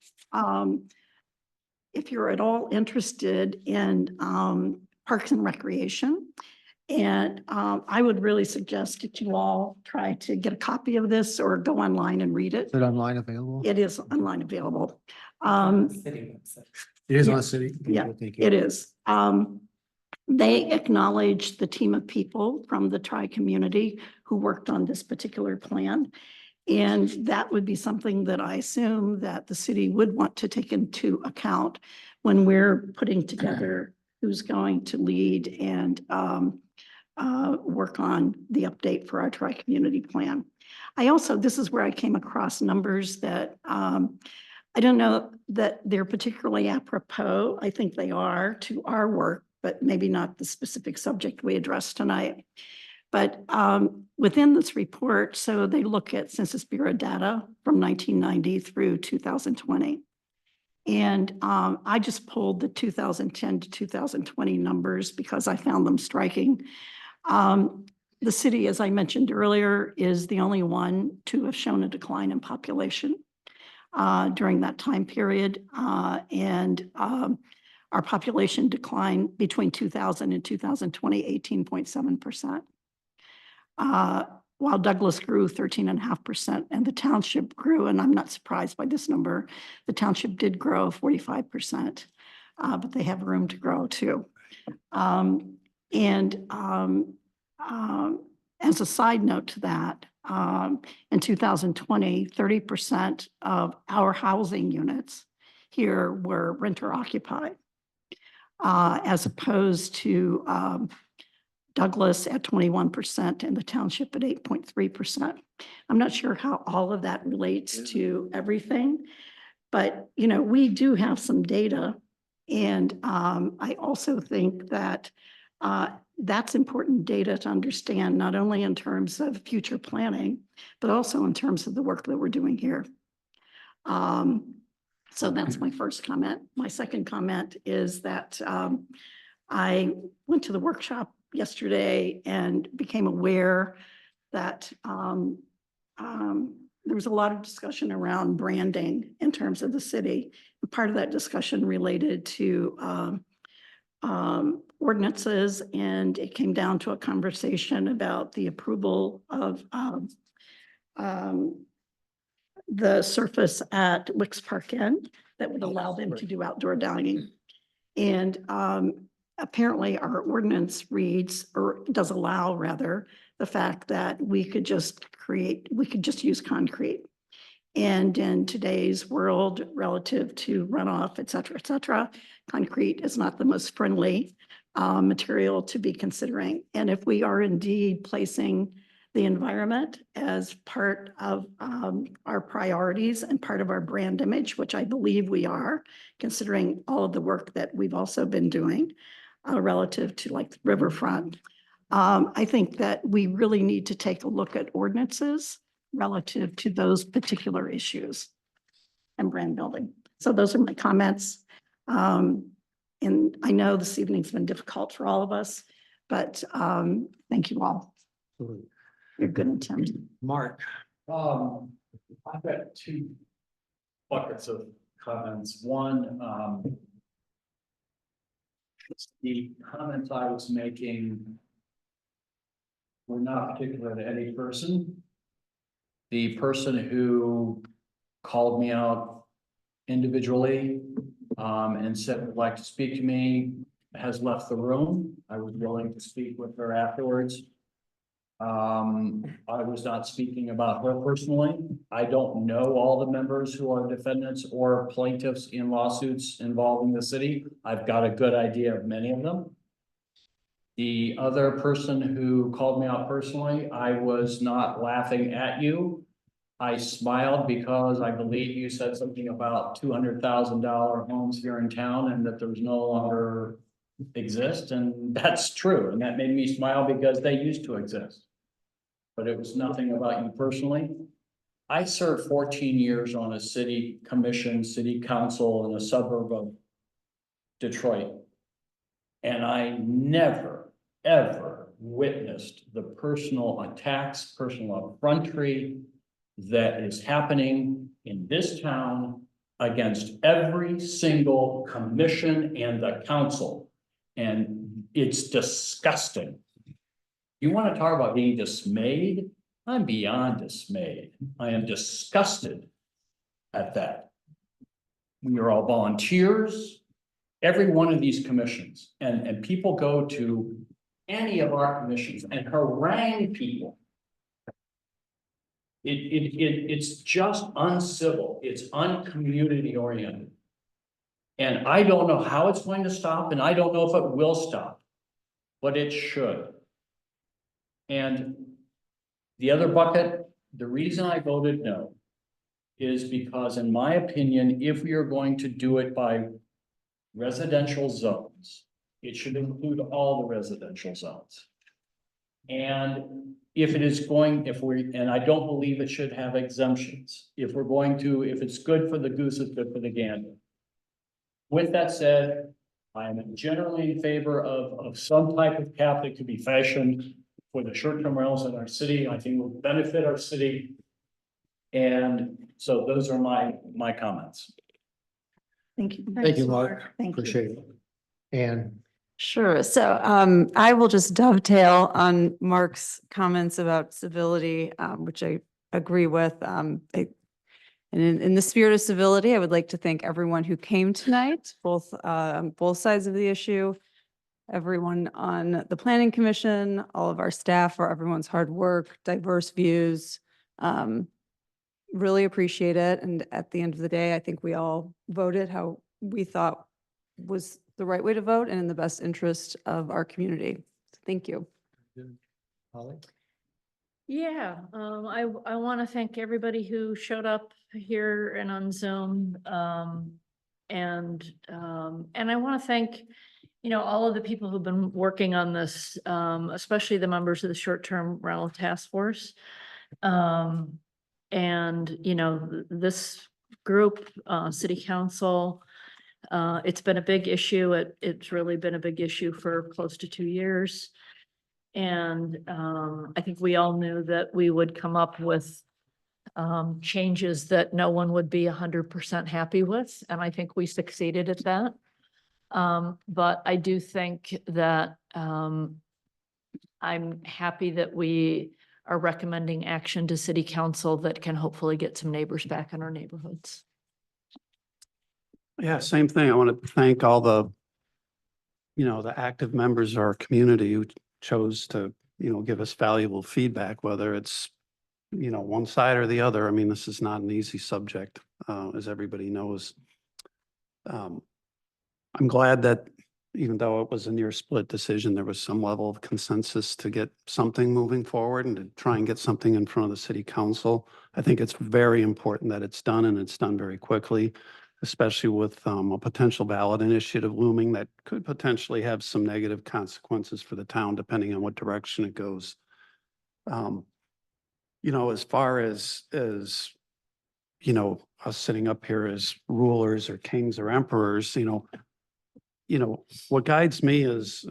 if you're at all interested in Parks and Recreation, and I would really suggest that you all try to get a copy of this or go online and read it. Is it online available? It is online available. It is on the city. Yeah, Thank you. it is. They acknowledge the team of people from the Tri-Community who worked on this particular plan. And that would be something that I assume that the city would want to take into account when we're putting together who's going to lead and work on the update for our Tri-Community Plan. This is where I came across numbers that I don't know that they're particularly apropos. I think they are to our work, but maybe not the specific subject we addressed tonight. But within this report, so they look at Census Bureau data from 1990 through 2020. And I just pulled the 2010 to 2020 numbers because I found them striking. The city, as I mentioned earlier, is the only one to have shown a decline in population during that time period. Our population declined between 2000 and 2020, 18.7%. While Douglas grew 13.5% and the township grew, and I'm not surprised by this number, the township did grow 45%, but they have room to grow too. As a side note to that, in 2020, 30% of our housing units here were renter occupied, as opposed to Douglas at 21% and the township at 8.3%. I'm not sure how all of that relates to everything, but we do have some data. And I also think that that's important data to understand, not only in terms of future planning, but also in terms of the work that we're doing here. So that's my first comment. My second comment is that I went to the workshop yesterday and became aware that there was a lot of discussion around branding in terms of the city. And part of that discussion related to ordinances, and it came down to a conversation about the approval of the surface at Wicks Park Inn that would allow them to do outdoor dining. And apparently our ordinance reads, or does allow rather, the fact that we could just use concrete. And in today's world, relative to runoff, et cetera, concrete is not the most friendly material to be considering. And if we are indeed placing the environment as part of our priorities and part of our brand image, which I believe we are, considering all of the work that we've also been doing relative to like the riverfront, I think that we really need to take a look at ordinances relative to those particular issues and brand building. So those are my comments. And I know this evening's been difficult for all of us, but thank you all. Your good intent. Mark. I've got two buckets of comments. One, the comments I was making were not particular to any person. The person who called me out individually and said would like to speak to me has left the room. I was willing to speak with her afterwards. I was not speaking about her personally. I don't know all the members who are defendants or plaintiffs in lawsuits involving the city. I've got a good idea of many of them. The other person who called me out personally, I was not laughing at you. I smiled because I believe you said something about $200,000 homes here in town and that there's no longer exist. And that's true. And that made me smile because they used to exist. But it was nothing about you personally. I served 14 years on a city commission, city council in a suburb of Detroit. And I never, ever witnessed the personal attacks, personal effrontery that is happening in this town against every single commission and the council. And it's disgusting. You want to talk about being dismayed? I'm beyond dismayed. I am disgusted at that. We are all volunteers, every one of these commissions, and people go to any of our commissions and harangue people. It's just uncivil. It's uncommunity oriented. And I don't know how it's going to stop, and I don't know if it will stop, but it should. And the other bucket, the reason I voted no is because, in my opinion, if we are going to do it by residential zones, it should include all the residential zones. And if it is going, and I don't believe it should have exemptions. If it's good for the goose, it's good for the gander. With that said, I am generally in favor of some type of cap that could be fashioned for the short-term rentals in our city. I think will benefit our city. And so those are my comments. Thank you. Thank you, Mark. Thank you. Appreciate it. And Sure. So I will just dovetail on Mark's comments about civility, which I agree with. And in the spirit of civility, I would like to thank everyone who came tonight, both on both sides of the issue, everyone on the Planning Commission, all of our staff for everyone's hard work, diverse views. Really appreciate it. And at the end of the day, I think we all voted how we thought was the right way to vote and in the best interest of our community. Thank you. Holly? Yeah, I want to thank everybody who showed up here and on Zoom. And I want to thank, all of the people who've been working on this, especially the members of the short-term rental task force. This group, city council, it's been a big issue. It's really been a big issue for close to 2 years. And I think we all knew that we would come up with changes that no one would be 100% happy with. And I think we succeeded at that. But I do think that I'm happy that we are recommending action to city council that can hopefully get some neighbors back in our neighborhoods. Yeah, same thing. I want to thank all the active members of our community who chose to, give us valuable feedback, whether it's, one side or the other. I mean, this is not an easy subject, as everybody knows. I'm glad that even though it was a near split decision, there was some level of consensus to get something moving forward and to try and get something in front of the city council. I think it's very important that it's done and it's done very quickly, especially with a potential ballot initiative looming that could potentially have some negative consequences for the town, depending on what direction it goes. As far as us sitting up here as rulers or kings or emperors, what guides me is,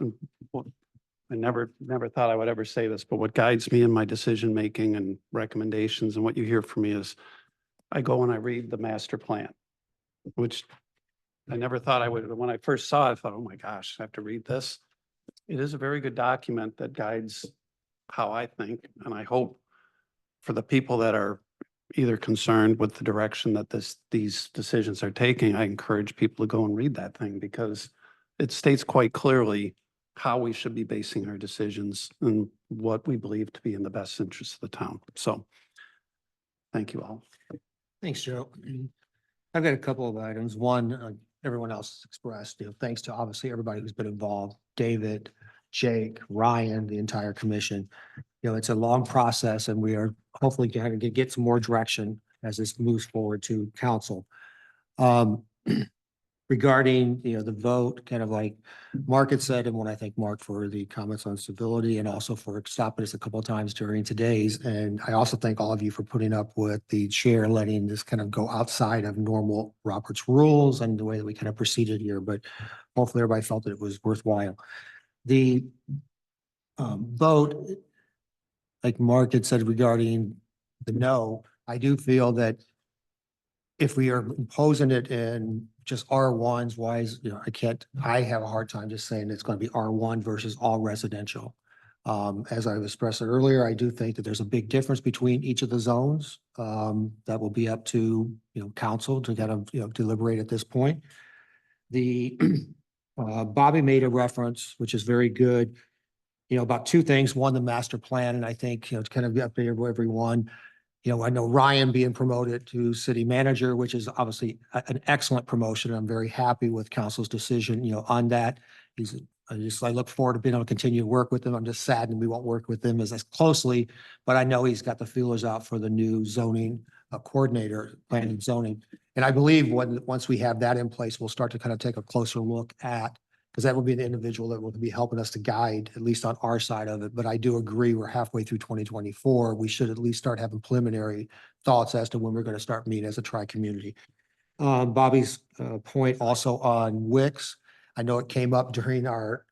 I never thought I would ever say this, but what guides me in my decision-making and recommendations and what you hear from me is I go and I read the master plan, which I never thought I would. When I first saw it, I thought, oh my gosh, I have to read this. It is a very good document that guides how I think. And I hope for the people that are either concerned with the direction that these decisions are taking, I encourage people to go and read that thing because it states quite clearly how we should be basing our decisions and what we believe to be in the best interest of the town. So thank you all. Thanks, Joe. I've got a couple of items. One, everyone else expressed, thanks to obviously everybody who's been involved, David, Jake, Ryan, the entire commission. It's a long process and we are hopefully going to get some more direction as this moves forward to council. Regarding, the vote, kind of like Mark had said, and when I thank Mark for the comments on civility and also for stopping us a couple of times during today's. And I also thank all of you for putting up with the chair letting this kind of go outside of normal Robert's rules and the way that we kind of proceeded here, but hopefully everybody felt that it was worthwhile. The vote, like Mark had said regarding the no, I do feel that if we are imposing it in just R1s, why is, I have a hard time just saying it's going to be R1 versus all residential. As I expressed earlier, I do think that there's a big difference between each of the zones. That will be up to, council to kind of, deliberate at this point. The Bobby made a reference, which is very good, about two things. One, the master plan, and I think, it's kind of up to everyone. I know Ryan being promoted to city manager, which is obviously an excellent promotion. I'm very happy with council's decision, on that. I look forward to being able to continue to work with him. I'm just saddened we won't work with him as closely, but I know he's got the feelers out for the new zoning coordinator, planning and zoning. And I believe once we have that in place, we'll start to kind of take a closer look at, because that will be the individual that will be helping us to guide, at least on our side of it. But I do agree we're halfway through 2024. We should at least start having preliminary thoughts as to when we're going to start meeting as a tri-community. Bobby's point also on Wix. I know it came up during our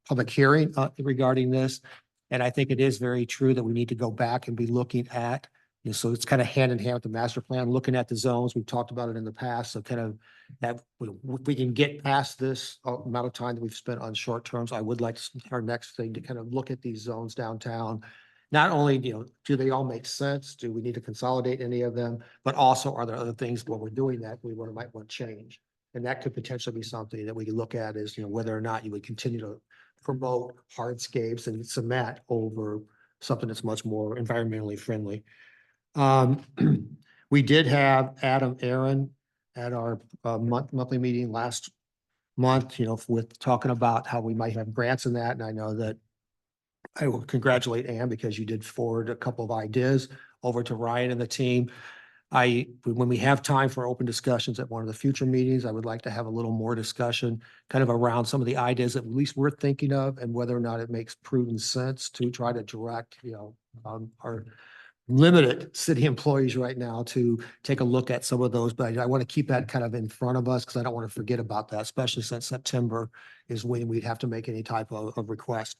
public hearing regarding this. And I think it is very true that we need to go back and be looking at So it's kind of hand in hand with the master plan, looking at the zones. We've talked about it in the past. So kind of that we can get past this amount of time that we've spent on short terms. I would like our next thing to kind of look at these zones downtown. Not only, do they all make sense? Do we need to consolidate any of them? But also, are there other things when we're doing that might want to change? And that could potentially be something that we could look at is, whether or not you would continue to promote hardscapes and cement over something that's much more environmentally friendly. We did have Adam Aaron at our monthly meeting last month, with talking about how we might have grants in that. And I know that I will congratulate Ann because you did forward a couple of ideas over to Ryan and the team. When we have time for open discussions at one of the future meetings, I would like to have a little more discussion kind of around some of the ideas that at least we're thinking of and whether or not it makes prudent sense to try to direct, our limited city employees right now to take a look at some of those. But I want to keep that kind of in front of us because I don't want to forget about that, especially since September is when we'd have to make any type of request.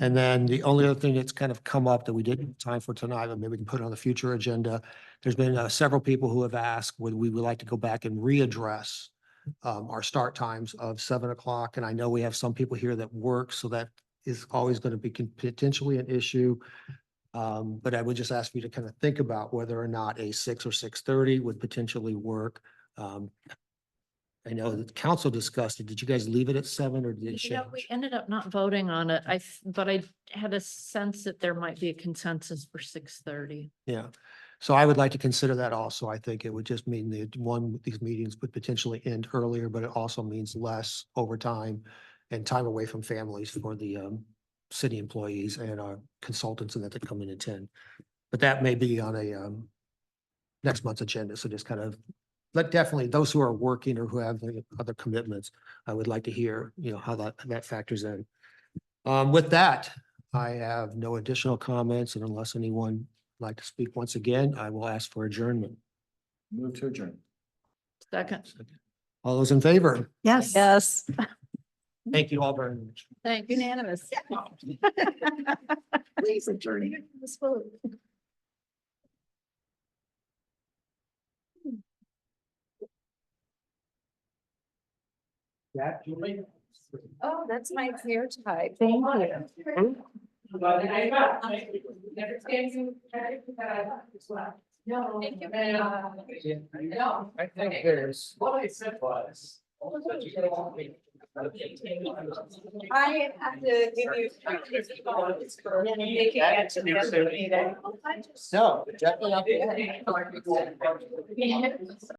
And then the only other thing that's kind of come up that we didn't have time for tonight, but maybe we can put it on the future agenda. There's been several people who have asked whether we would like to go back and readdress our start times of 7 o'clock. And I know we have some people here that work, so that is always going to be potentially an issue. But I would just ask you to kind of think about whether or not a 6 or 6:30 would potentially work. I know the council discussed it. Did you guys leave it at 7 or did it change? We ended up not voting on it. But I had a sense that there might be a consensus for 6:30. Yeah. So I would like to consider that also. I think it would just mean that these meetings would potentially end earlier, but it also means less overtime and time away from families for the city employees and our consultants and that come in and attend. But that may be on a next month's agenda. So just kind of definitely those who are working or who have other commitments, I would like to hear, how that factors in. With that, I have no additional comments, and unless anyone would like to speak once again, I will ask for adjournment. Move to adjourn. Second. All those in favor? Yes. Yes. Thank you all very much. Thanks. Unanimous. Please adjourn. Oh, that's my hair type. Thank you. No, thank you very much. I think there's. What I said was. I have to give you. For making it to the other meeting. No, definitely. Yeah.